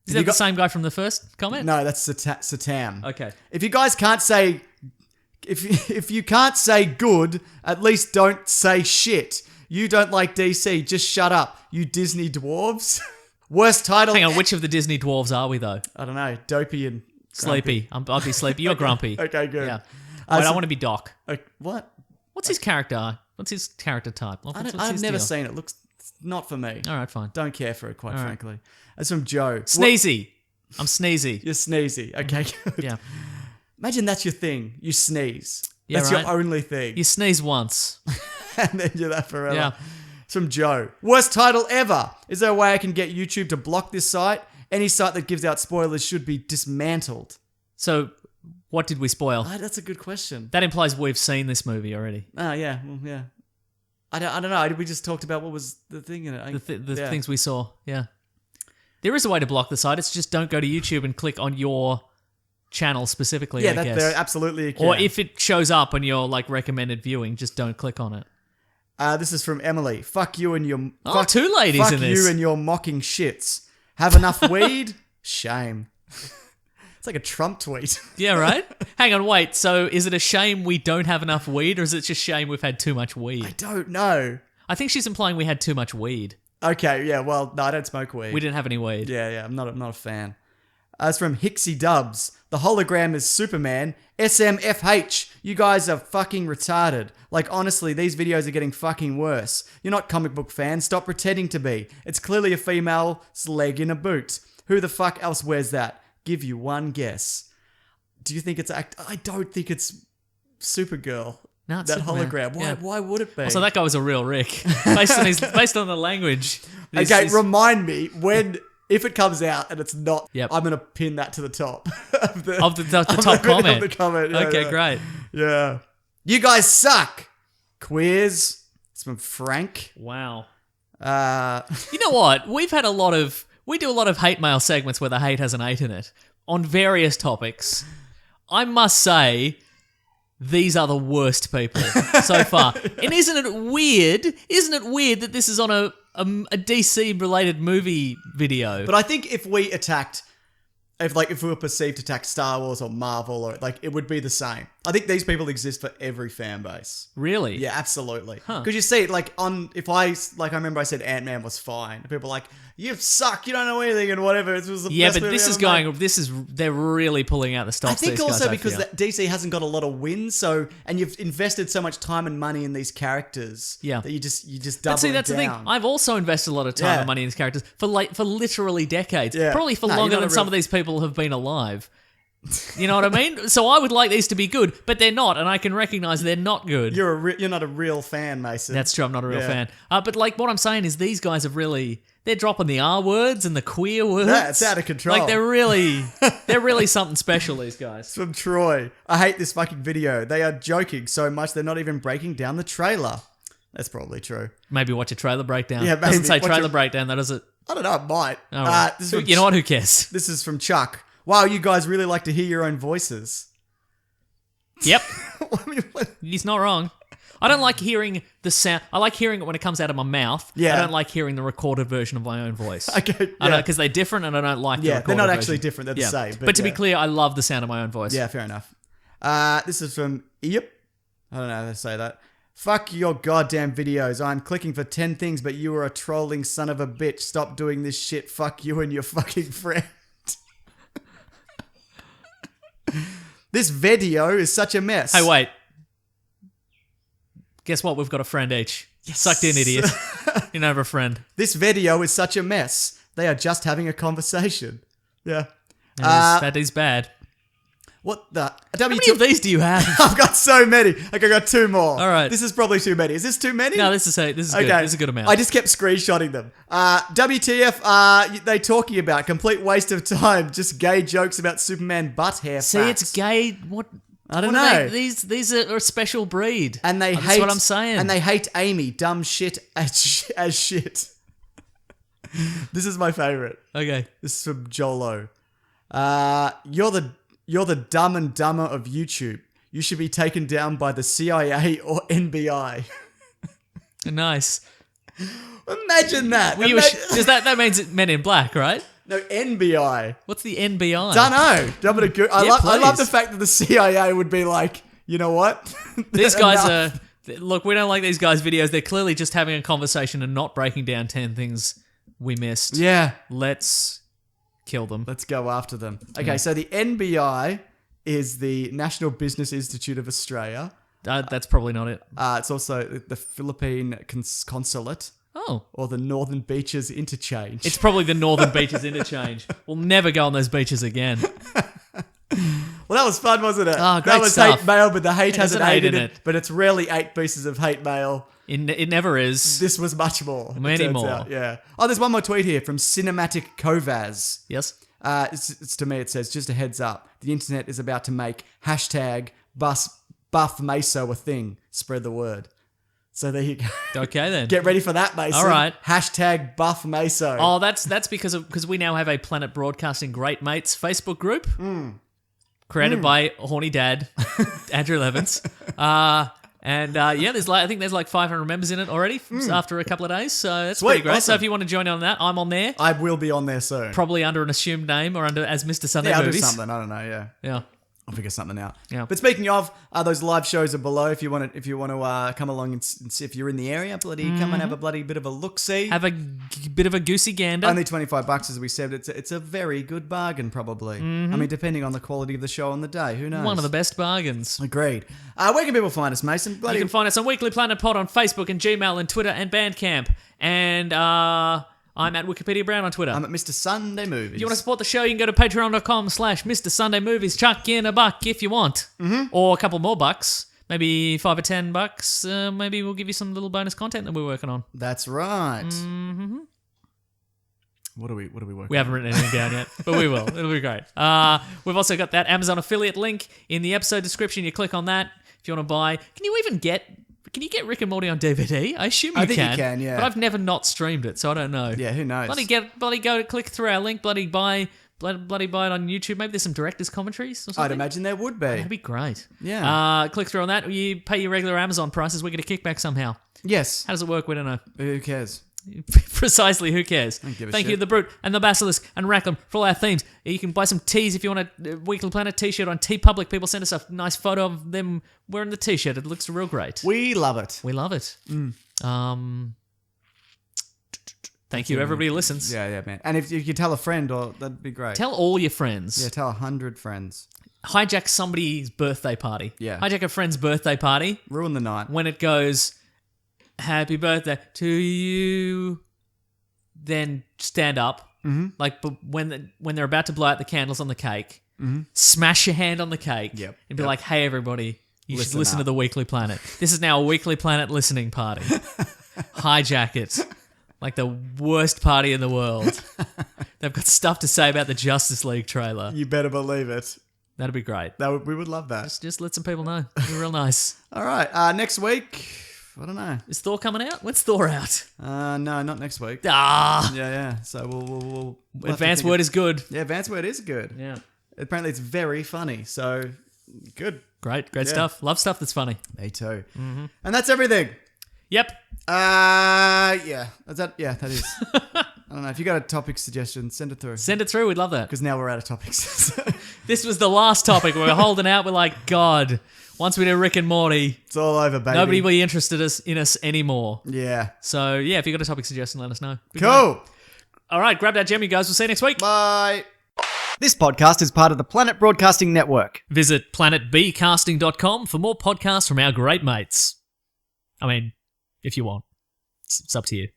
Is that the same guy from the first comment? No, that's Satam. Okay. If you guys can't say, if you can't say good, at least don't say shit. You don't like DC, just shut up. You Disney dwarves. Worst title. Hang on, which of the Disney dwarves are we though? I don't know. Dopey and Sleepy. I'll be Sleepy. You're Grumpy. Okay, good. Yeah. So- I want to be Doc. what? What's his character? What's his character type? What's I've his never deal? seen it. Looks not for me. All right, fine. Don't care for it, quite All right. frankly. That's from Joe. Sneezy. I'm Sneezy. You're sneezy. Okay, good. Yeah. Imagine that's your thing. You sneeze. Yeah, That's right. your only thing. You sneeze once. And then you're that forever. Yeah. It's from Joe. Worst title ever. Is there a way I can get YouTube to block this site? Any site that gives out spoilers should be dismantled. So, what did we spoil? That's a good question. That implies we've seen this movie already. Oh, yeah. Well, yeah. I don't know. We just talked about what was the thing in it. The things we saw, yeah. There is a way to block the site. It's just don't go to YouTube and click on your channel specifically, Yeah, I guess. there absolutely can. Or if it shows up on your like recommended viewing, just don't click on it. This is from Emily. Fuck you and your... Two ladies in this. Fuck you and your mocking shits. Have enough weed? Shame. It's like a Trump tweet. Yeah, right? Hang on, wait. So is it a shame we don't have enough weed, or is it just shame we've had too much weed? I don't know. I think she's implying we had too much weed. Okay, yeah, well, no, I don't smoke weed. We didn't have any weed. Yeah, I'm not a fan. It's from Hixie Dubs. The hologram is Superman. SMFH. You guys are fucking retarded. Like, honestly, these videos are getting fucking worse. You're not comic book fans. Stop pretending to be. It's clearly a female's leg in a boot. Who the fuck else wears that? Give you one guess. Do you think it's I don't think it's Supergirl. No, it's that Superman. hologram. Why would it be? So that guy was a real Rick, based on the language. Okay, remind me if it comes out and it's not. Yep. I'm gonna pin that to the top of the top comment. Of the comment. Yeah, okay, yeah. great. Yeah. You guys suck. Quiz. It's from Frank. Wow. You know what? We do a lot of hate mail segments where the hate has an 8 in it on various topics. I must say, these are the worst people so far. And isn't it weird? Isn't it weird that this is on a DC related movie video? But I think if we were perceived to attack Star Wars or Marvel, or like, it would be the same. I think these people exist for every fan base. Really? Yeah, absolutely. Because you see it like I remember I said Ant-Man was fine. People were like, you suck, you don't know anything and whatever. It was the yeah, best but movie this is ever going. made. They're really pulling out the stops. I think these also guys, because DC hasn't got a lot of wins, and you've invested so much time and money in these characters. Yeah. That you just double But see, that's down. the thing. I've also invested a lot of time Yeah. and money in these characters for literally decades. Yeah. Probably for No, you're longer not than a some real- of these people have been alive. You know what I mean? So I would like these to be good, but they're not, and I can recognize they're not good. You're not a real fan, Mason. That's true. I'm not a real Yeah. fan. But like what I'm saying is, these guys have they're dropping the R words and the queer words. Yeah, it's out of control. Like they're really something special. These guys. From Troy. I hate this fucking video. They are joking so much they're not even breaking down the trailer. That's probably true. Maybe watch a trailer breakdown. Yeah, Doesn't maybe. say Watch trailer a- breakdown, though, does it? I don't know, it might. All right. This is from You know what? Who cares? This is from Chuck. Wow, you guys really like to hear your own voices. Yep. I mean, what- He's not wrong. I don't like hearing the sound. I like hearing it when it comes out of my mouth. Yeah. I don't like hearing the recorded version of my own voice. Okay, I know yeah. because they're different, and I don't like the Yeah, recorded they're not version. actually different. They're the same. But to be yeah. clear, I love the sound of my own voice. Yeah, fair enough. This is from Yep. I don't know how to say that. Fuck your goddamn videos. I'm clicking for 10 things, but you are a trolling son of a bitch. Stop doing this shit. Fuck you and your fucking friend. This video is such a mess. Hey, wait. Guess what? We've got a friend each. Yes. Sucked in, idiot. You don't have a friend. This video is such a mess. They are just having a conversation. Yeah. That is bad. What the? How many of these do you have? I've got so many. Okay, I got 2 more. All right. This is probably too many. Is this too many? No, this is good. This is a good amount. I just kept screenshotting them. WTF are they talking about? Complete waste of time. Just gay jokes about Superman butt hair. See, facts. it's gay. What? I don't what are know. These are a special breed. And they That's hate. what I'm saying. And they hate Amy. Dumb shit as shit. This is my favorite. Okay. This is from Jolo. You're the dumb and dumber of YouTube. You should be taken down by the CIA or NBI. Nice. Imagine that. Does that means Men in Black, right? No, NBI. What's the NBI? Dunno. I love please. the fact that the CIA would be like, you know what? These guys Enough. look, we don't like these guys' videos. They're clearly just having a conversation and not breaking down 10 things we missed. Yeah. Let's kill them. Let's go after them. Okay, so the NBI is the National Business Institute of Australia. That's probably not it. It's also the Philippine Consulate Oh. or the Northern Beaches Interchange. It's probably the Northern Beaches Interchange. We'll never go on those beaches again. Well, that was fun, wasn't it? Oh, great that was stuff. hate mail, but the hate It has has an an 8 8 in in it. it. But it's rarely 8 pieces of hate mail. It never is. This was much more. it Many turns more. out, yeah. Oh, there's one more tweet here from Cinematic Kovaz. Yes. It's to me, it says, just a heads up. The internet is about to make hashtag buff Meso a thing. Spread the word. So there you go. Okay then. Get ready for that, Mason. All right. Hashtag buff Meso. Oh, that's because we now have a Planet Broadcasting Great Mates Facebook group created by horny dad Andrew Levins. I think there's like 500 members in it already after a couple of days. So that's Sweet, pretty great. awesome. So if you want to join on that, I'm on there. I will be on there soon. Probably under an assumed name or as Mr. Sunday I'll do Movies. something. I don't know, yeah. Yeah. I'll figure something out. Yeah. But speaking of, those live shows are below. If you want to come along and see if you're in the area, come and have a bloody bit of a look-see. Have a bit of a goosey gander. Only $25, as we said. It's a very good bargain, probably. I mean, depending on the quality of the show on the day, who knows? One of the best bargains. Agreed. Where can people find us, Mason? You can find us on Weekly Planet Pod on Facebook and Gmail and Twitter and Bandcamp. And I'm at Wikipedia Brown on Twitter. I'm at Mr. Sunday Movies. If you want to support the show, you can go to patreon.com/Mr. Sunday Movies. Chuck in $1 if you want. Or a couple more bucks. Maybe $5 or $10. Maybe we'll give you some little bonus content that we're working on. That's right. What are we working We haven't written anything down yet, but we will. It'll be great. We've also got that Amazon affiliate link in the episode description. You click on that if you want to buy. Can you get Rick and Morty on DVD? I assume you I think you can, yeah. But I've never not streamed it, so I don't know. Yeah, who knows? Bloody go click through our link, bloody buy it on YouTube. Maybe there's some director's commentaries or something. I'd imagine there would be. That'd be great. Yeah. Click through on that. You pay your regular Amazon prices. We get a kickback somehow. Yes. How does it work? We don't know. Who cares? Precisely, who cares? give a Thank shit. you, The Brute and The Basilisk and Rackham for all our themes. You can buy some tees if you want a Weekly Planet t-shirt on TeePublic. People send us a nice photo of them wearing the t-shirt. It looks real great. We love it. We love it. Thank you, everybody who listens. Yeah, man. And if you could tell a friend, that'd be great. Tell all your friends. Yeah, tell 100 friends. Hijack somebody's birthday party. Yeah. Hijack a friend's birthday party. Ruin the night. When it goes, happy birthday to you, then stand up. Like but when they're about to blow out the candles on the cake, smash your hand on the cake and be like, hey, everybody, you should listen to the Weekly Planet. This is now a Weekly Planet listening party. Hijack it. Like the worst party in the world. They've got stuff to say about the Justice League trailer. You better believe it. That'd be great. We would love that. Just let some people know. It'd be real nice. All right. Next week, I don't know. Is Thor coming out? When's Thor out? No, not next week. Yeah. So we'll Advanced Word is good. Yeah, Advanced Word is good. Yeah. Apparently it's very funny. So good. Great stuff. Love stuff that's funny. Me too. And that's everything. Yep. Yeah. That is. I don't know. If you got a topic suggestion, send it through. Send it through. We'd love that. Because now we're out of topics. This was the last topic. We were holding out. We're like, God, once we do Rick and Morty, It's all over, baby. nobody will be interested in us anymore. Yeah. So, yeah, if you got a topic suggestion, let us know. Be Cool. great. All right, grab that gem, you guys. We'll see you next week. Bye. This podcast is part of the Planet Broadcasting Network. Visit planetbcasting.com for more podcasts from our great mates. I mean, if you want. It's up to you.